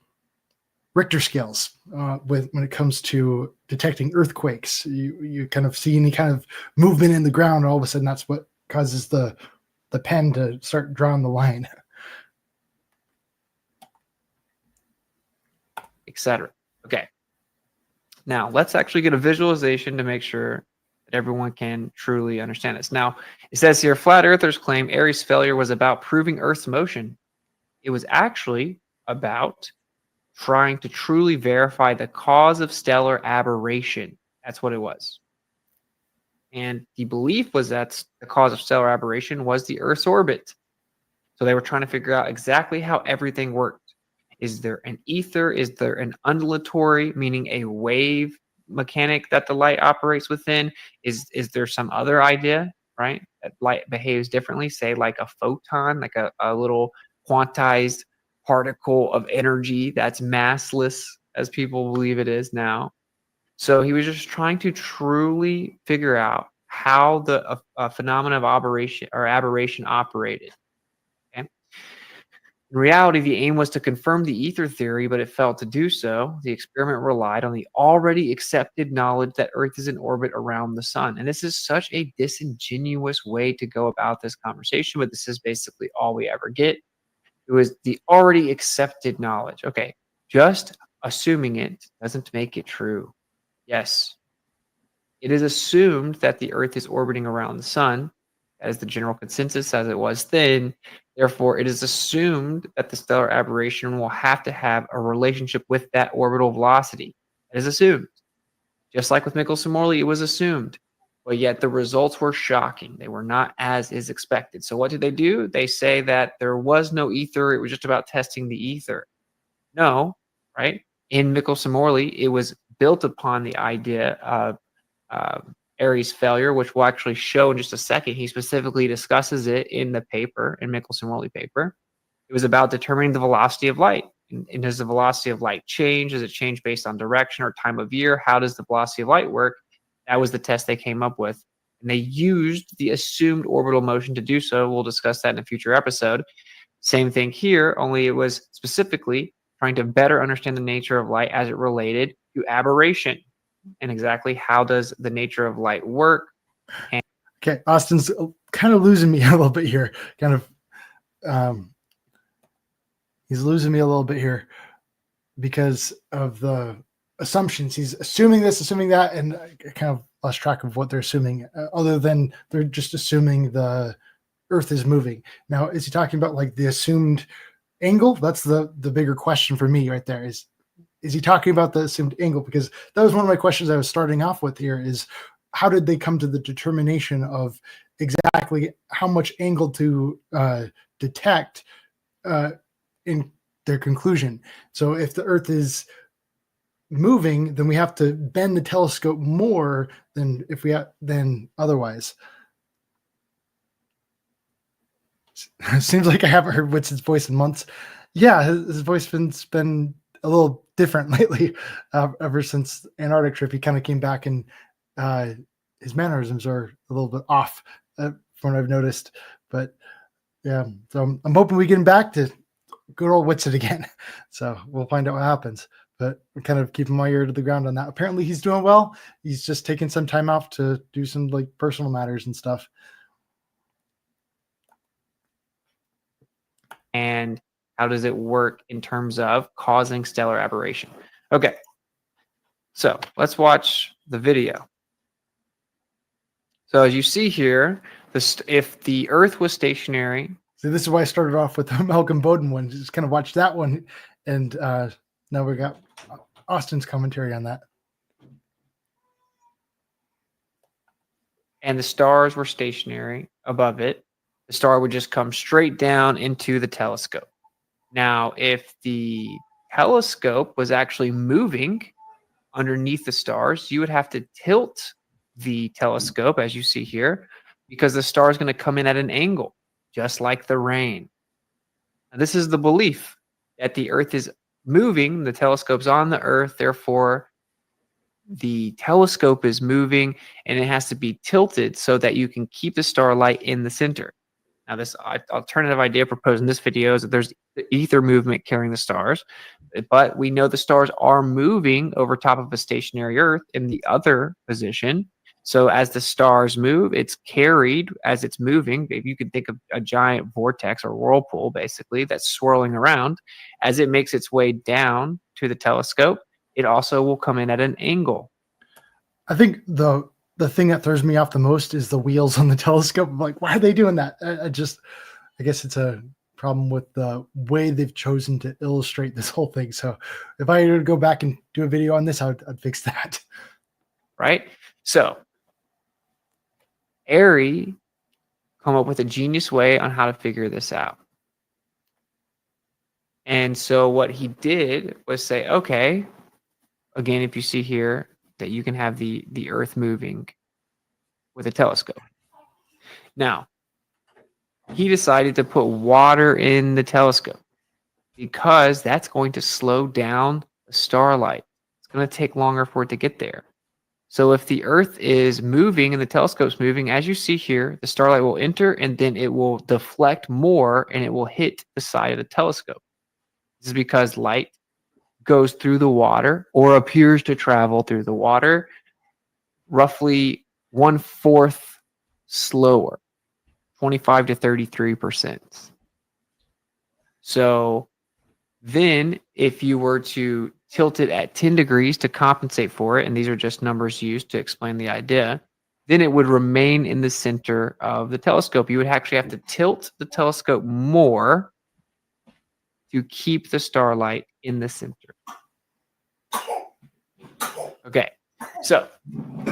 Richter scales when it comes to detecting earthquakes. You kind of see any kind of movement in the ground, and all of a sudden that's what causes the pen to start drawing the line, etc. Okay. Now let's actually get a visualization to make sure that everyone can truly understand this. Now it says here, flat earthers claim Airy's failure was about proving Earth's motion. It was actually about trying to truly verify the cause of stellar aberration. That's what it was. And the belief was that the cause of stellar aberration was the Earth's orbit. So they were trying to figure out exactly how everything worked. Is there an ether? Is there an undulatory, meaning a wave mechanic that the light operates within? Is there some other idea, right? That light behaves differently, say like a photon, like a little quantized particle of energy that's massless, as people believe it is now. So he was just trying to truly figure out how the phenomena of aberration operated. Okay? In reality, the aim was to confirm the ether theory, but it failed to do so. The experiment relied on the already accepted knowledge that Earth is in orbit around the sun. And this is such a disingenuous way to go about this conversation, but this is basically all we ever get. It was the already accepted knowledge. Okay, just assuming it doesn't make it true. Yes, it is assumed that the Earth is orbiting around the sun. That is the general consensus as it was then. Therefore, it is assumed that the stellar aberration will have to have a relationship with that orbital velocity. That is assumed. Just like with Michelson-Morley, it was assumed. But yet the results were shocking. They were not as is expected. So what did they do? They say that there was no ether. It was just about testing the ether. No, right? In Michelson-Morley, it was built upon the idea of Airy's failure, which we'll actually show in just a second. He specifically discusses it in the paper, in Michelson-Morley paper. It was about determining the velocity of light. And does the velocity of light change? Does it change based on direction or time of year? How does the velocity of light work? That was the test they came up with. And they used the assumed orbital motion to do so. We'll discuss that in a future episode. Same thing here, only it was specifically trying to better understand the nature of light as it related to aberration and exactly how does the nature of light work. And okay, Austin's kind of losing me a little bit here. He's losing me a little bit here because of the assumptions. He's assuming this, assuming that, and I kind of lost track of what they're assuming, other than they're just assuming the Earth is moving. Now, is he talking about like the assumed angle? That's the bigger question for me right there. Is he talking about the assumed angle? Because that was one of my questions I was starting off with here is how did they come to the determination of exactly how much angle to detect in their conclusion? So if the Earth is moving, then we have to bend the telescope more than than otherwise. Seems like I haven't heard Whit's voice in months. Yeah, his voice been a little different lately. Ever since Antarctic trip, he kind of came back and his mannerisms are a little bit off from what I've noticed. But yeah, so I'm hoping we get him back to good old Whitsit again. So we'll find out what happens. But I'm kind of keeping my ear to the ground on that. Apparently he's doing well. He's just taking some time off to do some like personal matters and stuff. And how does it work in terms of causing stellar aberration? Okay, so let's watch the video. So as you see here, if the Earth was stationary. So this is why I started off with the Malcolm Bowden one. Just kind of watch that one. And now we got Austin's commentary on that. And the stars were stationary above it. The star would just come straight down into the telescope. Now, if the telescope was actually moving underneath the stars, you would have to tilt the telescope, as you see here, because the star is going to come in at an angle, just like the rain. Now, this is the belief that the Earth is moving, the telescope's on the Earth, therefore the telescope is moving, and it has to be tilted so that you can keep the starlight in the center. Now, this alternative idea proposed in this video is that there's the ether movement carrying the stars, but we know the stars are moving over top of a stationary Earth in the other position. So as the stars move, it's carried as it's moving. Maybe you could think of a giant vortex or whirlpool, basically, that's swirling around. As it makes its way down to the telescope, it also will come in at an angle. I think the thing that throws me off the most is the wheels on the telescope. I'm like, why are they doing that? I guess it's a problem with the way they've chosen to illustrate this whole thing. So if I were to go back and do a video on this, I'd fix that. Right? So Airy come up with a genius way on how to figure this out. And so what he did was say, okay, again, if you see here that you can have the Earth moving with a telescope. Now, he decided to put water in the telescope because that's going to slow down the starlight. It's going to take longer for it to get there. So if the Earth is moving and the telescope's moving, as you see here, the starlight will enter and then it will deflect more and it will hit the side of the telescope. This is because light goes through the water or appears to travel through the water roughly 1/4 slower, 25 to 33%. So then if you were to tilt it at 10 degrees to compensate for it, and these are just numbers used to explain the idea, then it would remain in the center of the telescope. You would actually have to tilt the telescope more to keep the starlight in the center. Okay, so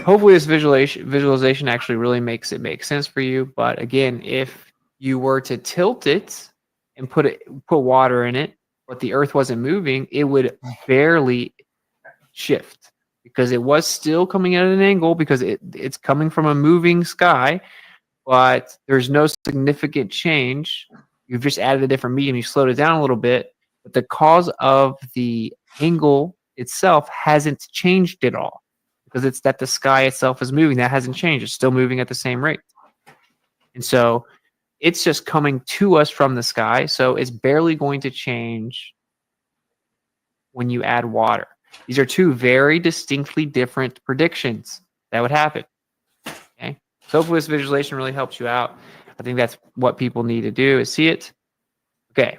hopefully this visualization actually really makes it make sense for you. But again, if you were to tilt it and put water in it, but the Earth wasn't moving, it would barely shift because it was still coming at an angle because it's coming from a moving sky, but there's no significant change. You've just added a different medium. You slowed it down a little bit, but the cause of the angle itself hasn't changed at all because it's that the sky itself is moving. That hasn't changed. It's still moving at the same rate. And so it's just coming to us from the sky. So it's barely going to change when you add water. These are two very distinctly different predictions that would happen. Okay. So hopefully this visualization really helps you out. I think that's what people need to do is see it. Okay.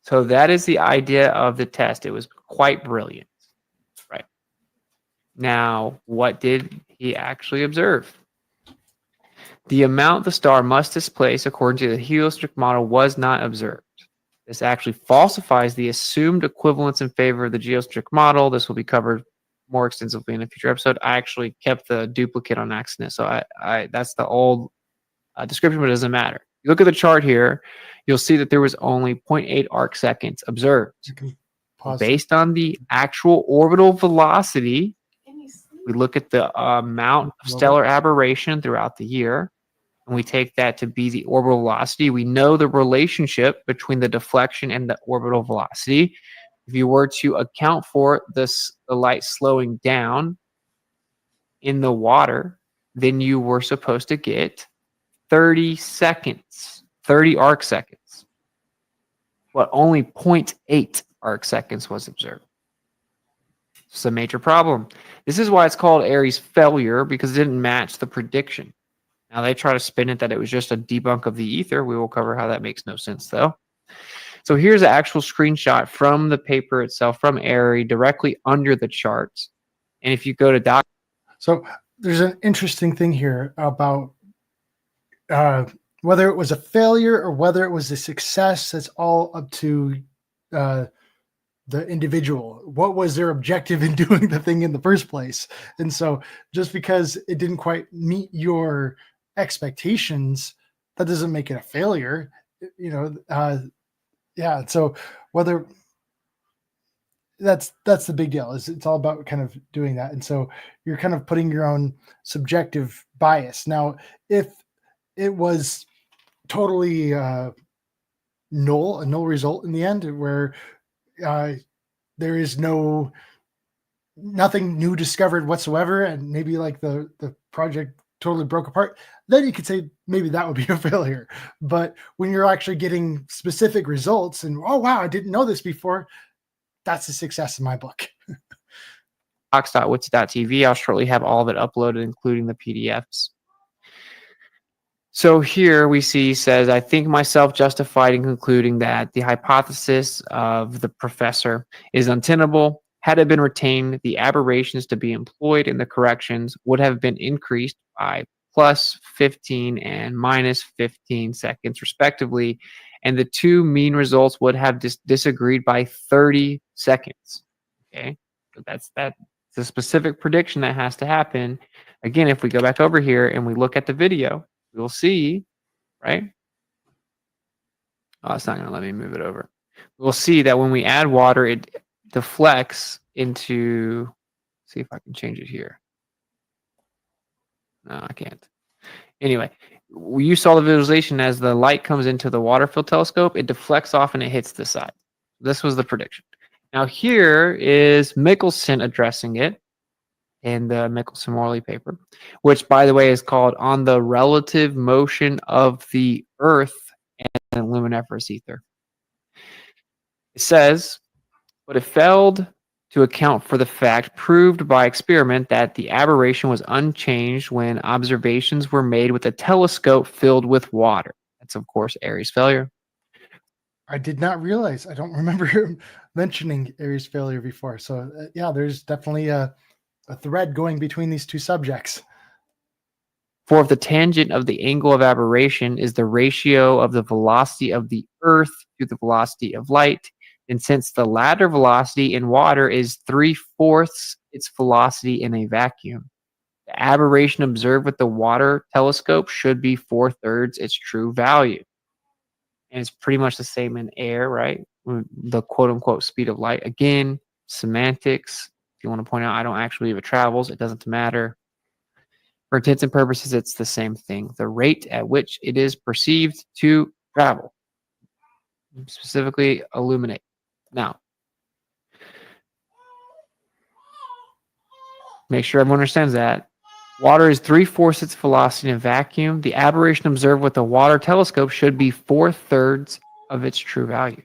So that is the idea of the test. It was quite brilliant. Right. Now, what did he actually observe? The amount the star must displace according to the heliocentric model was not observed. This actually falsifies the assumed equivalence in favor of the geocentric model. This will be covered more extensively in a future episode. I actually kept the duplicate on accident, so that's the old description, but it doesn't matter. You look at the chart here, you'll see that there was only 0.8 arc seconds observed. Based on the actual orbital velocity, we look at the amount of stellar aberration throughout the year, and we take that to be the orbital velocity. We know the relationship between the deflection and the orbital velocity. If you were to account for the light slowing down in the water, then you were supposed to get 30 seconds, 30 arc seconds. But only 0.8 arc seconds was observed. It's a major problem. This is why it's called Airy's failure, because it didn't match the prediction. Now they try to spin it that it was just a debunk of the ether. We will cover how that makes no sense though. So here's an actual screenshot from the paper itself, from Airy, directly under the charts. And if you go to doc. So there's an interesting thing here about whether it was a failure or whether it was a success. That's all up to the individual. What was their objective in doing the thing in the first place? And so just because it didn't quite meet your expectations, that doesn't make it a failure. Yeah. So whether that's the big deal, is it's all about kind of doing that. And so you're kind of putting your own subjective bias. Now, if it was totally a null result in the end, where there is nothing new discovered whatsoever, and maybe like the project totally broke apart, then you could say maybe that would be a failure. But when you're actually getting specific results and, oh wow, I didn't know this before, that's a success in my book. docs.wits.tv. I'll shortly have all of it uploaded, including the PDFs. So here we see, says, I think myself justified in concluding that the hypothesis of the professor is untenable. Had it been retained, the aberrations to be employed in the corrections would have been increased by plus 15 and minus 15 seconds, respectively, and the two mean results would have disagreed by 30 seconds. Okay, so that's the specific prediction that has to happen. Again, if we go back over here and we look at the video, we'll see, right? Oh, it's not going to let me move it over. We'll see that when we add water, it deflects into, see if I can change it here. No, I can't. Anyway, you saw the visualization as the light comes into the water field telescope, it deflects off and it hits the side. This was the prediction. Now here is Michelson addressing it in the Michelson-Morley paper, which, by the way, is called On the Relative Motion of the Earth and Luminiferous Ether. It says, but it failed to account for the fact proved by experiment that the aberration was unchanged when observations were made with a telescope filled with water. That's, of course, Airy's failure. I did not realize. I don't remember him mentioning Airy's failure before. So, yeah, there's definitely a thread going between these two subjects. For if the tangent of the angle of aberration is the ratio of the velocity of the Earth to the velocity of light, and since the latter velocity in water is 3/4 its velocity in a vacuum, the aberration observed with the water telescope should be 4/3 its true value. And it's pretty much the same in air, right? The quote-unquote speed of light. Again, semantics. If you want to point out, I don't actually believe it travels. It doesn't matter. For intents and purposes, it's the same thing. The rate at which it is perceived to travel. Specifically, illuminate. Now, make sure everyone understands that. Water is 3/4 its velocity in a vacuum. The aberration observed with the water telescope should be 4/3 of its true value.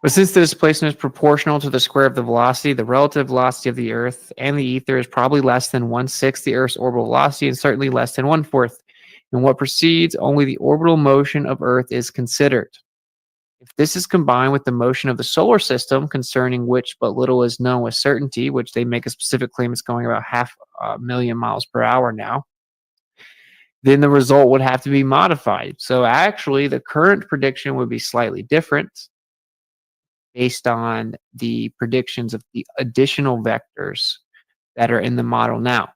But since the displacement is proportional to the square of the velocity, the relative velocity of the Earth and the ether is probably less than 1/6 the Earth's orbital velocity and certainly less than 1/4. In what precedes, only the orbital motion of Earth is considered. If this is combined with the motion of the solar system, concerning which but little is known with certainty, which they make a specific claim it's going about 500,000 miles per hour now, then the result would have to be modified. So actually, the current prediction would be slightly different based on the predictions of the additional vectors that are in the model now.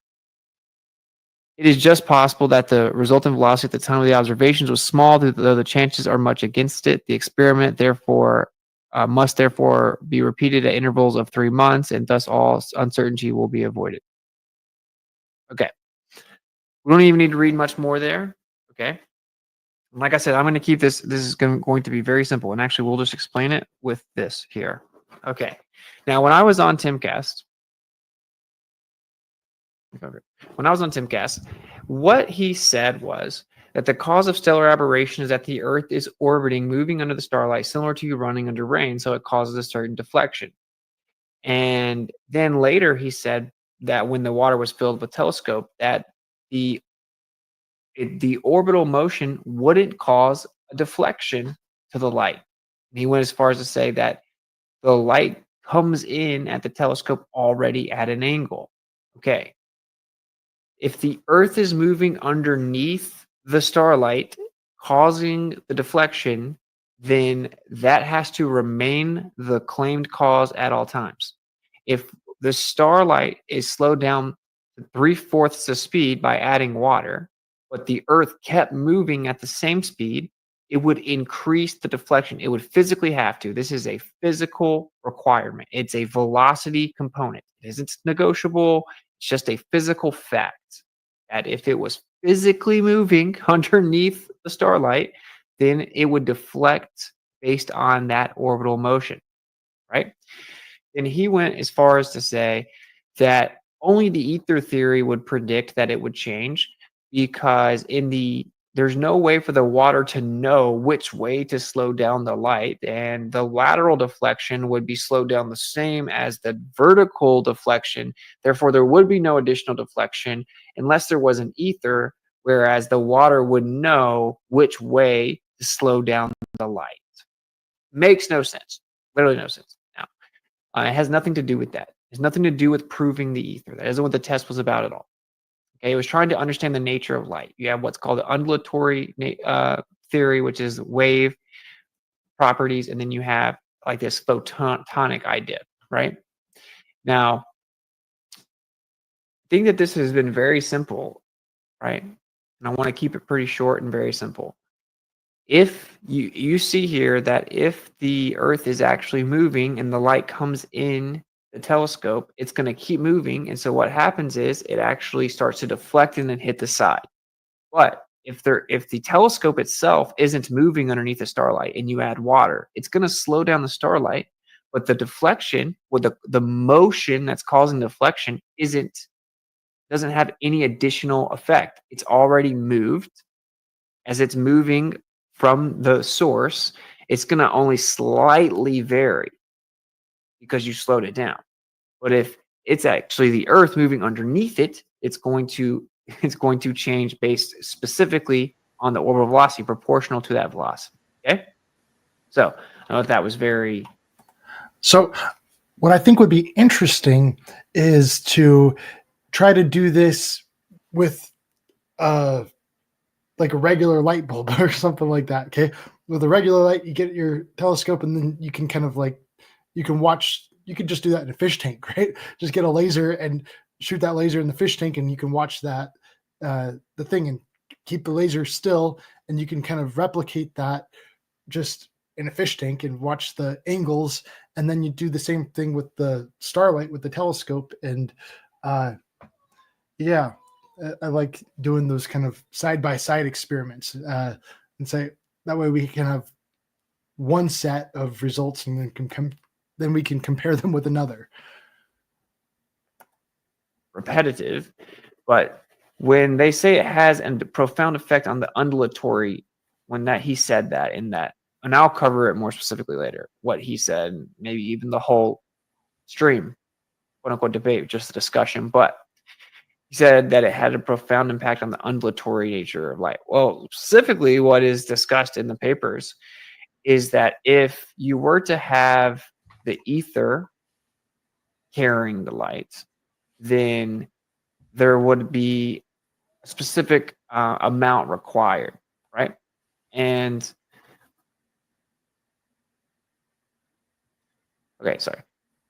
It is just possible that the resultant velocity at the time of the observations was small, though the chances are much against it. The experiment, therefore, must therefore be repeated at intervals of 3 months, and thus all uncertainty will be avoided. Okay. We don't even need to read much more there. Okay. Like I said, I'm going to keep this. This is going to be very simple, and actually, we'll just explain it with this here. Okay. Now, when I was on Timcast, what he said was that the cause of stellar aberration is that the Earth is orbiting, moving under the starlight, similar to you running under rain, so it causes a certain deflection. And then later he said that when the water was filled with telescope, that the orbital motion wouldn't cause a deflection to the light. And he went as far as to say that the light comes in at the telescope already at an angle. Okay. If the Earth is moving underneath the starlight, causing the deflection, then that has to remain the claimed cause at all times. If the starlight is slowed down to 3/4 the speed by adding water, but the Earth kept moving at the same speed, it would increase the deflection. It would physically have to. This is a physical requirement. It's a velocity component. It isn't negotiable. It's just a physical fact that if it was physically moving underneath the starlight, then it would deflect based on that orbital motion, right? And he went as far as to say that only the ether theory would predict that it would change, because there's no way for the water to know which way to slow down the light, and the lateral deflection would be slowed down the same as the vertical deflection. Therefore, there would be no additional deflection unless there was an ether, whereas the water would know which way to slow down the light. Makes no sense. Literally no sense. Now, it has nothing to do with that. It has nothing to do with proving the ether. That isn't what the test was about at all. Okay, it was trying to understand the nature of light. You have what's called the undulatory theory, which is wave properties, and then you have like this photonic idea, right? Now, I think that this has been very simple, right? And I want to keep it pretty short and very simple. If you see here that if the Earth is actually moving and the light comes in the telescope, it's going to keep moving. And so what happens is it actually starts to deflect and then hit the side. But if the telescope itself isn't moving underneath the starlight and you add water, it's going to slow down the starlight, but the deflection, or the motion that's causing deflection doesn't have any additional effect. It's already moved. As it's moving from the source, it's going to only slightly vary because you slowed it down. But if it's actually the Earth moving underneath it, it's going to change based specifically on the orbital velocity proportional to that velocity. Okay? So I know that was very... So what I think would be interesting is to try to do this with like a regular light bulb or something like that. Okay. With a regular light, you get your telescope and then you can kind of like, you can just do that in a fish tank, right? Just get a laser and shoot that laser in the fish tank, and you can watch that, the thing, and keep the laser still, and you can kind of replicate that just in a fish tank and watch the angles and then you do the same thing with the starlight with the telescope. And yeah, I like doing those kind of side-by-side experiments, and say that way we can have one set of results and then we can compare them with another. Repetitive, but when they say it has a profound effect on the undulatory, he said that in that, and I'll cover it more specifically later, what he said, maybe even the whole stream, quote unquote debate, just a discussion, but he said that it had a profound impact on the undulatory nature of light. Well, specifically what is discussed in the papers is that if you were to have the ether carrying the light, then there would be a specific amount required, right? And okay, sorry.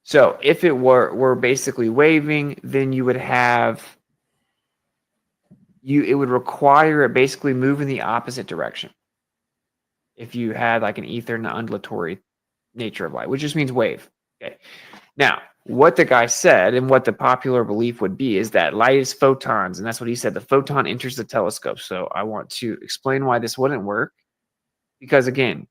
So if it were basically waving, then you would have it would require it basically move in the opposite direction. If you had like an ether and an undulatory nature of light, which just means wave. Okay. Now, what the guy said and what the popular belief would be is that light is photons, and that's what he said. The photon enters the telescope. So I want to explain why this wouldn't work, because again,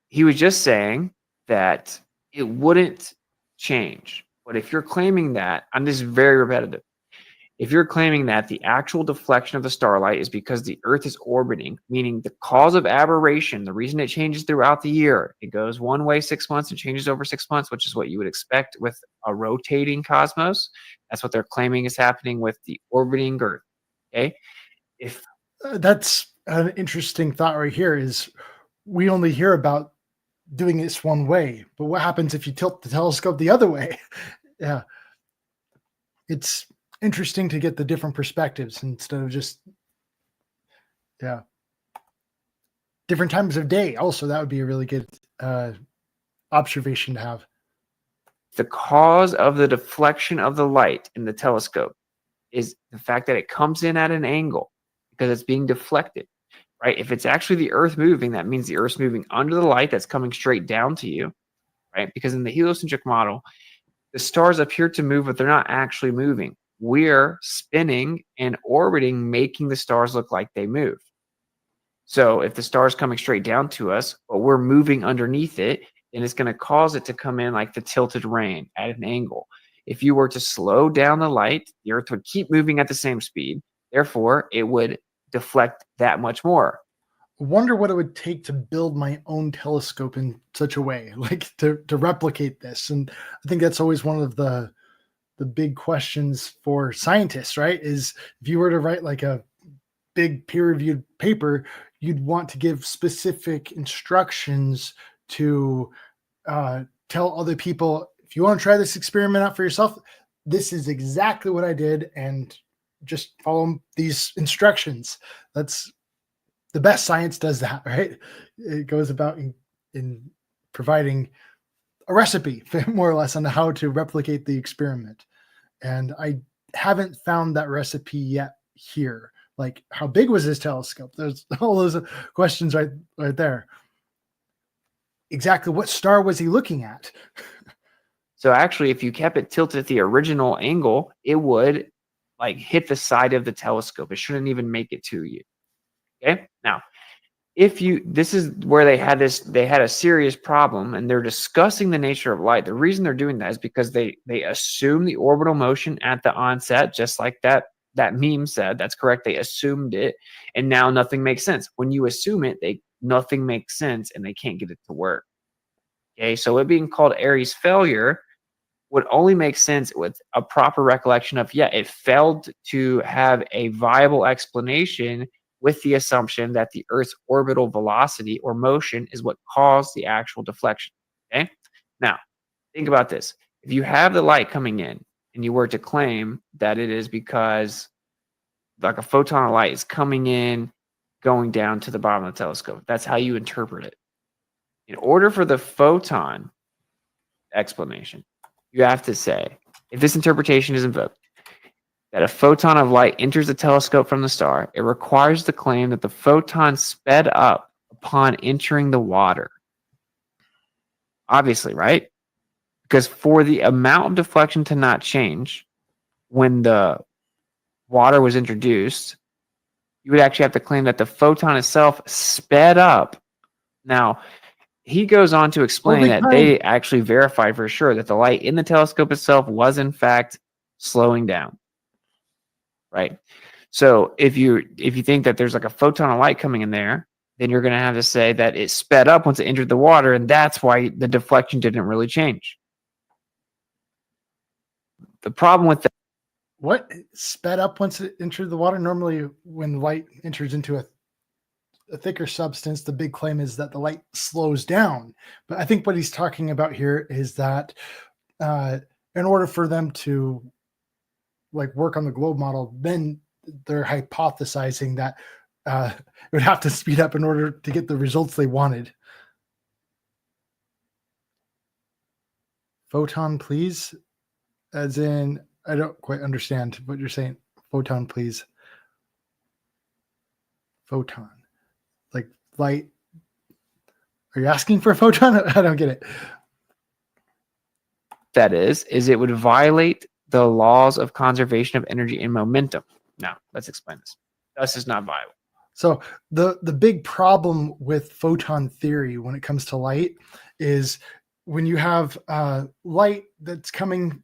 he was just saying that it wouldn't change. But if you're claiming that, and this is very repetitive, if you're claiming that the actual deflection of the starlight is because the Earth is orbiting, meaning the cause of aberration, the reason it changes throughout the year, it goes one way 6 months and changes over 6 months, which is what you would expect with a rotating cosmos. That's what they're claiming is happening with the orbiting Earth. Okay, if that's an interesting thought right here. Is we only hear about doing this one way, but what happens if you tilt the telescope the other way? Yeah, it's interesting to get the different perspectives instead of just different times of day. Also, that would be a really good observation to have. The cause of the deflection of the light in the telescope is the fact that it comes in at an angle because it's being deflected, right? If it's actually the Earth moving, that means the Earth's moving under the light that's coming straight down to you, right? Because in the heliocentric model, the stars appear to move, but they're not actually moving. We're spinning and orbiting, making the stars look like they move. So if the star is coming straight down to us, but we're moving underneath it, then it's going to cause it to come in like the tilted rain at an angle. If you were to slow down the light, the Earth would keep moving at the same speed. Therefore, it would deflect that much more. I wonder what it would take to build my own telescope in such a way, like to replicate this. And I think that's always one of the big questions for scientists, right? Is if you were to write like a big peer-reviewed paper, you'd want to give specific instructions to tell other people, if you want to try this experiment out for yourself, this is exactly what I did, and just follow these instructions. That's the best science does that, right? It goes about in providing a recipe, more or less, on how to replicate the experiment. And I haven't found that recipe yet here. Like, how big was his telescope? There's all those questions right there. Exactly what star was he looking at? So actually, if you kept it tilted at the original angle, it would like hit the side of the telescope. It shouldn't even make it to you. Okay. Now, this is where they had a serious problem, and they're discussing the nature of light. The reason they're doing that is because they assume the orbital motion at the onset, just like that meme said. That's correct. They assumed it, and now nothing makes sense. When you assume it, nothing makes sense, and they can't get it to work. Okay, so it being called Airy's failure would only make sense with a proper recollection of, it failed to have a viable explanation with the assumption that the Earth's orbital velocity or motion is what caused the actual deflection. Okay, now think about this. If you have the light coming in and you were to claim that it is because like a photon of light is coming in, going down to the bottom of the telescope, that's how you interpret it. In order for the photon explanation, you have to say, if this interpretation is invoked, that a photon of light enters the telescope from the star, it requires the claim that the photon sped up upon entering the water. Obviously, right? Because for the amount of deflection to not change when the water was introduced, you would actually have to claim that the photon itself sped up. Now, he goes on to explain that they actually verified for sure that the light in the telescope itself was in fact slowing down. Right? So if you think that there's like a photon of light coming in there, then you're going to have to say that it sped up once it entered the water, and that's why the deflection didn't really change. The problem with that, what sped up once it entered the water? Normally, when light enters into a thicker substance, the big claim is that the light slows down. But I think what he's talking about here is that in order for them to like work on the globe model, then they're hypothesizing that it would have to speed up in order to get the results they wanted. Photon, please. As in, I don't quite understand what you're saying. Photon, please. Photon. Like light. Are you asking for a photon? I don't get it. that is it would violate the laws of conservation of energy and momentum. Now, let's explain this. Thus is not viable. So the big problem with photon theory when it comes to light is when you have light that's coming,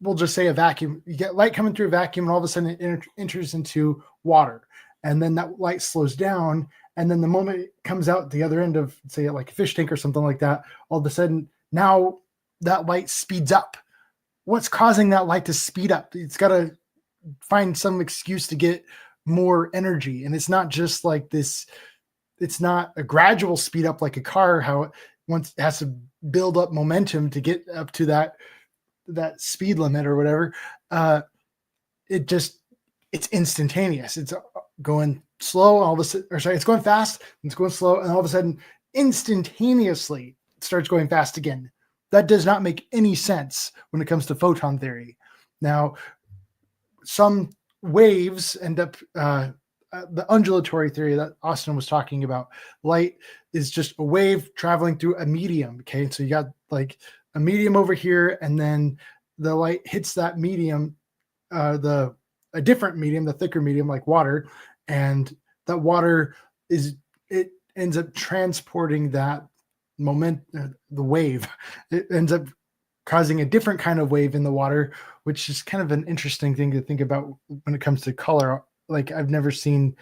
we'll just say a vacuum, you get light coming through a vacuum and all of a sudden it enters into water. And then that light slows down. And then the moment it comes out the other end of, say, like a fish tank or something like that, all of a sudden now that light speeds up. What's causing that light to speed up? It's got to find some excuse to get more energy. And it's not just like this, it's not a gradual speed up like a car, how it once it has to build up momentum to get up to that speed limit or whatever. It's instantaneous. It's going slow, all of a sudden, or sorry, it's going fast, and it's going slow, and all of a sudden, instantaneously, it starts going fast again. That does not make any sense when it comes to photon theory. Now, some waves end up, the undulatory theory that Austin was talking about, light is just a wave traveling through a medium, okay? So you got like a medium over here, and then the light hits that medium, a different medium, the thicker medium, like water, and that water it ends up transporting that the wave. It ends up causing a different kind of wave in the water, which is kind of an interesting thing to think about when it comes to color. Like I've never seen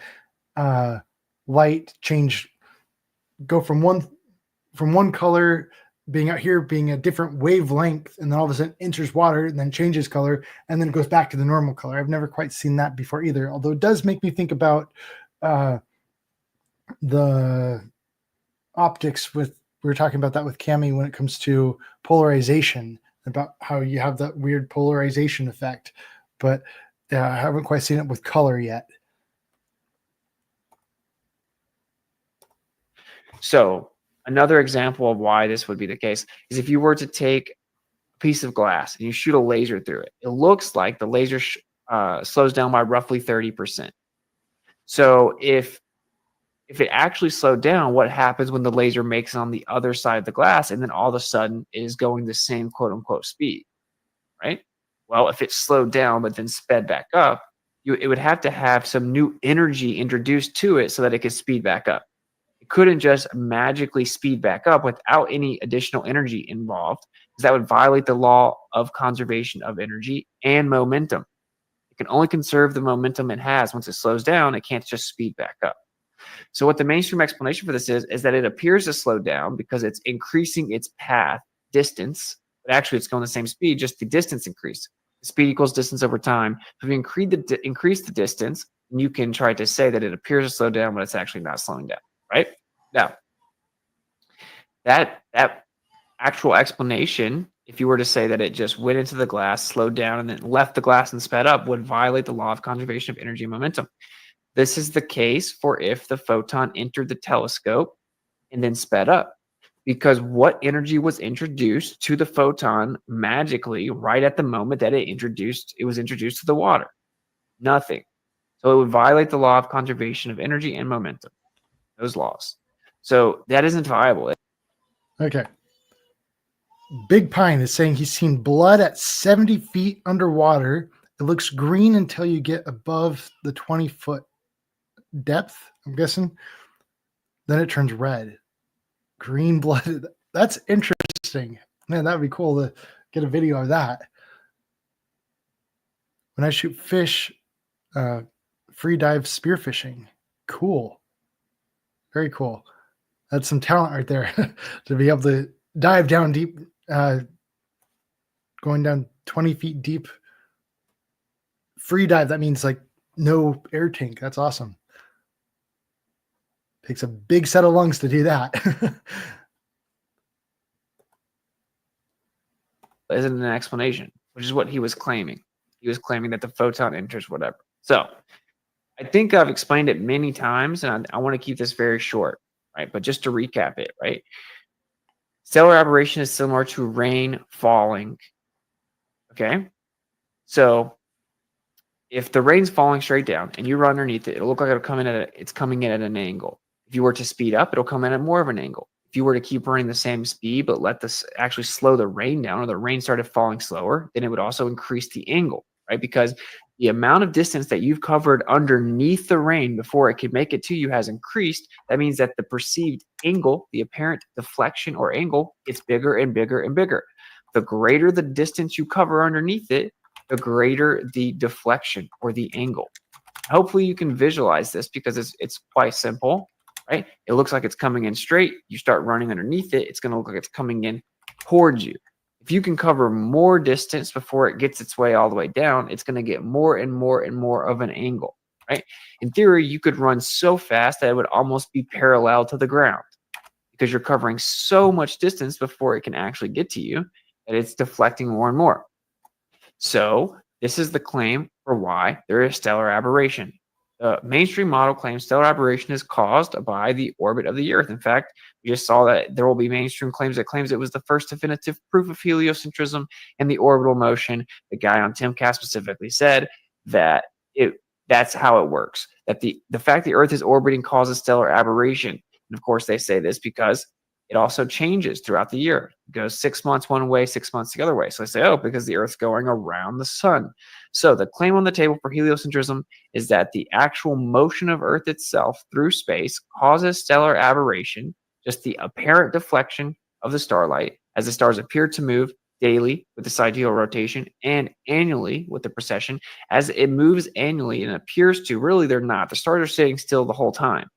light go from one color being out here being a different wavelength, and then all of a sudden enters water and then changes color and then it goes back to the normal color. I've never quite seen that before either, although it does make me think about the optics we were talking about that with Cami when it comes to polarization, about how you have that weird polarization effect, but I haven't quite seen it with color yet. So another example of why this would be the case is if you were to take a piece of glass and you shoot a laser through it, it looks like the laser slows down by roughly 30%. So if it actually slowed down, what happens when the laser makes it on the other side of the glass and then all of a sudden it is going the same quote unquote speed, right? Well, if it slowed down but then sped back up, it would have to have some new energy introduced to it so that it could speed back up. It couldn't just magically speed back up without any additional energy involved, because that would violate the law of conservation of energy and momentum. It can only conserve the momentum it has. Once it slows down, it can't just speed back up. So what the mainstream explanation for this is that it appears to slow down because it's increasing its path distance, but actually it's going the same speed, just the distance increased. Speed equals distance over time. So if you increase the distance, you can try to say that it appears to slow down, but it's actually not slowing down, right? Now, that actual explanation, if you were to say that it just went into the glass, slowed down, and then left the glass and sped up, would violate the law of conservation of energy and momentum. This is the case for if the photon entered the telescope and then sped up, because what energy was introduced to the photon magically right at the moment that it was introduced to the water? Nothing. So it would violate the law of conservation of energy and momentum, those laws. So that isn't viable. Okay. Big Pine is saying he's seen blood at 70 feet underwater. It looks green until you get above the 20-foot depth, I'm guessing. Then it turns red. Green blood. That's interesting. Man, that would be cool to get a video of that. When I shoot fish, free dive spearfishing. Cool. Very cool. That's some talent right there to be able to dive down deep, going down 20 feet deep. Free dive, that means like no air tank. That's awesome. Takes a big set of lungs to do that. Isn't an explanation, which is what he was claiming. He was claiming that the photon enters whatever. So I think I've explained it many times, and I want to keep this very short, right? But just to recap it, right? Stellar aberration is similar to rain falling. Okay? So if the rain's falling straight down and you run underneath it, it'll look like it's coming in at an angle. If you were to speed up, it'll come in at more of an angle. If you were to keep running the same speed, but let this actually slow the rain down, or the rain started falling slower, then it would also increase the angle, right? Because the amount of distance that you've covered underneath the rain before it could make it to you has increased. That means that the perceived angle, the apparent deflection or angle, gets bigger and bigger and bigger. The greater the distance you cover underneath it, the greater the deflection or the angle. Hopefully you can visualize this because it's quite simple. Right? It looks like it's coming in straight. You start running underneath it, it's going to look like it's coming in towards you. If you can cover more distance before it gets its way all the way down, it's going to get more and more and more of an angle, right? In theory, you could run so fast that it would almost be parallel to the ground because you're covering so much distance before it can actually get to you that it's deflecting more and more. So this is the claim for why there is stellar aberration. The mainstream model claims stellar aberration is caused by the orbit of the Earth. In fact, we just saw that there will be mainstream claims that claims it was the first definitive proof of heliocentrism and the orbital motion. The guy on Timcast specifically said that that's how it works. That the fact the Earth is orbiting causes stellar aberration. And of course, they say this because it also changes throughout the year. It goes 6 months one way, 6 months the other way. So they say, oh, because the Earth's going around the sun. So the claim on the table for heliocentrism is that the actual motion of Earth itself through space causes stellar aberration, just the apparent deflection of the starlight as the stars appear to move daily with the sidereal rotation and annually with the precession. As it moves annually and appears to, really they're not. The stars are sitting still the whole time.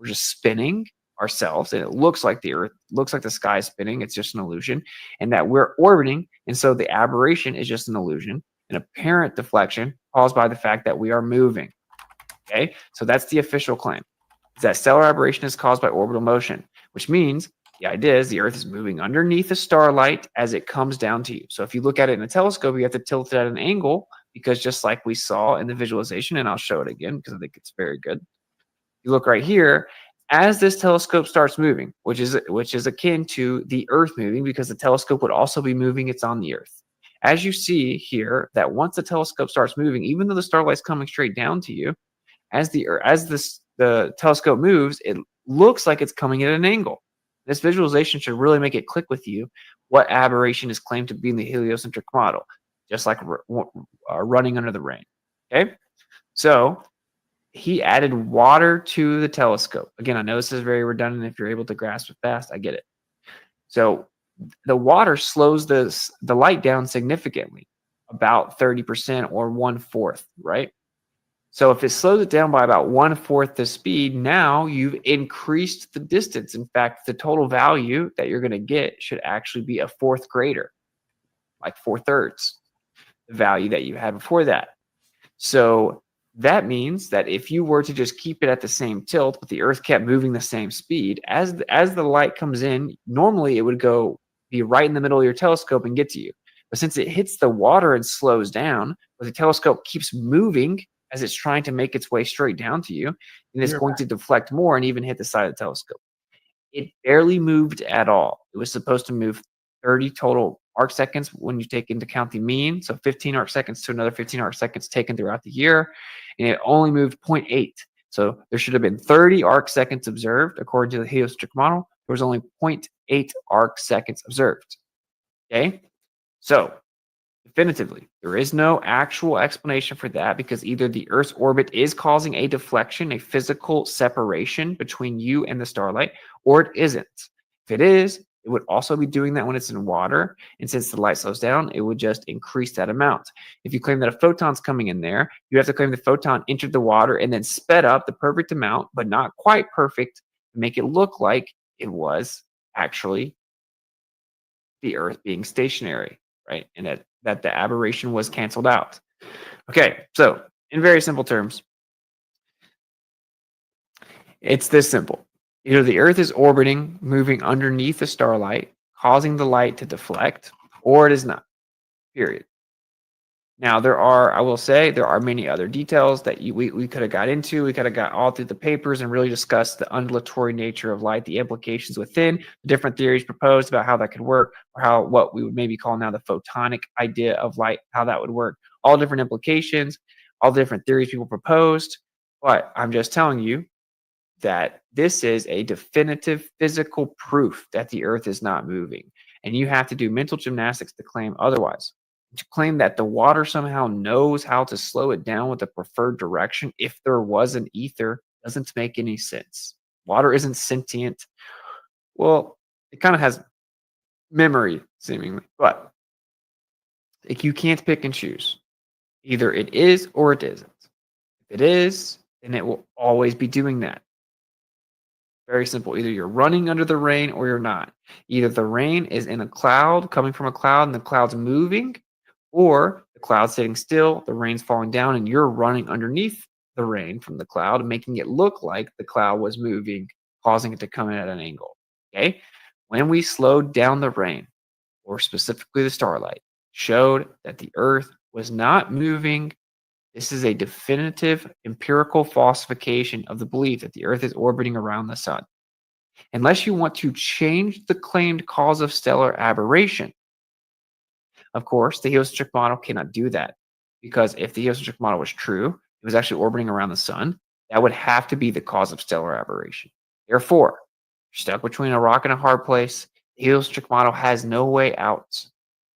We're just spinning ourselves, and it looks like the Earth, looks like the sky is spinning. It's just an illusion, and that we're orbiting, and so the aberration is just an illusion, an apparent deflection caused by the fact that we are moving. Okay, so that's the official claim, is that stellar aberration is caused by orbital motion, which means the idea is the Earth is moving underneath the starlight as it comes down to you. So if you look at it in a telescope, you have to tilt it at an angle, because just like we saw in the visualization, and I'll show it again because I think it's very good. You look right here. As this telescope starts moving, which is akin to the Earth moving, because the telescope would also be moving, it's on the Earth. As you see here, that once the telescope starts moving, even though the starlight's coming straight down to you, as the telescope moves, it looks like it's coming at an angle. This visualization should really make it click with you what aberration is claimed to be in the heliocentric model, just like running under the rain. Okay, so he added water to the telescope. Again, I know this is very redundant. If you're able to grasp it fast, I get it. So the water slows the light down significantly, about 30% or 1/4, right? So if it slows it down by about 1/4 the speed, now you've increased the distance. In fact, the total value that you're going to get should actually be a 4th greater, like 4/3 the value that you had before that. So that means that if you were to just keep it at the same tilt, but the Earth kept moving the same speed, as the light comes in, normally it would be right in the middle of your telescope and get to you. But since it hits the water and slows down, but the telescope keeps moving as it's trying to make its way straight down to you, and it's going to deflect more and even hit the side of the telescope. It barely moved at all. It was supposed to move 30 total arc seconds when you take into account the mean, so 15 arc seconds to another 15 arc seconds taken throughout the year, and it only moved 0.8. So there should have been 30 arc seconds observed according to the heliocentric model. There was only 0.8 arc seconds observed. Okay, so definitively, there is no actual explanation for that because either the Earth's orbit is causing a deflection, a physical separation between you and the starlight, or it isn't. If it is, it would also be doing that when it's in water. And since the light slows down, it would just increase that amount. If you claim that a photon's coming in there, you have to claim the photon entered the water and then sped up the perfect amount, but not quite perfect, to make it look like it was actually the Earth being stationary, right? And that the aberration was canceled out. Okay, so in very simple terms, it's this simple. Either the Earth is orbiting, moving underneath the starlight, causing the light to deflect, or it is not, period. Now, I will say, there are many other details that we could have got into. We could have got all through the papers and really discussed the undulatory nature of light, the implications within, the different theories proposed about how that could work, or what we would maybe call now the photonic idea of light, how that would work. All different implications, all the different theories people proposed. But I'm just telling you that this is a definitive physical proof that the Earth is not moving. And you have to do mental gymnastics to claim otherwise. To claim that the water somehow knows how to slow it down with the preferred direction if there was an ether doesn't make any sense. Water isn't sentient. Well, it kind of has memory, seemingly, but you can't pick and choose. Either it is or it isn't. If it is, then it will always be doing that. Very simple. Either you're running under the rain or you're not. Either the rain is in a cloud, coming from a cloud, and the cloud's moving, or the cloud's sitting still, the rain's falling down, and you're running underneath the rain from the cloud, making it look like the cloud was moving, causing it to come in at an angle. Okay? When we slowed down the rain, or specifically the starlight, showed that the Earth was not moving. This is a definitive empirical falsification of the belief that the Earth is orbiting around the sun. Unless you want to change the claimed cause of stellar aberration, of course, the heliocentric model cannot do that, because if the heliocentric model was true, it was actually orbiting around the sun, that would have to be the cause of stellar aberration. Therefore, you're stuck between a rock and a hard place. The heliocentric model has no way out.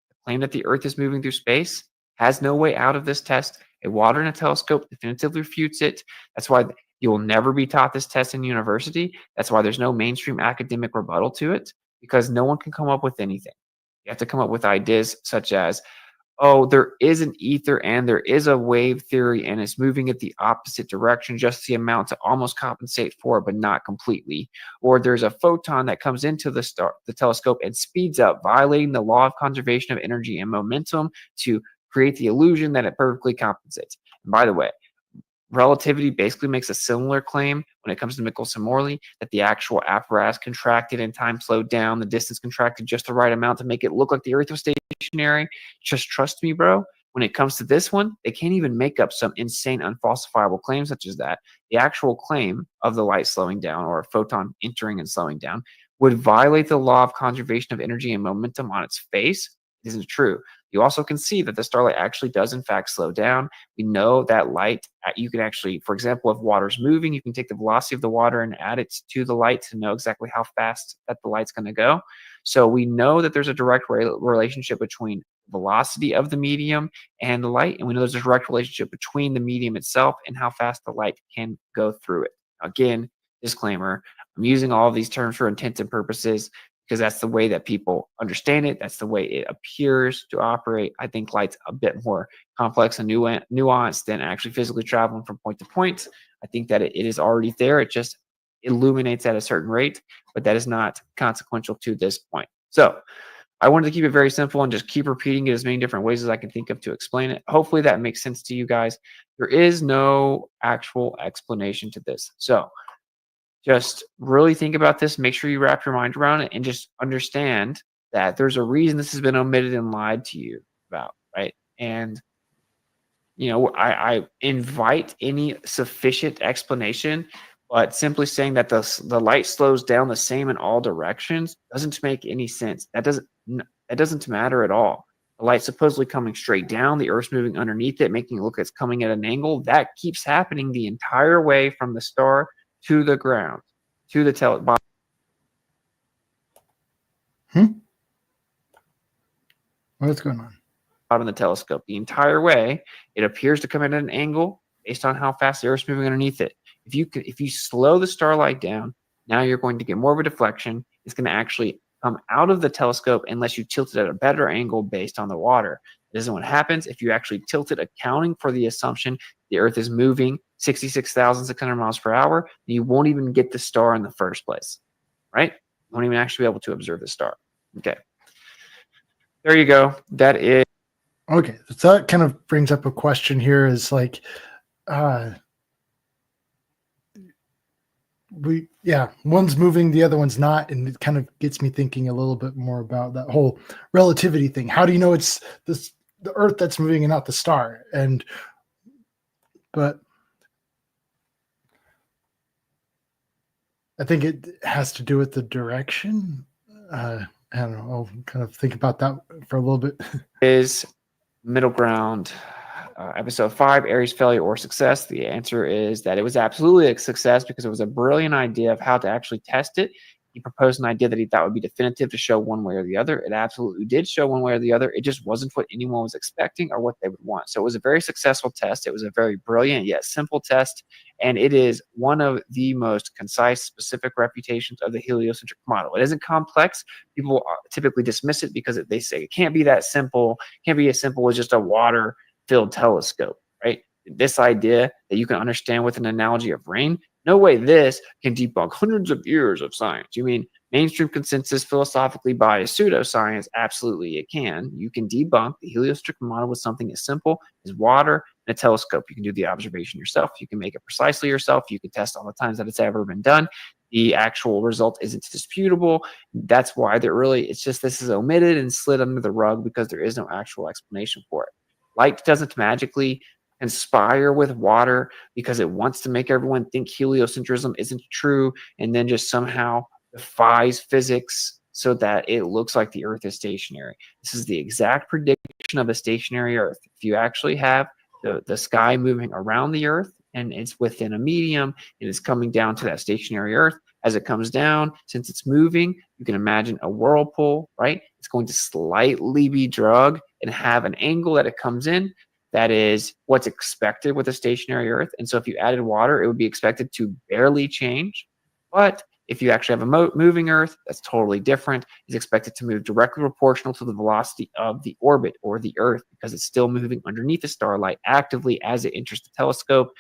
The claim that the Earth is moving through space has no way out of this test. A water in a telescope definitively refutes it. That's why you will never be taught this test in university. That's why there's no mainstream academic rebuttal to it, because no one can come up with anything. You have to come up with ideas such as, oh, there is an ether and there is a wave theory and it's moving at the opposite direction, just the amount to almost compensate for it, but not completely. Or there's a photon that comes into the telescope and speeds up, violating the law of conservation of energy and momentum to create the illusion that it perfectly compensates. And by the way, relativity basically makes a similar claim when it comes to Michelson-Morley, that the actual apparatus contracted and time slowed down, the distance contracted just the right amount to make it look like the Earth was stationary. Just trust me, bro. When it comes to this one, they can't even make up some insane unfalsifiable claim such as that. The actual claim of the light slowing down, or a photon entering and slowing down, would violate the law of conservation of energy and momentum on its face. It isn't true. You also can see that the starlight actually does in fact slow down. We know that light, you can actually, for example, if water's moving, you can take the velocity of the water and add it to the light to know exactly how fast that the light's going to go. So we know that there's a direct relationship between velocity of the medium and the light, and we know there's a direct relationship between the medium itself and how fast the light can go through it. Again, disclaimer, I'm using all of these terms for intents and purposes, because that's the way that people understand it. That's the way it appears to operate. I think light's a bit more complex and nuanced than actually physically traveling from point to point. I think that it is already there. It just illuminates at a certain rate, but that is not consequential to this point. So I wanted to keep it very simple and just keep repeating it as many different ways as I can think of to explain it. Hopefully that makes sense to you guys. There is no actual explanation to this. So just really think about this. Make sure you wrap your mind around it and just understand that there's a reason this has been omitted and lied to you about, right? And, you know, I invite any sufficient explanation, but simply saying that the light slows down the same in all directions doesn't make any sense. That doesn't matter at all. The light's supposedly coming straight down. The Earth's moving underneath it, making it look like it's coming at an angle. That keeps happening the entire way from the star to the ground, to the What's going on? Out on the telescope. The entire way, it appears to come in at an angle based on how fast the Earth's moving underneath it. If you slow the starlight down, now you're going to get more of a deflection. It's going to actually come out of the telescope unless you tilt it at a better angle based on the water. This is what happens if you actually tilt it, accounting for the assumption the Earth is moving 66,600 miles per hour. You won't even get the star in the first place, right? You won't even actually be able to observe the star. Okay. There you go. That is. Okay. So that kind of brings up a question here is like, one's moving, the other one's not. And it kind of gets me thinking a little bit more about that whole relativity thing. How do you know it's the Earth that's moving and not the star? But I think it has to do with the direction. I don't know. I'll kind of think about that for a little bit. Is middle ground. Episode 5, Aries failure or success. The answer is that it was absolutely a success because it was a brilliant idea of how to actually test it. He proposed an idea that he thought would be definitive to show one way or the other. It absolutely did show one way or the other. It just wasn't what anyone was expecting or what they would want. So it was a very successful test. It was a very brilliant yet simple test. And it is one of the most concise, specific reputations of the heliocentric model. It isn't complex. People typically dismiss it because they say it can't be that simple. It can't be as simple as just a water-filled telescope, right? This idea that you can understand with an analogy of rain, no way this can debunk hundreds of years of science. You mean mainstream consensus, philosophically biased pseudoscience? Absolutely, it can. You can debunk the heliocentric model with something as simple as water and a telescope. You can do the observation yourself. You can make it precisely yourself. You can test all the times that it's ever been done. The actual result isn't disputable. That's why it's just this is omitted and slid under the rug because there is no actual explanation for it. Light doesn't magically conspire with water because it wants to make everyone think heliocentrism isn't true and then just somehow defies physics so that it looks like the Earth is stationary. This is the exact prediction of a stationary Earth. If you actually have the sky moving around the Earth and it's within a medium, it is coming down to that stationary Earth. As it comes down, since it's moving, you can imagine a whirlpool, right? It's going to slightly be drug and have an angle that it comes in. That is what's expected with a stationary Earth. And so if you added water, it would be expected to barely change. But if you actually have a moving Earth, that's totally different. It's expected to move directly proportional to the velocity of the orbit or the Earth because it's still moving underneath the starlight actively as it enters the telescope.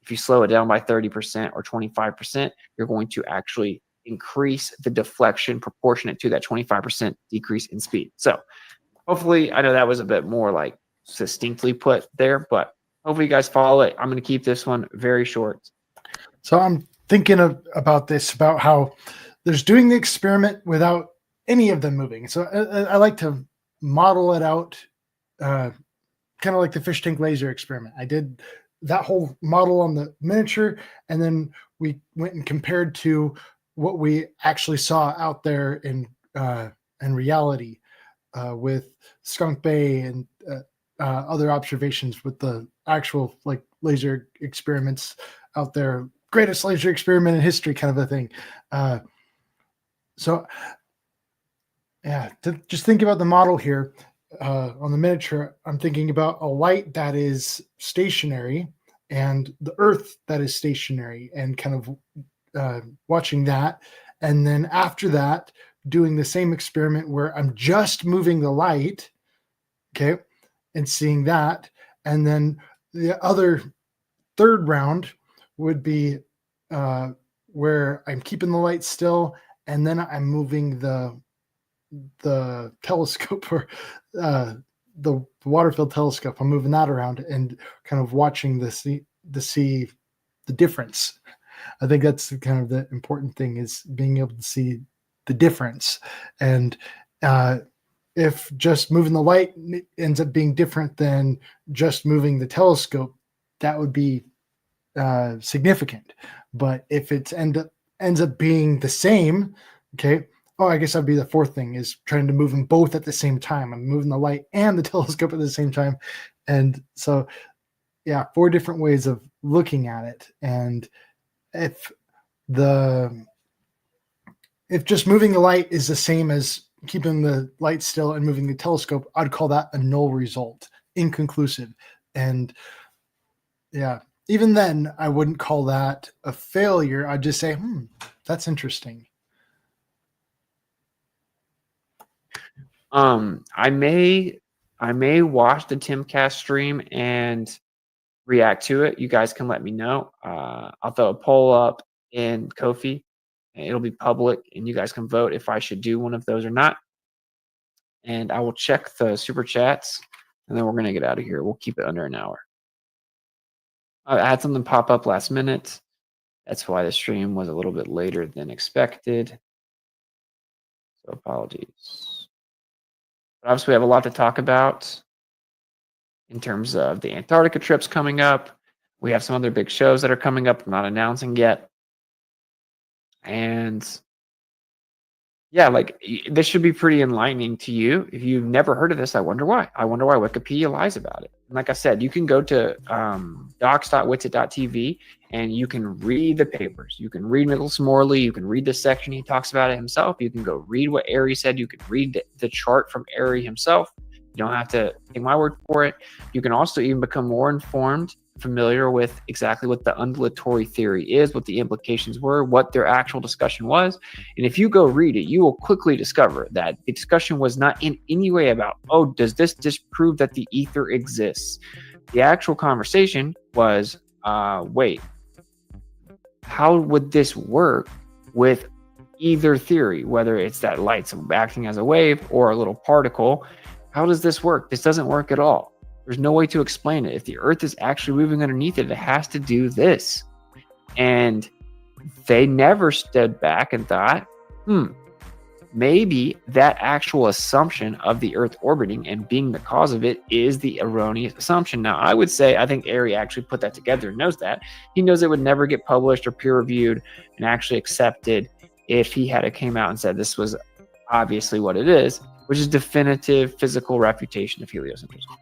If you slow it down by 30% or 25%, you're going to actually increase the deflection proportionate to that 25% decrease in speed. So hopefully, I know that was a bit more like succinctly put there, but hopefully you guys follow it. I'm going to keep this one very short. So I'm thinking about how there's doing the experiment without any of them moving. So I like to model it out, kind of like the fish tank laser experiment. I did that whole model on the miniature, and then we went and compared to what we actually saw out there in reality with Skunk Bay and other observations with the actual like laser experiments out there, greatest laser experiment in history kind of a thing. So yeah, to just think about the model here on the miniature, I'm thinking about a light that is stationary and the Earth that is stationary, and kind of watching that. And then after that, doing the same experiment where I'm just moving the light, okay, and seeing that. And then the other third round would be where I'm keeping the light still, and then I'm moving the telescope or the water-filled telescope. I'm moving that around and kind of watching to see the difference. I think that's kind of the important thing, is being able to see the difference. And if just moving the light ends up being different than just moving the telescope, that would be significant. But if it ends up being the same, okay. Oh, I guess that'd be the fourth thing, is trying to move them both at the same time. I'm moving the light and the telescope at the same time. And so, yeah, 4 different ways of looking at it. And if just moving the light is the same as keeping the light still and moving the telescope, I'd call that a null result, inconclusive. And yeah, even then, I wouldn't call that a failure. I'd just say, that's interesting. I may watch the Timcast stream and react to it. You guys can let me know. I'll throw a poll up in Ko-fi. It'll be public, and you guys can vote if I should do one of those or not. And I will check the super chats, and then we're going to get out of here. We'll keep it under an hour. I had something pop up last minute. That's why the stream was a little bit later than expected. So apologies. But obviously, we have a lot to talk about in terms of the Antarctica trips coming up. We have some other big shows that are coming up. I'm not announcing yet. And yeah, like this should be pretty enlightening to you. If you've never heard of this, I wonder why. I wonder why Wikipedia lies about it. And like I said, you can go to docs.witsit.tv and you can read the papers. You can read Nicholas Morley. You can read the section he talks about it himself. You can go read what Airy said. You can read the chart from Airy himself. You don't have to take my word for it. You can also even become more informed, familiar with exactly what the undulatory theory is, what the implications were, what their actual discussion was. And if you go read it, you will quickly discover that the discussion was not in any way about, oh, does this disprove that the ether exists? The actual conversation was, wait, how would this work with either theory, whether it's that light's acting as a wave or a little particle? How does this work? This doesn't work at all. There's no way to explain it. If the Earth is actually moving underneath it, it has to do this. And they never stood back and thought, maybe that actual assumption of the Earth orbiting and being the cause of it is the erroneous assumption. Now, I would say, I think Airy actually put that together and knows that. He knows it would never get published or peer-reviewed and actually accepted if he had came out and said this was obviously what it is, which is definitive physical refutation of heliocentrism.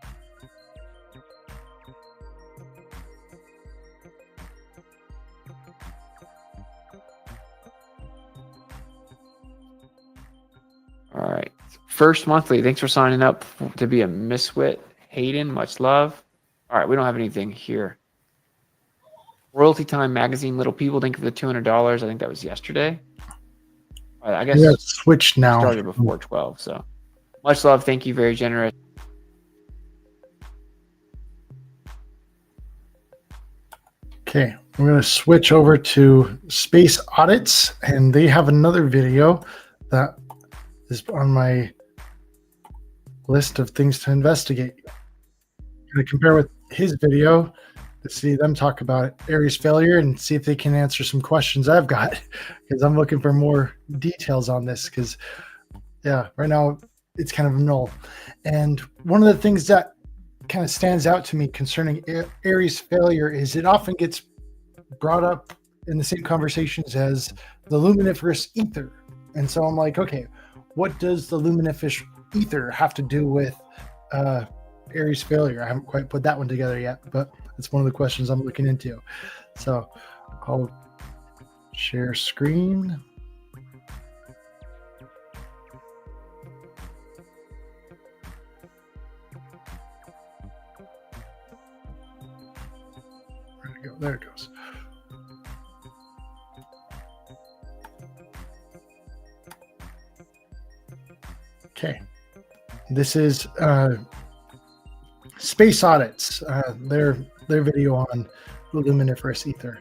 All right. First monthly. Thanks for signing up to be a Miswit. Hayden, much love. All right. We don't have anything here. Royalty Time Magazine, Little People. Thank you for the $200. I think that was yesterday. All right, I guess it's switched now. Started before 12. So much love. Thank you. Very generous. Okay. I'm going to switch over to Space Audits, and they have another video that is on my list of things to investigate. I'm going to compare with his video to see them talk about Airy's failure and see if they can answer some questions I've got, because I'm looking for more details on this, because yeah, right now it's kind of null. And one of the things that kind of stands out to me concerning Airy's failure is it often gets brought up in the same conversations as the luminiferous ether. And so I'm like, okay, what does the luminiferous ether have to do with Airy's failure? I haven't quite put that one together yet, but it's one of the questions I'm looking into. So I'll share screen. Where'd it go? There it goes. Okay, this is Space Audits, their video on the luminiferous ether.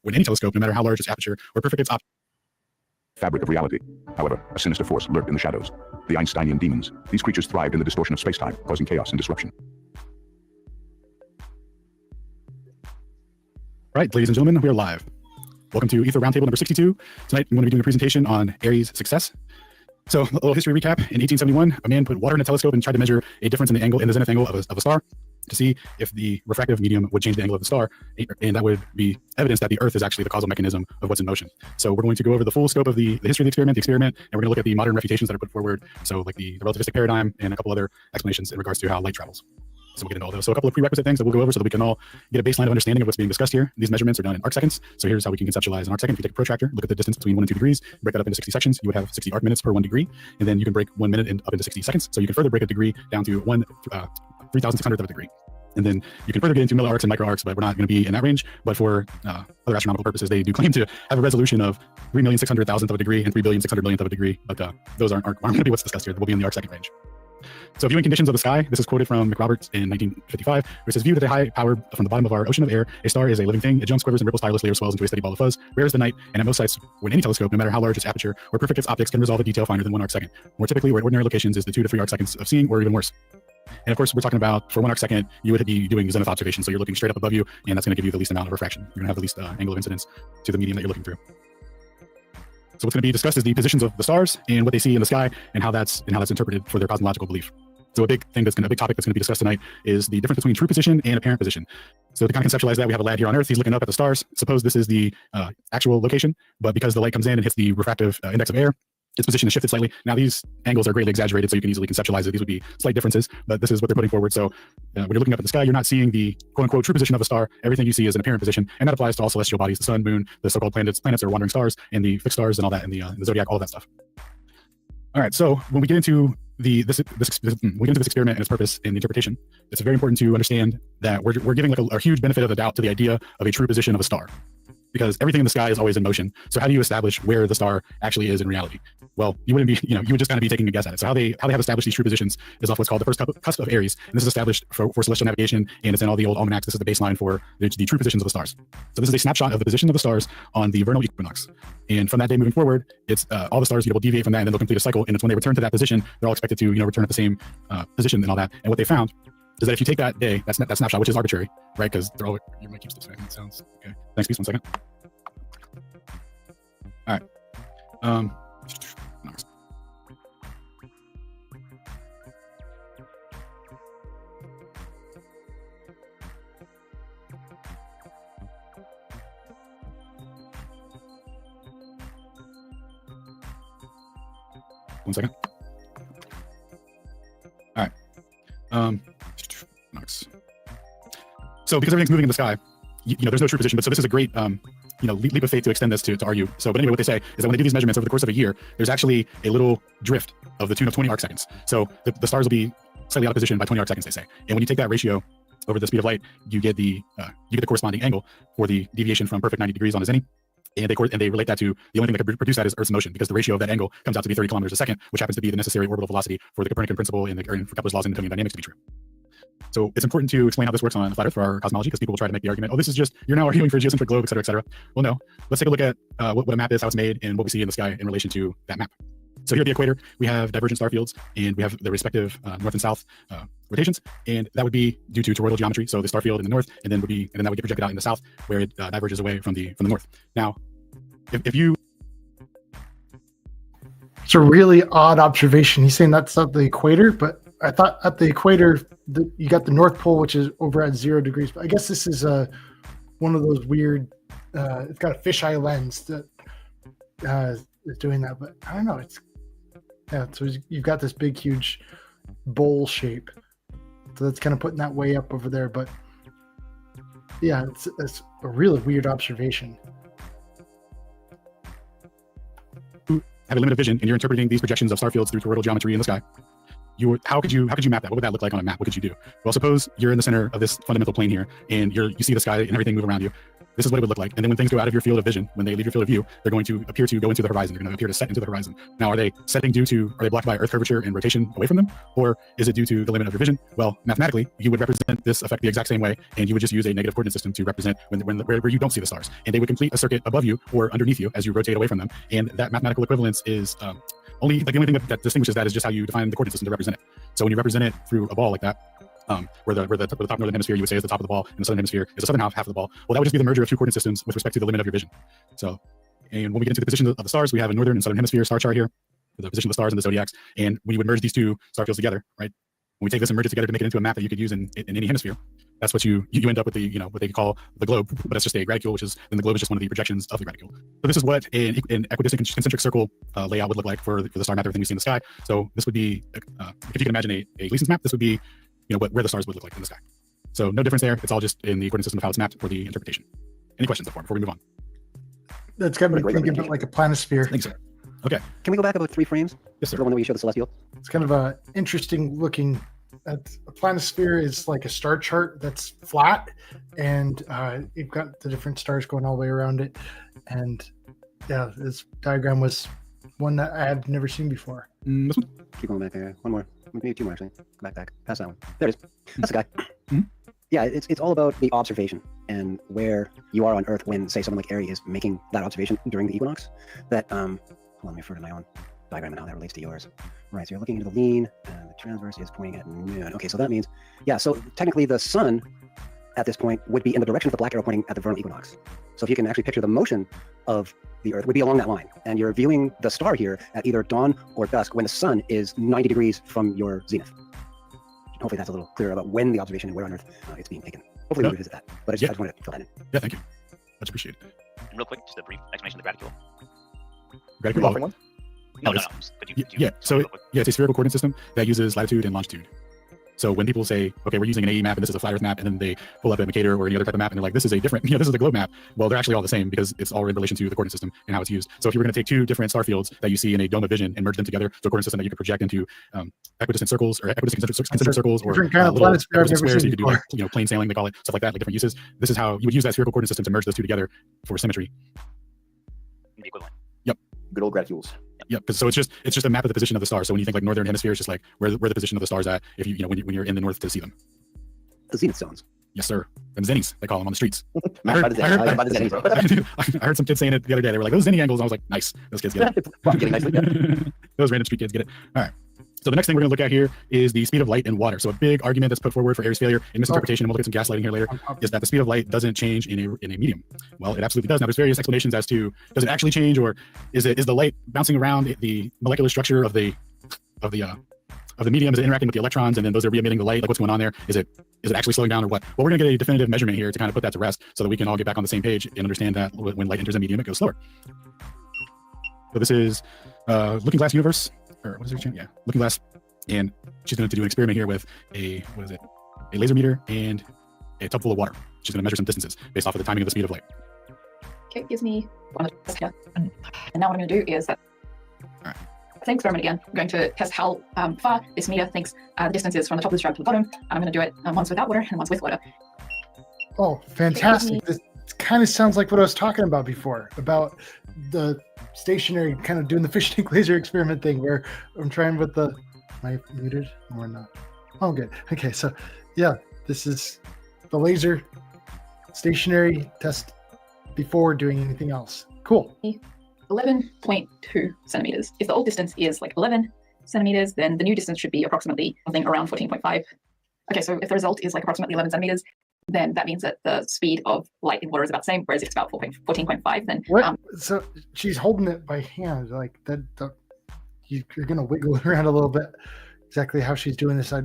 When any telescope, no matter how large its aperture or perfect its optics, fabric of reality. However, a sinister force lurked in the shadows. The Einsteinian demons. These creatures thrived in the distortion of space-time, causing chaos and disruption. All right, ladies and gentlemen, we are live. Welcome to Ether Roundtable number 62. Tonight, I'm going to be doing a presentation on Airy's success. So, a little history recap. In 1871, a man put water in a telescope and tried to measure a difference in the angle, in the zenith angle of a star. to see if the refractive medium would change the angle of the star, and that would be evidence that the Earth is actually the causal mechanism of what's in motion. So we're going to go over the full scope of the history of the experiment, and we're going to look at the modern refutations that are put forward, so like the relativistic paradigm and a couple other explanations in regards to how light travels. So we'll get into all those. So a couple of prerequisite things that we'll go over so that we can all get a baseline of understanding of what's being discussed here. These measurements are done in arc seconds. So here's how we can conceptualize an arc second. If you take a protractor, look at the distance between 1 and 2 degrees, break that up into 60 sections, you would have 60 arc minutes per 1 degree. And then you can break 1 minute up into 60 seconds. So you can further break a degree down to 3,600th of a degree. And then you can further get into milliarcs and micro arcs, but we're not going to be in that range. But for other astronomical purposes, they do claim to have a resolution of 3,600,000th of a degree and 3,600,000,000th of a degree. But those aren't going to be what's discussed here. We'll be in the arc second range. So viewing conditions of the sky, this is quoted from McRoberts in 1955, where it says, viewed at a high power from the bottom of our ocean of air, a star is a living thing. It jumps, quivers, and ripples tirelessly or swells into a steady ball of fuzz. Rare is the night, and at most sites, when any telescope, no matter how large its aperture or perfect its optics, can resolve a detail finer than 1 arc second. More typically, where at ordinary locations is the 2 to 3 arc seconds of seeing, or even worse. And of course, we're talking about, for 1 arc second, you would be doing zenith observation, so you're looking straight up above you, and that's going to give you the least amount of refraction. You're going to have the least angle of incidence to the medium that you're looking through. So what's going to be discussed is the positions of the stars and what they see in the sky, and how that's interpreted for their cosmological belief. So a big topic that's going to be discussed tonight is the difference between true position and apparent position. So to kind of conceptualize that, we have a lad here on Earth. He's looking up at the stars. Suppose this is the actual location, but because the light comes in and hits the refractive index of air, its position is shifted slightly. Now these angles are greatly exaggerated, so you can easily conceptualize it. These would be slight differences, but this is what they're putting forward. So when you're looking up at the sky, you're not seeing the quote-unquote true position of a star. Everything you see is an apparent position, and that applies to all celestial bodies: the sun, moon, the so-called planets are wandering stars, and the fixed stars and all that, and the zodiac, all of that stuff. All right, so when we get into this experiment and its purpose and interpretation, it's very important to understand that we're giving like a huge benefit of the doubt to the idea of a true position of a star, because everything in the sky is always in motion. So how do you establish where the star actually is in reality? Well, you wouldn't be, you would just kind of be taking a guess at it. So how they have established these true positions is off what's called the first cusp of Aries, and this is established for celestial navigation, and it's in all the old almanacs. This is the baseline for the true positions of the stars. So this is a snapshot of the position of the stars on the vernal equinox, and from that day moving forward, it's all the stars will deviate from that, and then they'll complete a cycle. And it's when they return to that position, they're all expected to return at the same position and all that. And what they found is that if you take that day, that snapshot, which is arbitrary, right? Because they're all, you might keep this back. It sounds okay. Thanks, peace. 1 second. All right. One second. All right. Nice. So because everything's moving in the sky, there's no true position, but so this is a great leap of faith to extend this to RU. So, but anyway, what they say is that when they do these measurements over the course of a year, there's actually a little drift of the tune of 20 arc seconds. So the stars will be slightly out of position by 20 arc seconds, they say. And when you take that ratio over the speed of light, you get the corresponding angle for the deviation from perfect 90 degrees on a zenny. And they relate that to the only thing that could produce that is Earth's motion, because the ratio of that angle comes out to be 30 kilometers a second, which happens to be the necessary orbital velocity for the Copernican principle and for Kepler's laws in Newtonian dynamics to be true. So it's important to explain how this works on flat Earth for our cosmology, because people will try to make the argument, oh, this is just, you're now arguing for a geocentric globe, et cetera, et cetera. Well, no. Let's take a look at what a map is, how it's made, and what we see in the sky in relation to that map. So here at the equator, we have divergent star fields, and we have the respective north and south rotations, and that would be due to toroidal geometry. So the star field in the north, and then that would get projected out in the south, where it diverges away from the north. Now, if you, it's a really odd observation. He's saying that's at the equator, but I thought at the equator you got the North Pole, which is over at 0 degrees. But I guess this is one of those weird. It's got a fisheye lens that is doing that, but I don't know. So you've got this big, huge bowl shape. So that's kind of putting that way up over there. But yeah, it's a really weird observation. Have a limited vision, and you're interpreting these projections of star fields through toroidal geometry in the sky. How could you map that? What would that look like on a map? What could you do? Well, suppose you're in the center of this fundamental plane here, and you see the sky and everything move around you. This is what it would look like. And then when things go out of your field of vision, when they leave your field of view, they're going to appear to go into the horizon. They're going to appear to set into the horizon. Now, are they blocked by Earth curvature and rotation away from them? Or is it due to the limit of your vision? Well, mathematically, you would represent this effect the exact same way, and you would just use a negative coordinate system to represent where you don't see the stars. And they would complete a circuit above you or underneath you as you rotate away from them. And that mathematical equivalence is the only thing that distinguishes that is just how you define the coordinate system to represent it. So when you represent it through a ball like that, where the top northern hemisphere you would say is the top of the ball, and the southern hemisphere is the southern half of the ball. Well, that would just be the merger of two coordinate systems with respect to the limit of your vision. So, and when we get into the position of the stars, we have a northern and southern hemisphere star chart here, the position of the stars and the zodiacs. And when you would merge these two star fields together, right, When we take this and merge it together to make it into a map that you could use in any hemisphere, that's what you end up with the, what they call the globe, but that's just a reticule, then the globe is just one of the projections of the reticule. So this is what an equidistant concentric circle layout would look like for the star map, everything we see in the sky. So this would be, if you can imagine a Gleason's map, this would be, where the stars would look like in the sky. So no difference there. It's all just in the coordinate system of how it's mapped for the interpretation. Any questions before we move on? That's got me thinking about like a planisphere. Thanks, sir. Okay. Can we go back about 3 frames? Yes, sir. The one where you show the celestial. It's kind of a interesting looking. A planisphere is like a star chart that's flat, and you've got the different stars going all the way around it. And yeah, this diagram was one that I had never seen before. This one? Keep going back there. One more. Maybe 2 more actually. Go back. Pass that one. There it is. That's the guy. Yeah, it's all about the observation and where you are on Earth when, say, someone like Ari is making that observation during the equinox. That hold on, let me refer to my own diagram and how that relates to yours. Right, so you're looking into the lean, and the transverse is pointing at noon. Okay, so that means, yeah, so technically the sun at this point would be in the direction of the black arrow pointing at the vernal equinox. So if you can actually picture the motion of the Earth would be along that line, and you're viewing the star here at either dawn or dusk when the sun is 90 degrees from your zenith. Hopefully that's a little clearer about when the observation and where on Earth it's being taken. Hopefully we'll revisit that, but I just wanted to fill that in. Yeah, thank you. Much appreciated. And real quick, just a brief explanation of the reticule. Reticule? One? No. Could you yeah, so it's a spherical coordinate system that uses latitude and longitude. So when people say, okay, we're using an AE map and this is a flat Earth map, and then they pull up a Mercator or any other type of map and they're like, this is a different, this is a globe map. Well, they're actually all the same because it's all in relation to the coordinate system and how it's used. So if you were going to take 2 different star fields that you see in a dome of vision and merge them together to a coordinate system that you could project into equidistant circles or equidistant concentric circles or different kind of little planisphere I've equidistant never squares, so seen you could do like, plain sailing, they call it, stuff like that, like different uses. This is how you would use that spherical coordinate system to merge those 2 together for symmetry. The equivalent. Yep. Good old graticules. Yep. So it's just a map of the position of the stars. So when you think like northern hemisphere, it's just like where the position of the stars at. If when you're in the north to see them. The zenith zones. Yes, sir. Them zennies, they call them on the streets. I heard some kids saying it the other day. They were like, those zenny angles. And I was like, nice. Those kids get it. Those random street kids get it. All right. So the next thing we're going to look at here is the speed of light in water. So a big argument that's put forward for Ari's failure in misinterpretation, and we'll look at some gaslighting here later, is that the speed of light doesn't change in a medium. Well, it absolutely does. Now, there's various explanations as to, does it actually change, or is the light bouncing around the molecular structure of the medium? Is it interacting with the electrons, and then those are re-emitting the light? Like, what's going on there? Is it actually slowing down, or what? Well, we're going to get a definitive measurement here to kind of put that to rest, so that we can all get back on the same page and understand that when light enters a medium, it goes slower. So this is Looking Glass Universe, or what is her channel? Yeah, Looking Glass. And she's going to do an experiment here with a laser meter and a tub full of water. She's going to measure some distances based off of the timing of the speed of light. Okay, it gives me one of the here. And now what I'm going to do is that same experiment again. I'm going to test how far this meter thinks the distance is from the top of the strap to the bottom. And I'm going to do it once without water and once with water. Oh, fantastic. This kind of sounds like what I was talking about before, about the stationary kind of doing the fish tank laser experiment thing where I'm trying with the... Am I muted or not? Oh, good. Okay, so yeah, this is the laser stationary test before doing anything else. Cool. 11.2 centimeters. If the old distance is like 11 centimeters, then the new distance should be approximately something around 14.5. Okay, so if the result is like approximately 11 centimeters, then that means that the speed of light in water is about the same, whereas if it's about 14.5, then... What? So she's holding it by hand, like that. You're going to wiggle it around a little bit. Exactly how she's doing this, I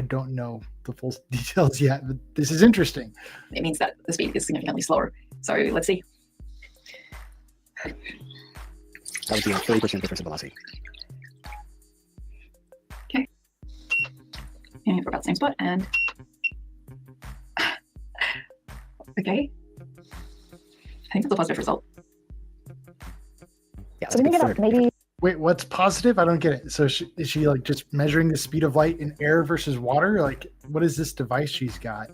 don't know the full details yet, but this is interesting. It means that the speed is significantly slower. So let's see. That would be a 30% difference in velocity. Okay. And we're about the same spot, and... Okay. I think that's a positive result. Yeah, so we can get maybe... Wait, what's positive? I don't get it. So is she like just measuring the speed of light in air versus water? Like, what is this device she's got?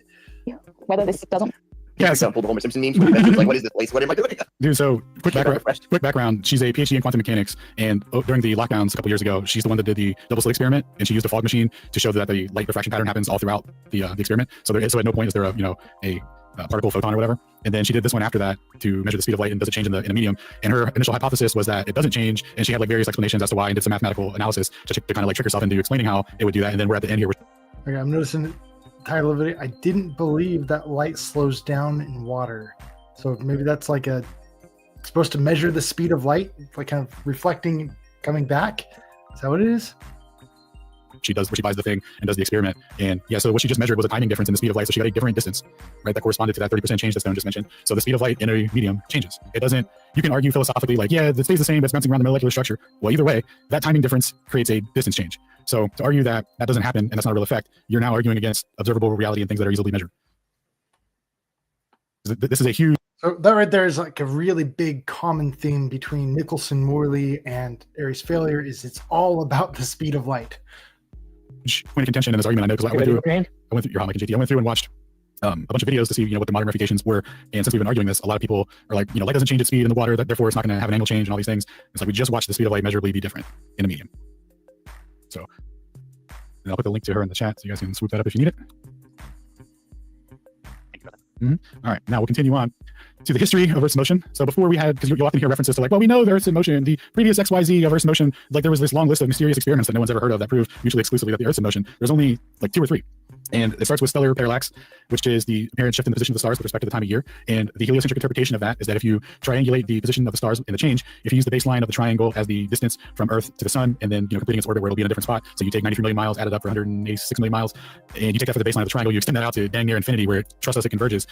Whether this doesn't... Yeah, example, the Homer Simpson memes. Like, what is this place? What am I doing? Dude, so quick background. She's a PhD in quantum mechanics, and during the lockdowns a couple years ago, she's the one that did the double slit experiment, and she used a fog machine to show that the light refraction pattern happens all throughout the experiment. So at no point is there a particle, photon, or whatever. And then she did this one after that to measure the speed of light and does it change in a medium. And her initial hypothesis was that it doesn't change, and she had like various explanations as to why, and did some mathematical analysis to kind of like trick herself into explaining how it would do that. And then we're at the end here. Okay, I'm noticing the title of it. I didn't believe that light slows down in water. So maybe that's like supposed to measure the speed of light, like kind of reflecting, coming back. Is that what it is? she buys the thing and does the experiment. And yeah, so what she just measured was a timing difference in the speed of light. So she got a different distance, right? That corresponded to that 30% change that Stone just mentioned. So the speed of light in a medium changes. It doesn't, you can argue philosophically like, yeah, it stays the same, but it's bouncing around the molecular structure. Well, either way, that timing difference creates a distance change. So to argue that that doesn't happen and that's not a real effect, you're now arguing against observable reality and things that are easily measured. This is a huge. So that right there is like a really big common theme between Nicholson, Morley, and Airy's Failure is it's all about the speed of light. Point of contention in this argument, I know, because I went through and watched a bunch of videos to see, what the modern refutations were. And since we've been arguing this, a lot of people are like, light doesn't change its speed in the water, therefore it's not going to have an angle change and all these things. It's like we just watched the speed of light measurably be different in a medium. So, and I'll put the link to her in the chat so you guys can swoop that up if you need it. All right, now we'll continue on to the history of Earth's motion. So before we had, because you'll often hear references to like, well, we know the Earth's in motion. The previous XYZ of Earth's motion, like there was this long list of mysterious experiments that no one's ever heard of that prove mutually exclusively that the Earth's in motion. There's only like 2 or 3. And it starts with stellar parallax, which is the apparent shift in the position of the stars with respect to the time of year. And the heliocentric interpretation of that is that if you triangulate the position of the stars in the change, if you use the baseline of the triangle as the distance from Earth to the sun, and then completing its orbit where it'll be in a different spot. So you take 93 million miles, added up for 186 million miles, and you take that for the baseline of the triangle, you extend that out to dang near infinity where trust us, it converges.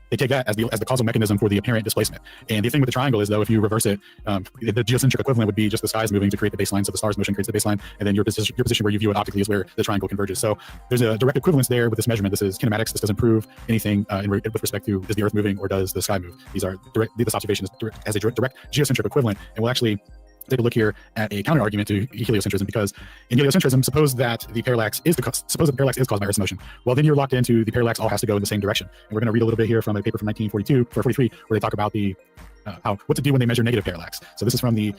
They take that as the causal mechanism for the apparent displacement. And the thing with the triangle is though, if you reverse it, the geocentric equivalent would be just the skies moving to create the baseline. So the stars motion creates the baseline, and then your position where you view it optically is where the triangle converges. So there's a direct equivalence there with this measurement. This is kinematics. This doesn't prove anything with respect to is the Earth moving or does the sky move. These are this observation is as a direct geocentric equivalent, and we'll actually take a look here at a counter argument to heliocentrism, because in heliocentrism, suppose that the parallax is caused by Earth's motion. Well, then you're locked into the parallax all has to go in the same direction. And we're going to read a little bit here from a paper from 1943, where they talk about the what to do when they measure negative parallax. So this is from the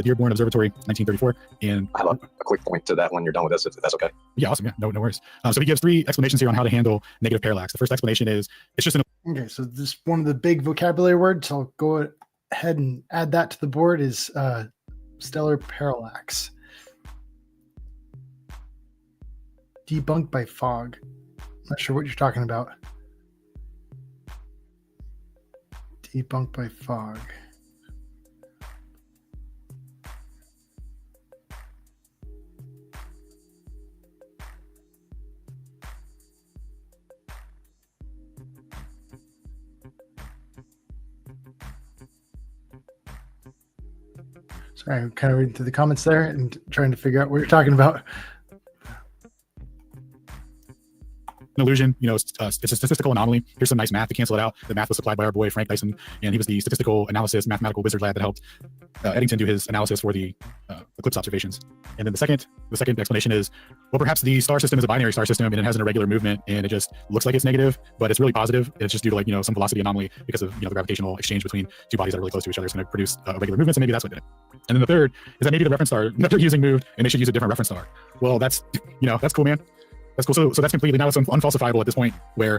Dearborn Observatory, 1934. And I have a quick point to that when you're done with this, if that's okay. Yeah, awesome. Yeah, no worries. So he gives 3 explanations here on how to handle negative parallax. The first explanation is it's just okay. So this one of the big vocabulary words. I'll go ahead and add that to the board is stellar parallax. Debunked by fog. Not sure what you're talking about. Debunked by fog. Sorry, I'm kind of reading through the comments there and trying to figure out what you're talking about. An illusion, it's a statistical anomaly. Here's some nice math to cancel it out. The math was supplied by our boy Frank Dyson, and he was the statistical analysis mathematical wizard lad that helped Eddington do his analysis for the eclipse observations. And then the second explanation is, well, perhaps the star system is a binary star system and it has an irregular movement and it just looks like it's negative, but it's really positive. It's just due to some velocity anomaly because of the gravitational exchange between 2 bodies that are really close to each other is going to produce irregular movements, and maybe that's what did it. And then the third is that maybe the reference star that they're using moved and they should use a different reference star. Well, that's that's cool, man. That's cool. So that's completely, now it's unfalsifiable at this point, where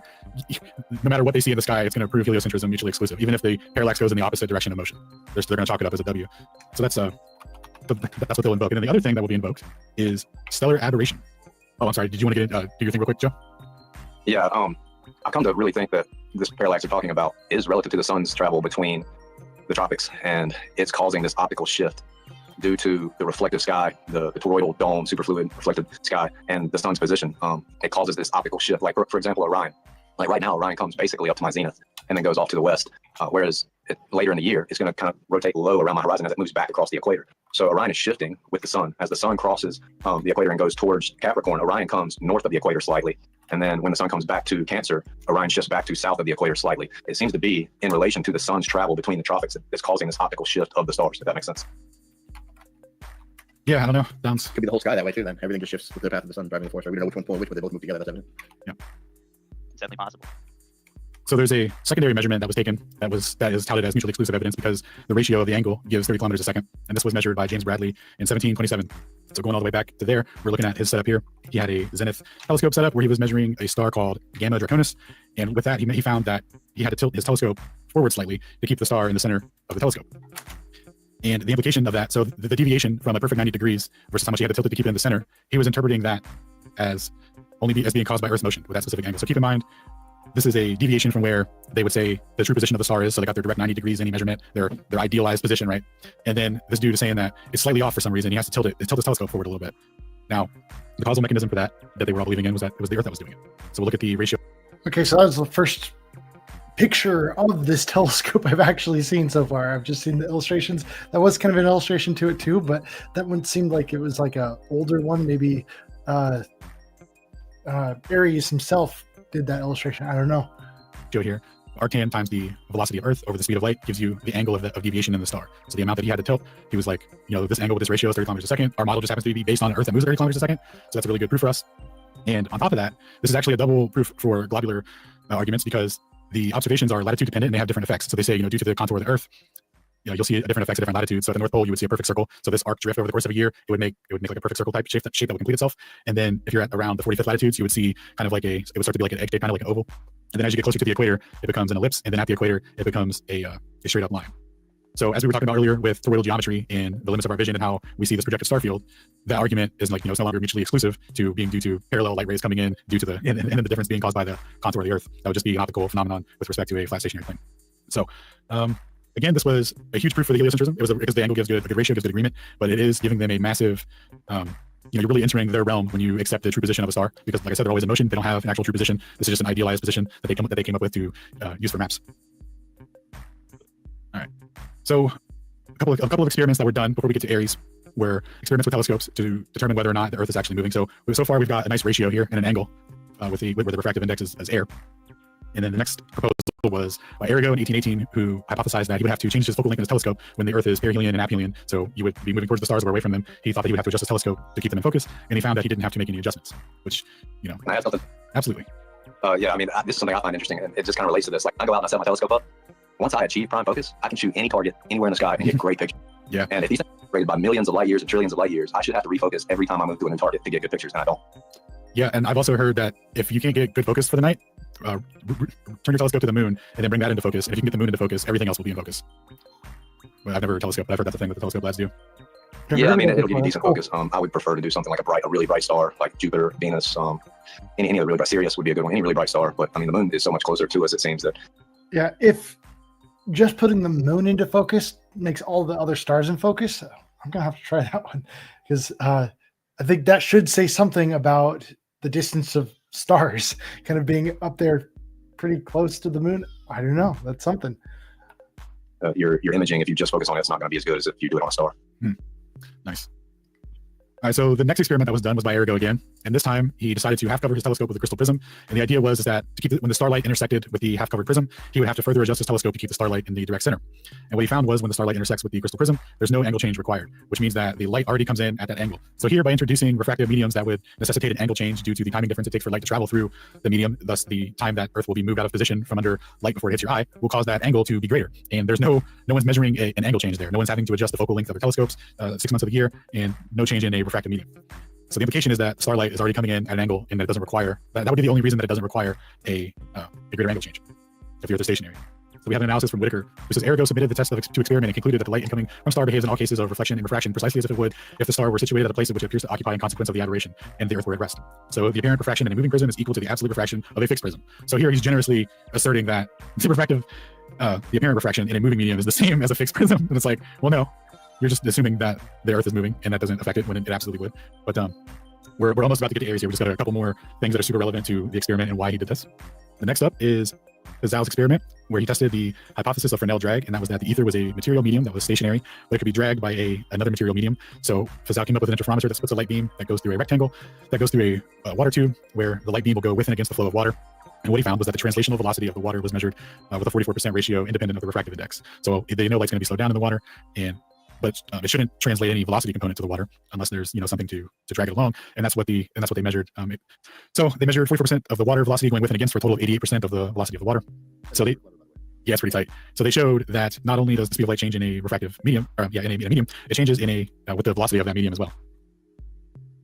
no matter what they see in the sky, it's going to prove heliocentrism mutually exclusive, even if the parallax goes in the opposite direction of motion. They're going to chalk it up as a W. So that's what they'll invoke. And then the other thing that will be invoked is stellar aberration. Oh, I'm sorry. Did you want to get do your thing real quick, Joe? Yeah. I come to really think that this parallax you're talking about is relative to the sun's travel between the tropics, and it's causing this optical shift due to the reflective sky, the toroidal dome, superfluid reflective sky, and the sun's position. It causes this optical shift. Like for example, Orion. Like right now, Orion comes basically up to my zenith and then goes off to the west. Whereas later in the year, it's going to kind of rotate low around my horizon as it moves back across the equator. So Orion is shifting with the sun. As the sun crosses the equator and goes towards Capricorn, Orion comes north of the equator slightly. And then when the sun comes back to Cancer, Orion shifts back to south of the equator slightly. It seems to be in relation to the sun's travel between the tropics that's causing this optical shift of the stars, if that makes sense. Yeah, I don't know. Could be the whole sky that way too. Then everything just shifts with the path of the sun driving the force. Right? We don't know which one's pulling which, but they both move together. That's evident. Yeah, it's definitely possible. So there's a secondary measurement that was taken that is touted as mutually exclusive evidence because the ratio of the angle gives 30 kilometers a second, and this was measured by James Bradley in 1727. So going all the way back to there, we're looking at his setup here. He had a zenith telescope setup where he was measuring a star called Gamma Draconis, and with that he found that he had to tilt his telescope forward slightly to keep the star in the center of the telescope. And the implication of that, so the deviation from a perfect 90 degrees versus how much he had to tilt it to keep it in the center, he was interpreting that as being caused by Earth's motion with that specific angle. So keep in mind, this is a deviation from where they would say the true position of the star is. So they got their direct 90 degrees any measurement, their idealized position, right? And then this dude is saying that it's slightly off for some reason. He has to tilt his telescope forward a little bit. Now, the causal mechanism for that they were all believing in was that it was the Earth that was doing it. So we'll look at the ratio. Okay, so that was the first picture of this telescope I've actually seen so far. I've just seen the illustrations. That was kind of an illustration to it too, but that one seemed like it was like a older one. Maybe Aries himself did that illustration. I don't know. Show here, arctan times the velocity of Earth over the speed of light gives you the angle of deviation in the star. So the amount that he had to tilt, he was like, this angle with this ratio is 30 kilometers a second. Our model just happens to be based on Earth that moves at 30 kilometers a second. So that's a really good proof for us. And on top of that, this is actually a double proof for globular arguments, because the observations are latitude dependent and they have different effects. So they say, due to the contour of the Earth, you'll see different effects at different latitudes. So at the North Pole, you would see a perfect circle. So this arc drift over the course of a year, it would make like a perfect circle type shape that would complete itself. And then if you're at around the 45th latitudes, you would see kind of like it would start to be like an egg shape, kind of like an oval. And then as you get closer to the equator, it becomes an ellipse. And then at the equator, it becomes a straight up line. So as we were talking about earlier with toroidal geometry and the limits of our vision and how we see this projected star field, that argument is like, it's no longer mutually exclusive to being due to parallel light rays coming in due to and the difference being caused by the contour of the Earth. That would just be an optical phenomenon with respect to a flat stationary plane. So again, this was a huge proof for the heliocentrism. It was because the angle gives a good ratio, gives good agreement, but it is giving them a massive, you're really entering their realm when you accept the true position of a star, because like I said, they're always in motion. They don't have an actual true position. This is just an idealized position that they came up with to use for maps. All right. So a couple of experiments that were done before we get to Aries were experiments with telescopes to determine whether or not the Earth is actually moving. So far we've got a nice ratio here and an angle with the refractive index as air. And then the next proposal was by Arago in 1818, who hypothesized that he would have to change his focal length in his telescope when the Earth is perihelion and aphelion. So you would be moving towards the stars or away from them. He thought that he would have to adjust his telescope to keep them in focus, and he found that he didn't have to make any adjustments, which, Can I add something? Absolutely. Yeah, this is something I find interesting, and it just kind of relates to this. Like, I go out and I set my telescope up. Once I achieve prime focus, I can shoot any target anywhere in the sky and get great pictures. Yeah. And if these things are rated by millions of light years and trillions of light years, I should have to refocus every time I move to a new target to get good pictures, and I don't. Yeah, and I've also heard that if you can't get good focus for the night, turn your telescope to the moon and then bring that into focus. And if you can get the moon into focus, everything else will be in focus. Well, I've never heard a telescope, but I've heard that's the thing that the telescope lads do. Yeah, it'll give you decent focus. I would prefer to do something like a really bright star, like Jupiter, Venus, any other really bright. Sirius would be a good one. Any really bright star, but the moon is so much closer to us. It seems that. Yeah, if just putting the moon into focus makes all the other stars in focus, I'm gonna have to try that one, because I think that should say something about the distance of stars, kind of being up there pretty close to the moon. I don't know. That's something. Your imaging, if you just focus on it, it's not going to be as good as if you do it on a star. Nice. All right, so the next experiment that was done was by Arago again, and this time he decided to half cover his telescope with a crystal prism. And the idea was that to keep when the starlight intersected with the half covered prism, he would have to further adjust his telescope to keep the starlight in the direct center. And what he found was when the starlight intersects with the crystal prism, there's no angle change required, which means that the light already comes in at that angle. So here, by introducing refractive mediums that would necessitate an angle change due to the timing difference it takes for light to travel through the medium, thus the time that Earth will be moved out of position from under light before it hits your eye, will cause that angle to be greater. And there's no one's measuring an angle change there. No one's having to adjust the focal length of their telescopes 6 months of the year, and no change in a refractive medium. So the implication is that starlight is already coming in at an angle, and that it doesn't require that would be the only reason that it doesn't require a greater angle change if the Earth is stationary. So we have an analysis from Whitaker, who says Arago submitted the test to experiment and concluded that the light incoming from star behaves in all cases of reflection and refraction precisely as if it would if the star were situated at a place in which it appears to occupy in consequence of the aberration, and the Earth were at rest. So the apparent refraction in a moving prism is equal to the absolute refraction of a fixed prism. So here he's generously asserting that the apparent refraction in a moving medium is the same as a fixed prism. And it's like, well, no, you're just assuming that the Earth is moving, and that doesn't affect it when it absolutely would. But we're almost about to get to Aries here. We just got a couple more things that are super relevant to the experiment and why he did this. The next up is Fazal's experiment, where he tested the hypothesis of Fresnel drag, and that was that the ether was a material medium that was stationary, but it could be dragged by another material medium. So Fazal came up with an interferometer that splits a light beam that goes through a rectangle, that goes through a water tube, where the light beam will go with and against the flow of water. And what he found was that the translational velocity of the water was measured with a 44% ratio independent of the refractive index. So they know light's going to be slowed down in the water, but it shouldn't translate any velocity component to the water unless there's something to drag it along, and that's what they measured. So they measured 44% of the water velocity going with and against for a total of 88% of the velocity of the water. So it's pretty tight. So they showed that not only does the speed of light change in a refractive medium, in a medium, it changes with the velocity of that medium as well.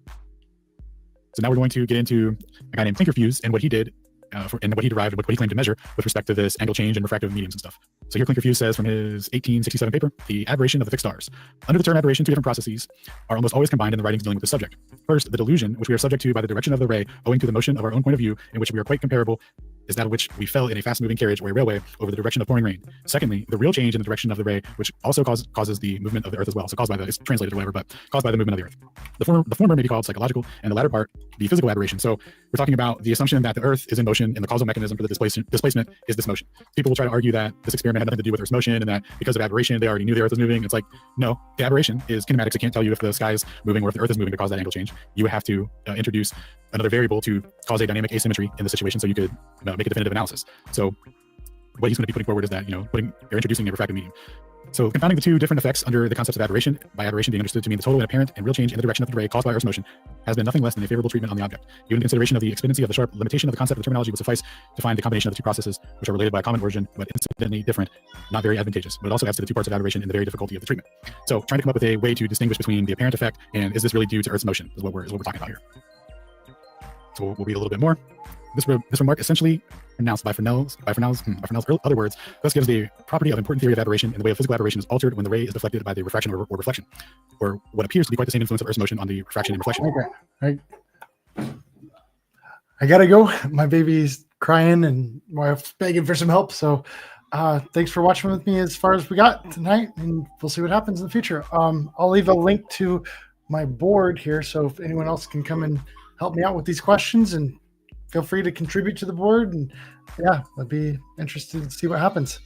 So now we're going to get into a guy named Klinkerfuse and what he did. And what he derived and what he claimed to measure with respect to this angle change and refractive mediums and stuff. So here Klinkerfuse says from his 1867 paper, the aberration of the fixed stars. Under the term aberration, two different processes are almost always combined in the writings dealing with the subject. First, the delusion, which we are subject to by the direction of the ray owing to the motion of our own point of view, in which we are quite comparable is that of which we fell in a fast-moving carriage or a railway over the direction of pouring rain. Secondly, the real change in the direction of the ray, which also causes the movement of the earth as well. So caused by it's translated or whatever, but caused by the movement of the earth. The former may be called psychological, and the latter part, the physical aberration. So we're talking about the assumption that the earth is in motion, and the causal mechanism for the displacement is this motion. People will try to argue that this experiment had nothing to do with Earth's motion, and that because of aberration, they already knew the earth was moving. It's like, no, the aberration is kinematics. It can't tell you if the sky is moving or if the earth is moving to cause that angle change. You would have to introduce another variable to cause a dynamic asymmetry in the situation so you could make a definitive analysis. So what he's going to be putting forward is that, introducing a refractive medium. So confounding the two different effects under the concepts of aberration, by aberration being understood to mean the total and apparent and real change in the direction of the ray caused by Earth's motion, has been nothing less than a favorable treatment on the object. Given consideration of the expediency of the sharp limitation of the concept, the terminology would suffice to find the combination of the two processes, which are related by a common origin, but incidentally different, not very advantageous. But it also adds to the two parts of aberration and the very difficulty of the treatment. So trying to come up with a way to distinguish between the apparent effect and is this really due to Earth's motion is what we're talking about here. So we'll read a little bit more. This remark essentially pronounced by Fresnel's other words, thus gives the property of important theory of aberration in the way of physical aberration is altered when the ray is deflected by the refraction or reflection, or what appears to be quite the same influence of Earth's motion on the refraction and reflection. Okay. I gotta go. My baby's crying and my wife's begging for some help. So thanks for watching with me as far as we got tonight, and we'll see what happens in the future. I'll leave a link to my board here, so if anyone else can come and help me out with these questions, and feel free to contribute to the board. And yeah, I'd be interested to see what happens.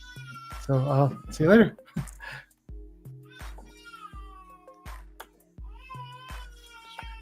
So see you later.